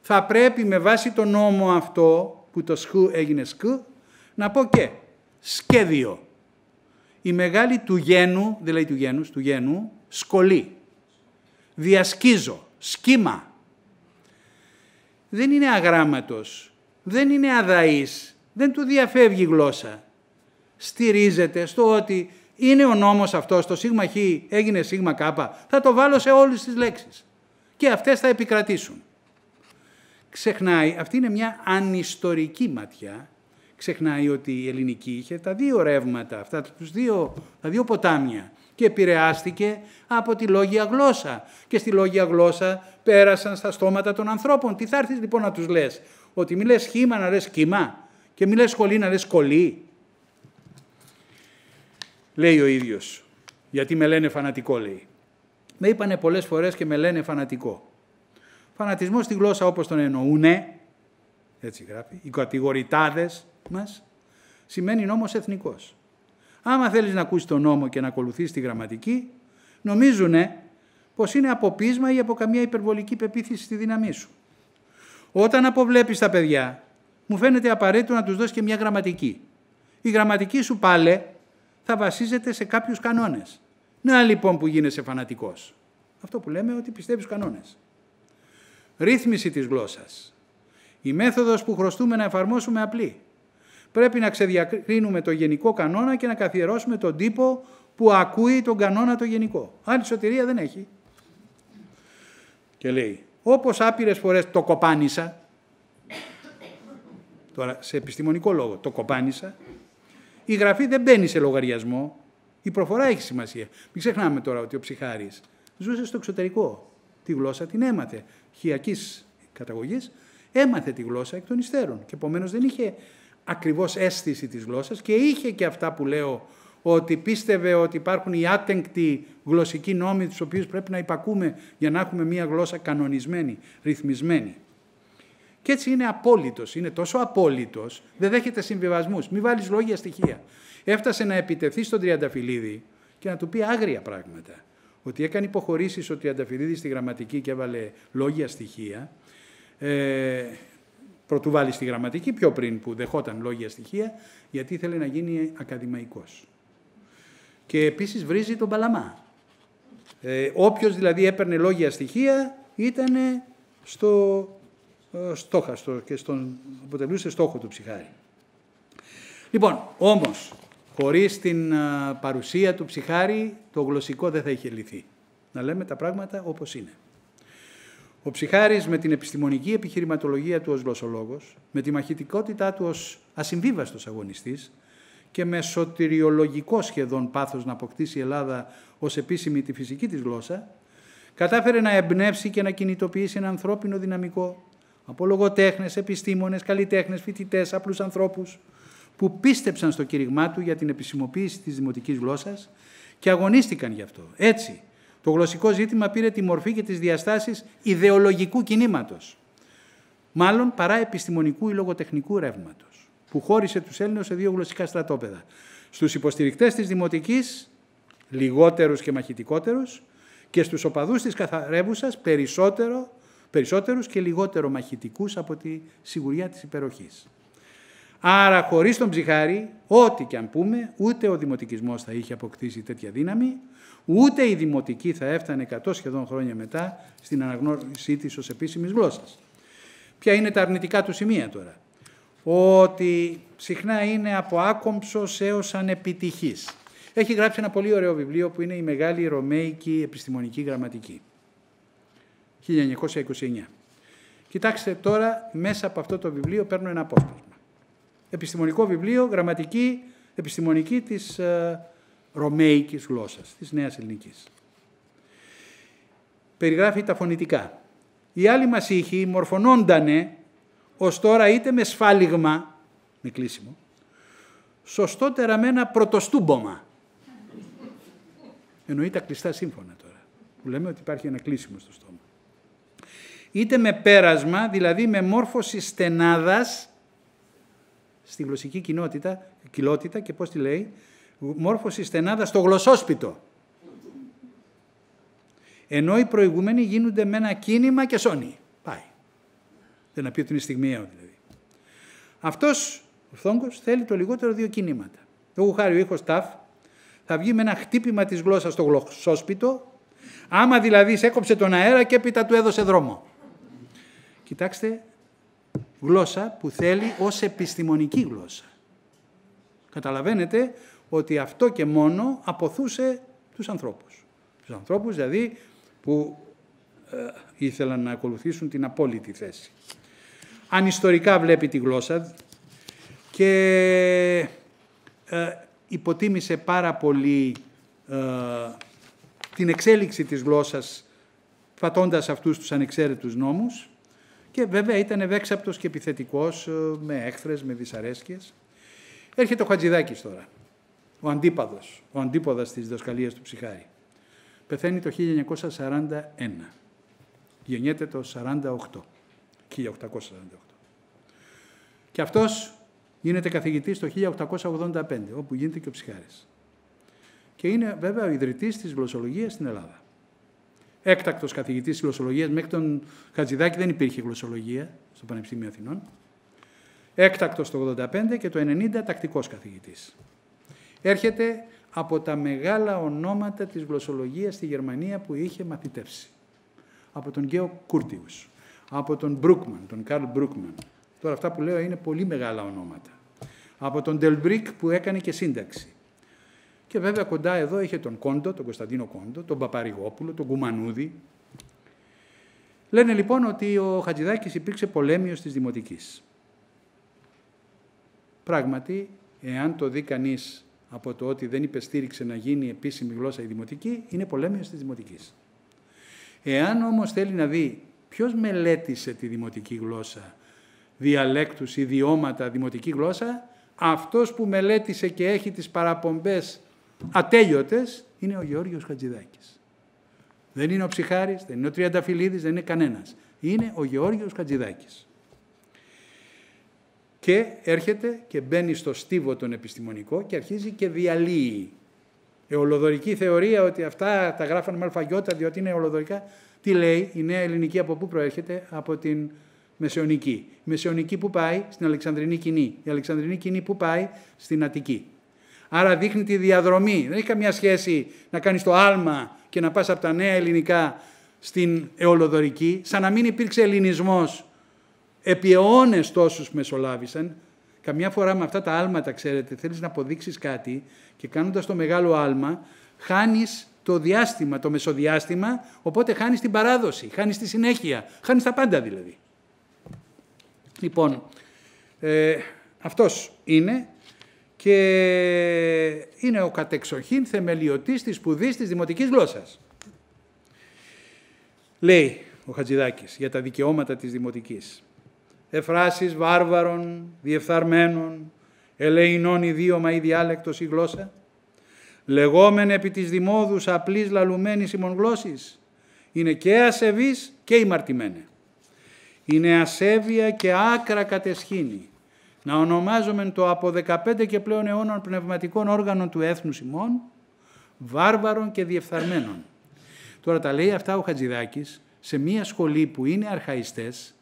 θα πρέπει με βάση το νόμο αυτό που το σχ έγινε σκ, να πω και σχέδιο. Η μεγάλη του γένου, δεν λέει του γένους, του γένου, σκολή. Διασκίζω, σχήμα. Δεν είναι αγράμματος, δεν είναι αδαής, δεν του διαφεύγει η γλώσσα. Στηρίζεται στο ότι είναι ο νόμος αυτός, το σίγμα χ έγινε σίγμα κάπα, θα το βάλω σε όλες τις λέξεις και αυτές θα επικρατήσουν. Ξεχνάει, αυτή είναι μια ανιστορική ματιά, ξεχνάει ότι η ελληνική είχε τα δύο ρεύματα, αυτά τα δύο ποτάμια και επηρεάστηκε από τη λόγια γλώσσα. Και στη λόγια γλώσσα πέρασαν στα στόματα των ανθρώπων. Τι θα έρθεις λοιπόν να τους λες? Ότι μη λες σχήμα να λες κύμα και μη λες σχολή να λες σκολή? Λέει ο ίδιος, γιατί με λένε φανατικό λέει. Με είπανε πολλές φορές και με λένε φανατικό. Φανατισμός στη γλώσσα όπως τον εννοούνε, έτσι γράφει, οι κατηγορητάδες μας, σημαίνει νόμος εθνικός. Άμα θέλεις να ακούσεις τον νόμο και να ακολουθείς τη γραμματική, νομίζουνε πως είναι από πείσμα ή από καμία υπερβολική πεποίθηση στη δύναμή σου. Όταν αποβλέπεις τα παιδιά, μου φαίνεται απαραίτητο να τους δώσεις και μια γραμματική. Η γραμματική σου πάλε θα βασίζεται σε κάποιους κανόνες. Να λοιπόν που γίνεσαι φανατικός. Αυτό που λέμε ότι πιστεύεις κανόνες. Ρύθμιση της γλώσσας. Η μέθοδος που χρωστούμε να εφαρμόσουμε απλή. Πρέπει να ξεδιακρίνουμε το γενικό κανόνα και να καθιερώσουμε τον τύπο που ακούει τον κανόνα το γενικό. Άλλη σωτηρία δεν έχει. Και λέει, όπως άπειρες φορές το κοπάνισα, τώρα σε επιστημονικό λόγο το κοπάνισα, η γραφή δεν μπαίνει σε λογαριασμό, η προφορά έχει σημασία. Μην ξεχνάμε τώρα ότι ο Ψυχάρης ζούσε στο εξωτερικό. Τη γλώσσα την έμαθε. Χιακής καταγωγής, έμαθε τη γλώσσα εκ των υστέρων και επομένως δεν είχε ακριβώς αίσθηση της γλώσσας και είχε και αυτά που λέω ότι πίστευε ότι υπάρχουν οι άτεγκτοι γλωσσικοί νόμοι τους οποίους πρέπει να υπακούμε για να έχουμε μια γλώσσα κανονισμένη, ρυθμισμένη. Και έτσι είναι απόλυτος, είναι τόσο απόλυτος, δεν δέχεται συμβιβασμούς. Μην βάλεις λόγια στοιχεία. Έφτασε να επιτεθεί στον Τριανταφυλλίδη και να του πει άγρια πράγματα. Ότι έκανε υποχωρήσεις ο Τριανταφυλλίδης στη γραμματική και έβαλε λόγια στοιχεία. Πρωτού βάλει στη γραμματική, πιο πριν που δεχόταν λόγια στοιχεία, γιατί ήθελε να γίνει ακαδημαϊκός. Και επίσης βρίζει τον Παλαμά. Όποιος δηλαδή έπαιρνε λόγια στοιχεία ήταν στόχαστο και αποτελούσε στόχο του Ψυχάρη. Λοιπόν, όμως, χωρίς την παρουσία του Ψυχάρη, το γλωσσικό δεν θα είχε λυθεί. Να λέμε τα πράγματα όπως είναι. Ο Ψυχάρης με την επιστημονική επιχειρηματολογία του ως γλωσσολόγος, με τη μαχητικότητά του ως ασυμβίβαστος αγωνιστής και με σωτηριολογικό σχεδόν πάθος να αποκτήσει η Ελλάδα ως επίσημη τη φυσική της γλώσσα, κατάφερε να εμπνεύσει και να κινητοποιήσει ένα ανθρώπινο δυναμικό από λογοτέχνες, επιστήμονες, καλλιτέχνες, φοιτητές, απλούς ανθρώπους που πίστεψαν στο κήρυγμά του για την επισημοποίηση της δημοτικής γλώσσας και αγωνίστηκαν γι' αυτό. Έτσι, το γλωσσικό ζήτημα πήρε τη μορφή και τις διαστάσεις ιδεολογικού κινήματος, μάλλον παρά επιστημονικού ή λογοτεχνικού ρεύματος, που χώρισε τους Έλληνες σε δύο γλωσσικά στρατόπεδα. Στους υποστηρικτές της δημοτικής, λιγότερους και μαχητικότερους, και στους οπαδούς της καθαρεύουσας, περισσότερους και λιγότερο μαχητικούς από τη σιγουριά της υπεροχής. Άρα χωρίς τον Ψιχάρη, ό,τι και αν πούμε, ούτε ο δημοτικισμός θα είχε αποκτήσει τέτοια δύναμη, ούτε η δημοτική θα έφτανε 100 σχεδόν χρόνια μετά στην αναγνώρισή της ως επίσημης γλώσσας. Ποια είναι τα αρνητικά του σημεία τώρα? Ότι συχνά είναι από άκομψος έως ανεπιτυχής. Έχει γράψει ένα πολύ ωραίο βιβλίο που είναι η Μεγάλη Ρωμαϊκή Επιστημονική Γραμματική, 1929. Κοιτάξτε τώρα, μέσα από αυτό το βιβλίο παίρνω ένα απόσπασμα. Επιστημονικό βιβλίο, γραμματική, επιστημονική της ρωμαϊκής γλώσσας, της νέας ελληνικής. Περιγράφει τα φωνητικά. Οι άλλοι μας ήχοι μορφωνόντανε ως τώρα είτε με σφάλιγμα, με κλείσιμο, σωστότερα με ένα πρωτοστούμπομα. Εννοεί τα κλειστά σύμφωνα τώρα, που λέμε ότι υπάρχει ένα κλείσιμο στο στόμα. Είτε με πέρασμα, δηλαδή με μόρφωση στενάδας, στη γλωσσική κοιλότητα και πώς τη λέει, μόρφωση στενάδας στο γλωσσόσπιτο. Ενώ οι προηγούμενοι γίνονται με ένα κίνημα και σώνει. Πάει. Δεν να πει ότι είναι στιγμιαίο δηλαδή. Αυτός ο φθόγκος θέλει το λιγότερο 2 κινήματα. Λόγω χάρη ο ήχος ταφ θα βγει με ένα χτύπημα της γλώσσας στο γλωσσόσπιτο, άμα δηλαδή έκοψε τον αέρα και έπειτα του έδωσε δρόμο. Κοιτάξτε, γλώσσα που θέλει ως επιστημονική γλώσσα. Καταλαβαίνετε ότι αυτό και μόνο αποθούσε τους ανθρώπους. Τους ανθρώπους δηλαδή που ήθελαν να ακολουθήσουν την απόλυτη θέση. Αν ιστορικά βλέπει τη γλώσσα και υποτίμησε πάρα πολύ την εξέλιξη της γλώσσας πατώντας αυτούς τους ανεξαίρετους νόμους και βέβαια ήταν ευέξαπτος και επιθετικός με έχθρες, με δυσαρέσκειες. Έρχεται ο Χατζηδάκης τώρα, ο αντίποδας της διδασκαλίας του Ψιχάρη. Πεθαίνει το 1941. Γεννιέται το 1848. Και αυτός γίνεται καθηγητής το 1885, όπου γίνεται και ο Ψιχάρης. Και είναι βέβαια ο ιδρυτής της γλωσσολογίας στην Ελλάδα. Έκτακτος καθηγητής της γλωσσολογίας, μέχρι τον Χατζηδάκη δεν υπήρχε γλωσσολογία στο Πανεπιστήμιο Αθηνών. Έκτακτος το 85 και το 90 τακτικός καθηγητής. Έρχεται από τα μεγάλα ονόματα της γλωσσολογίας στη Γερμανία που είχε μαθητεύσει. Από τον Γκέο Κούρτιους, από τον Μπρούκμαν, τον Καρλ Μπρούκμαν. Τώρα αυτά που λέω είναι πολύ μεγάλα ονόματα. Από τον Ντελμπρίκ που έκανε και σύνταξη. Και βέβαια κοντά εδώ είχε τον Κόντο, τον Κωνσταντίνο Κόντο, τον Παπαρηγόπουλο, τον Κουμανούδη. Λένε λοιπόν ότι ο Χατζηδάκης υπήρξε πολέμιος της Δημοτικής. Πράγματι, εάν το δει κανείς από το ότι δεν υπεστήριξε να γίνει επίσημη γλώσσα η Δημοτική, είναι πολέμιος της Δημοτικής. Εάν όμως θέλει να δει ποιος μελέτησε τη Δημοτική γλώσσα, διαλέκτους, ιδιώματα, Δημοτική γλώσσα, αυτός που μελέτησε και έχει τις παραπομπές ατέλειωτες είναι ο Γεώργιος Χατζηδάκης. Δεν είναι ο Ψιχάρης, δεν είναι ο Τριανταφυλλίδης, δεν είναι κανένας. Είναι ο Γεώργιος Χατζηδάκης. Και έρχεται και μπαίνει στο στίβο τον επιστημονικό και αρχίζει και διαλύει. Εολοδωρική θεωρία ότι αυτά τα γράφανε με αλφαγιώτα διότι είναι εολοδωρικά. Τι λέει η νέα ελληνική, από πού προέρχεται? Από την μεσαιωνική. Η μεσαιωνική που πάει? Στην Αλεξανδρινή Κοινή. Η Αλεξανδρινή Κοινή που πάει? Στην Αττική. Άρα δείχνει τη διαδρομή. Δεν έχει καμία σχέση να κάνεις το άλμα και να πας από τα νέα ελληνικά στην εολοδωρική, σαν να μην υπήρξε ελληνισμός επί αιώνες τόσους που μεσολάβησαν. Καμιά φορά με αυτά τα άλματα, ξέρετε, θέλεις να αποδείξεις κάτι και κάνοντας το μεγάλο άλμα, χάνεις το διάστημα, το μεσοδιάστημα, οπότε χάνεις την παράδοση, χάνεις τη συνέχεια, χάνεις τα πάντα δηλαδή. Λοιπόν, αυτός είναι και είναι ο κατεξοχήν θεμελιωτής της σπουδής της δημοτικής γλώσσας. Λέει ο Χατζηδάκης για τα δικαιώματα της δημοτικής. Εφράσεις βάρβαρων, διεφθαρμένων, ελεηνών ιδίωμα ή διάλεκτος ή γλώσσα, λεγόμενε επί της δημόδους απλής λαλουμένης ημών γλώσσης, είναι και ασεβής και ημαρτημένε. Είναι ασέβεια και άκρα κατεσχήνη, να ονομάζομεν το από 15 και πλέον αιώνων πνευματικών όργανων του έθνους ημών, βάρβαρων και διεφθαρμένων. Τώρα τα λέει αυτά ο Χατζηδάκης σε μία σχολή που είναι αρχαϊστές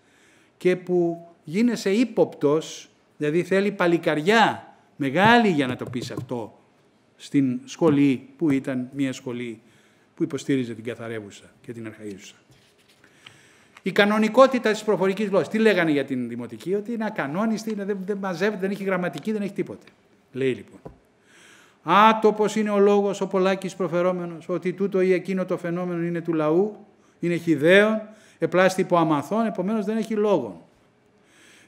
και που γίνεσαι ύποπτος Δηλαδή θέλει παλικαριά μεγάλη για να το πεις αυτό στην σχολή που ήταν μια σχολή που υποστήριζε την καθαρεύουσα και την αρχαΐουσα. Η κανονικότητα της προφορικής γλώσσας. Τι λέγανε για την δημοτική? Ότι είναι ακανόνιστη, δεν μαζεύεται, δεν έχει γραμματική, δεν έχει τίποτε. Λέει λοιπόν. Άτοπος είναι ο λόγος ο πολλάκις προφερόμενος, ότι τούτο ή εκείνο το φαινόμενο είναι του λαού, είναι χυδαίων, επλάστη υπό αμαθών, επομένως δεν έχει λόγον.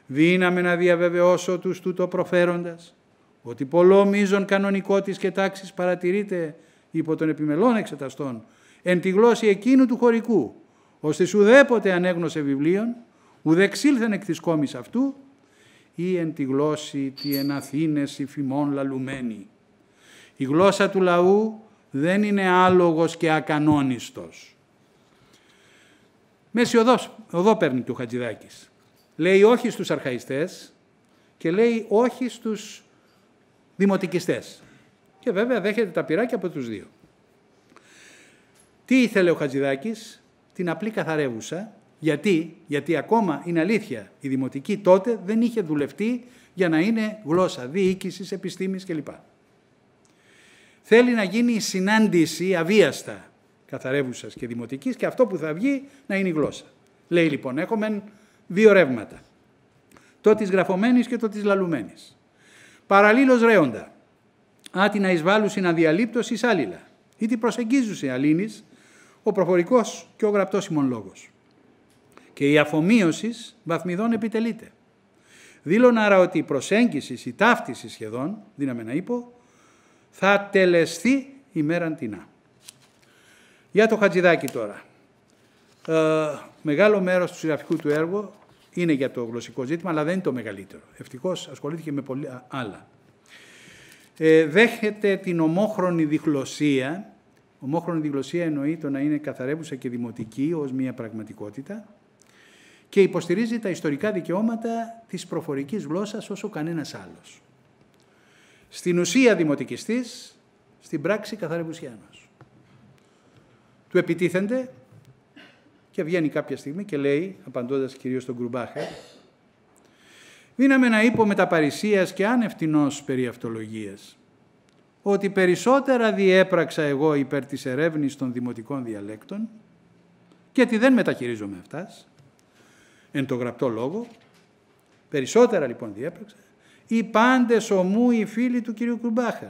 Δύναμε να διαβεβαιώσω τους τούτο προφέροντας, ότι πολλό μείζον κανονικότης και τάξης παρατηρείται υπό των επιμελών εξεταστών, εν τη γλώσση εκείνου του χωρικού, ώστε ουδέποτε ανέγνωσε βιβλίων, ουδε ξήλθεν εκ της κόμης αυτού, ή εν τη γλώσση τι εν Αθήνες υφημών λαλουμένη. Η γλώσσα του λαού δεν είναι άλογος και ακανόνιστος. Μέση οδό παίρνει του Χατζηδάκης. Λέει όχι στους αρχαϊστές και λέει όχι στους δημοτικιστές. Και βέβαια δέχεται τα πυράκια από τους δύο. Τι ήθελε ο Χατζηδάκης? Την απλή καθαρεύουσα. Γιατί ακόμα είναι αλήθεια, η δημοτική τότε δεν είχε δουλευτεί για να είναι γλώσσα διοίκησης, επιστήμης κλπ. Θέλει να γίνει η συνάντηση αβίαστα καθαρεύουσας και δημοτικής και αυτό που θα βγει να είναι η γλώσσα. Λέει λοιπόν, έχουμε δύο ρεύματα. Το της γραφωμένης και το της λαλουμένης. Παραλλήλως ρέοντα. Άτινα εισβάλλουσιν αδιαλείπτως εις άλληλα. Ή τι προσεγγίζουσιν αλήνης ο προφορικός και ο γραπτός ημών λόγος. Και η αφομοίωσης βαθμιδών επιτελείται. Δήλωνα άρα ότι η προσέγγιση, η ταύτιση σχεδόν, δύναμε να είπω, θα τελεστεί ημέραν τινά. Για το Χατζηδάκη τώρα. Μεγάλο μέρος του συγγραφικού του έργου είναι για το γλωσσικό ζήτημα, αλλά δεν είναι το μεγαλύτερο. Ευτυχώς ασχολήθηκε με πολλά άλλα. Δέχεται την ομόχρονη διγλωσσία. Ομόχρονη διγλωσσία εννοεί το να είναι καθαρεύουσα και δημοτική ως μια πραγματικότητα και υποστηρίζει τα ιστορικά δικαιώματα της προφορικής γλώσσας όσο κανένας άλλος. Στην ουσία δημοτικιστής, στην πράξη καθαρευουσιάνος. Του επιτίθενται και βγαίνει κάποια στιγμή και λέει, απαντώντας κυρίως στον Γκρουμπάχερ, δύναμε να είπω με τα παρησίας και άνευτινός περί αυτολογίας, ότι περισσότερα διέπραξα εγώ υπέρ της ερεύνης των δημοτικών διαλέκτων και ότι δεν μεταχειρίζομαι αυτάς, εν το γραπτό λόγο, περισσότερα λοιπόν διέπραξα, οι πάντες ομού οι φίλοι του κυρίου Γκρουμπάχερ.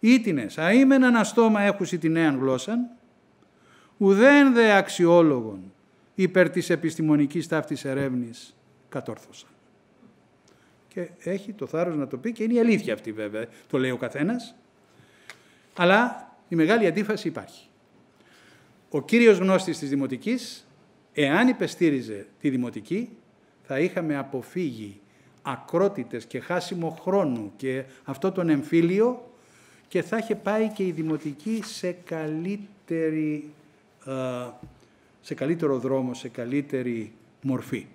Ήτινες, αείμεν αναστόμα έχουσι τη νέαν γλώσσαν, ουδέν δε αξιόλογον υπέρ της επιστημονικής ταύτης ερεύνης κατόρθωσαν. Και έχει το θάρρος να το πει και είναι η αλήθεια αυτή βέβαια, το λέει ο καθένας, αλλά η μεγάλη αντίφαση υπάρχει. Ο κύριος γνώστης της δημοτικής, εάν υπεστήριζε τη δημοτική, θα είχαμε αποφύγει ακρότητες και χάσιμο χρόνου και αυτό τον εμφύλιο και θα είχε πάει και η δημοτική σε καλύτερο δρόμο, σε καλύτερη μορφή.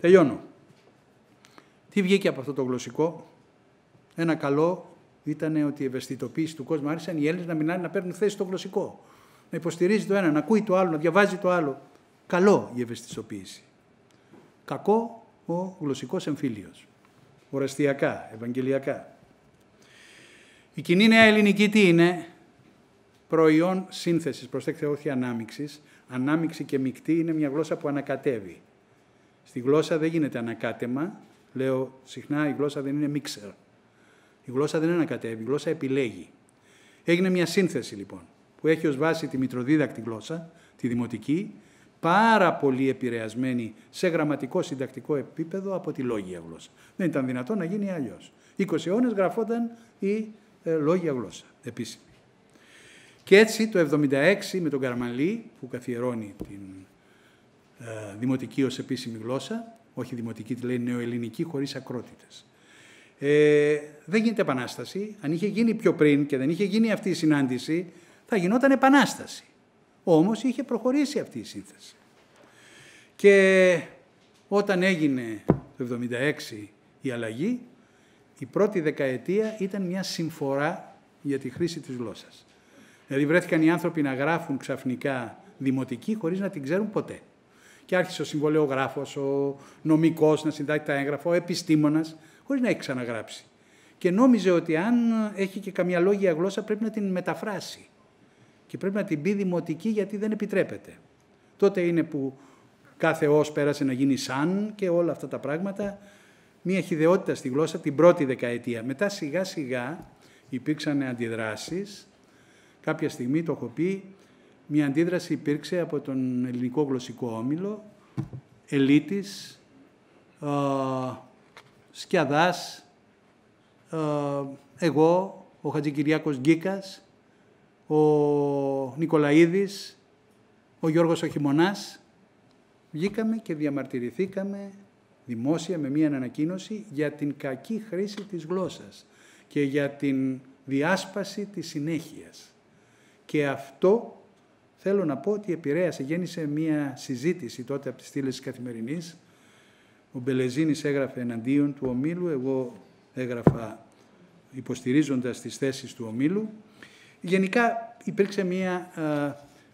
Τελειώνω. Τι βγήκε από αυτό το γλωσσικό? Ένα καλό ήταν ότι η ευαισθητοποίηση του κόσμου άρχισαν οι Έλληνες να μιλάνε, να παίρνουν θέση στο γλωσσικό. Να υποστηρίζει το ένα, να ακούει το άλλο, να διαβάζει το άλλο. Καλό η ευαισθητοποίηση. Κακό ο γλωσσικός εμφύλιος. Οραστιακά, ευαγγελιακά. Η κοινή νέα ελληνική τι είναι? Προϊόν σύνθεσης, προσέξτε, όχι ανάμειξης. Ανάμειξη και μεικτή είναι μια γλώσσα που ανακατεύει. Στη γλώσσα δεν γίνεται ανακάτεμα. Λέω συχνά η γλώσσα δεν είναι μίξερ. Η γλώσσα δεν ανακατεύει, η γλώσσα επιλέγει. Έγινε μια σύνθεση λοιπόν που έχει ως βάση τη μητροδίδακτη γλώσσα, τη δημοτική, πάρα πολύ επηρεασμένη σε γραμματικό συντακτικό επίπεδο από τη λόγια γλώσσα. Δεν ήταν δυνατόν να γίνει αλλιώς. 20 αιώνες γραφόταν η λόγια γλώσσα επίσημη. Και έτσι το 1976 με τον Καραμανλή που καθιερώνει την δημοτική ως επίσημη γλώσσα, όχι δημοτική, τη λέει νεοελληνική χωρίς ακρότητες. Δεν γίνεται επανάσταση. Αν είχε γίνει πιο πριν και δεν είχε γίνει αυτή η συνάντηση, θα γινόταν επανάσταση. Όμως είχε προχωρήσει αυτή η σύνθεση. Και όταν έγινε το 1976 η αλλαγή, η πρώτη δεκαετία ήταν μια συμφορά για τη χρήση της γλώσσας. Δηλαδή βρέθηκαν οι άνθρωποι να γράφουν ξαφνικά δημοτική χωρίς να την ξέρουν ποτέ. και άρχισε ο συμβολεογράφος, ο νομικός να συντάξει τα έγγραφα, ο επιστήμονας, χωρίς να έχει ξαναγράψει. Και νόμιζε ότι αν έχει και καμιά λόγια γλώσσα πρέπει να την μεταφράσει και πρέπει να την πει δημοτική γιατί δεν επιτρέπεται. Τότε είναι που κάθε ως πέρασε να γίνει σαν και όλα αυτά τα πράγματα. Μία χυδαιότητα στη γλώσσα την πρώτη δεκαετία. Μετά σιγά σιγά υπήρξαν αντιδράσεις. Κάποια στιγμή, το έχω πει, μία αντίδραση υπήρξε από τον Ελληνικό Γλωσσικό Όμιλο, Ελίτης, Σκιαδάς, εγώ, ο Χατζικυριάκος Γκίκας, ο Νικολαίδης, ο Γιώργος ο Χειμωνάς. Βγήκαμε και διαμαρτυρηθήκαμε δημόσια με μία ανακοίνωση για την κακή χρήση της γλώσσας και για την διάσπαση της συνέχειας. Και αυτό θέλω να πω ότι επηρέασε, γέννησε μία συζήτηση τότε από τις στήλες της Καθημερινής. Ο Μπελεζίνης έγραφε εναντίον του ομίλου, εγώ έγραφα υποστηρίζοντας τις θέσεις του ομίλου. Γενικά υπήρξε μία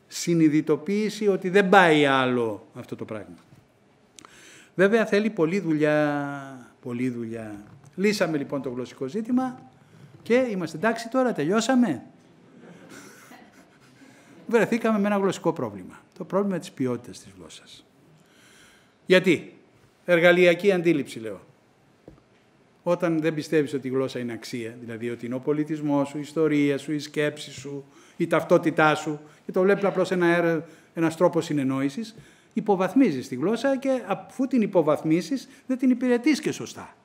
συνειδητοποίηση ότι δεν πάει άλλο αυτό το πράγμα. Βέβαια θέλει πολλή δουλειά. Λύσαμε λοιπόν το γλωσσικό ζήτημα και είμαστε εντάξει τώρα, τελειώσαμε. Βρεθήκαμε με ένα γλωσσικό πρόβλημα. Το πρόβλημα της ποιότητας της γλώσσας. Γιατί? Εργαλειακή αντίληψη λέω. Όταν δεν πιστεύεις ότι η γλώσσα είναι αξία, δηλαδή ότι είναι ο πολιτισμός σου, η ιστορία σου, η σκέψη σου, η ταυτότητά σου, και το βλέπεις απλώς ένας τρόπος συνεννόησης, υποβαθμίζεις τη γλώσσα και αφού την υποβαθμίσεις δεν την υπηρετείς και σωστά.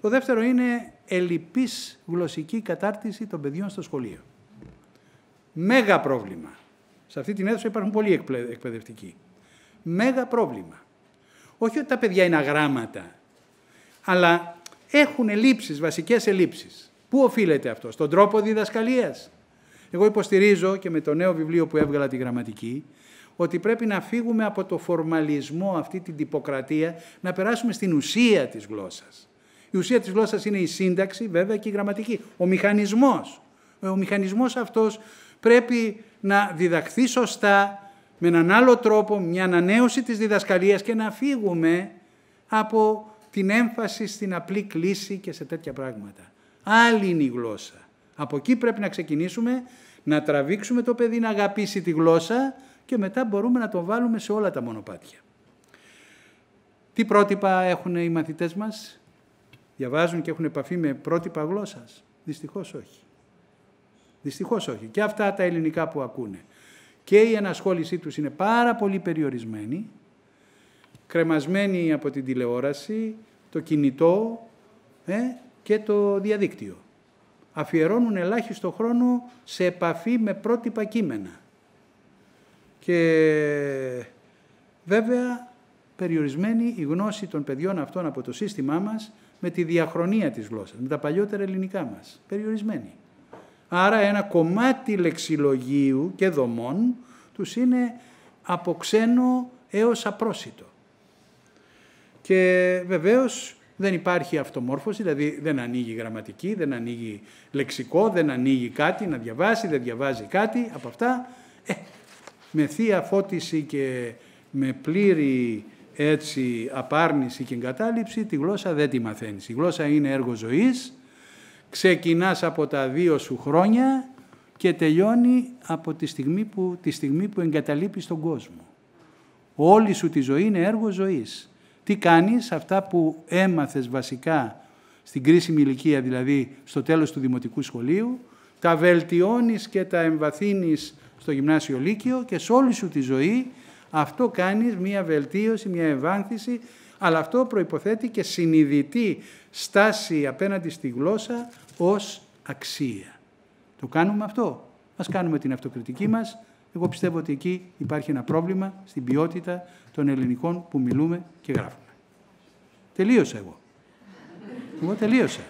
Το δεύτερο είναι ελλειπής γλωσσική κατάρτιση των παιδιών στο σχολείο. Μέγα πρόβλημα. Σε αυτή την αίθουσα υπάρχουν πολλοί εκπαιδευτικοί. Μέγα πρόβλημα. Όχι ότι τα παιδιά είναι αγράμματα, αλλά έχουν ελλείψεις, βασικές ελλείψεις. Πού οφείλεται αυτό? Στον τρόπο διδασκαλίας. Εγώ υποστηρίζω και με το νέο βιβλίο που έβγαλα τη γραμματική, ότι πρέπει να φύγουμε από το φορμαλισμό, αυτή την τυποκρατία, να περάσουμε στην ουσία της γλώσσας. Η ουσία της γλώσσας είναι η σύνταξη, βέβαια, και η γραμματική. Ο μηχανισμός. Ο μηχανισμός αυτός πρέπει να διδαχθεί σωστά, με έναν άλλο τρόπο, μια ανανέωση της διδασκαλίας και να φύγουμε από την έμφαση στην απλή κλίση και σε τέτοια πράγματα. Άλλη είναι η γλώσσα. Από εκεί πρέπει να ξεκινήσουμε, να τραβήξουμε το παιδί να αγαπήσει τη γλώσσα και μετά μπορούμε να το βάλουμε σε όλα τα μονοπάτια. Τι πρότυπα έχουν οι μαθητές μας? Διαβάζουν και έχουν επαφή με πρότυπα γλώσσας? Δυστυχώς όχι. Δυστυχώς όχι. Και αυτά τα ελληνικά που ακούνε. Και η ενασχόλησή τους είναι πάρα πολύ περιορισμένη, κρεμασμένη από την τηλεόραση, το κινητό και το διαδίκτυο. Αφιερώνουν ελάχιστο χρόνο σε επαφή με πρότυπα κείμενα. Και βέβαια περιορισμένη η γνώση των παιδιών αυτών από το σύστημά μας με τη διαχρονία της γλώσσας, με τα παλιότερα ελληνικά μας. Περιορισμένη. Άρα ένα κομμάτι λεξιλογίου και δομών τους είναι από ξένο έως απρόσιτο. Και βεβαίως δεν υπάρχει αυτομόρφωση, δηλαδή δεν ανοίγει γραμματική, δεν ανοίγει λεξικό, δεν ανοίγει κάτι να διαβάσει, δεν διαβάζει κάτι από αυτά. Με θεία φώτιση και με πλήρη έτσι απάρνηση και εγκατάλειψη τη γλώσσα δεν τη μαθαίνεις. Η γλώσσα είναι έργο ζωής, ξεκινάς από τα 2 σου χρόνια και τελειώνει από τη στιγμή που εγκαταλείπεις τον κόσμο. Όλη σου τη ζωή είναι έργο ζωής. Τι κάνεις? Αυτά που έμαθες βασικά στην κρίσιμη ηλικία, δηλαδή στο τέλος του δημοτικού σχολείου, τα βελτιώνεις και τα εμβαθύνεις στο γυμνάσιο λύκειο και σε όλη σου τη ζωή αυτό κάνεις μια βελτίωση, μια εμβάνθηση, αλλά αυτό προϋποθέτει και συνειδητή στάση απέναντι στη γλώσσα ως αξία. Το κάνουμε αυτό? Ας κάνουμε την αυτοκριτική μας. Εγώ πιστεύω ότι εκεί υπάρχει ένα πρόβλημα στην ποιότητα των ελληνικών που μιλούμε και γράφουμε. Τελείωσα εγώ. Εγώ τελείωσα.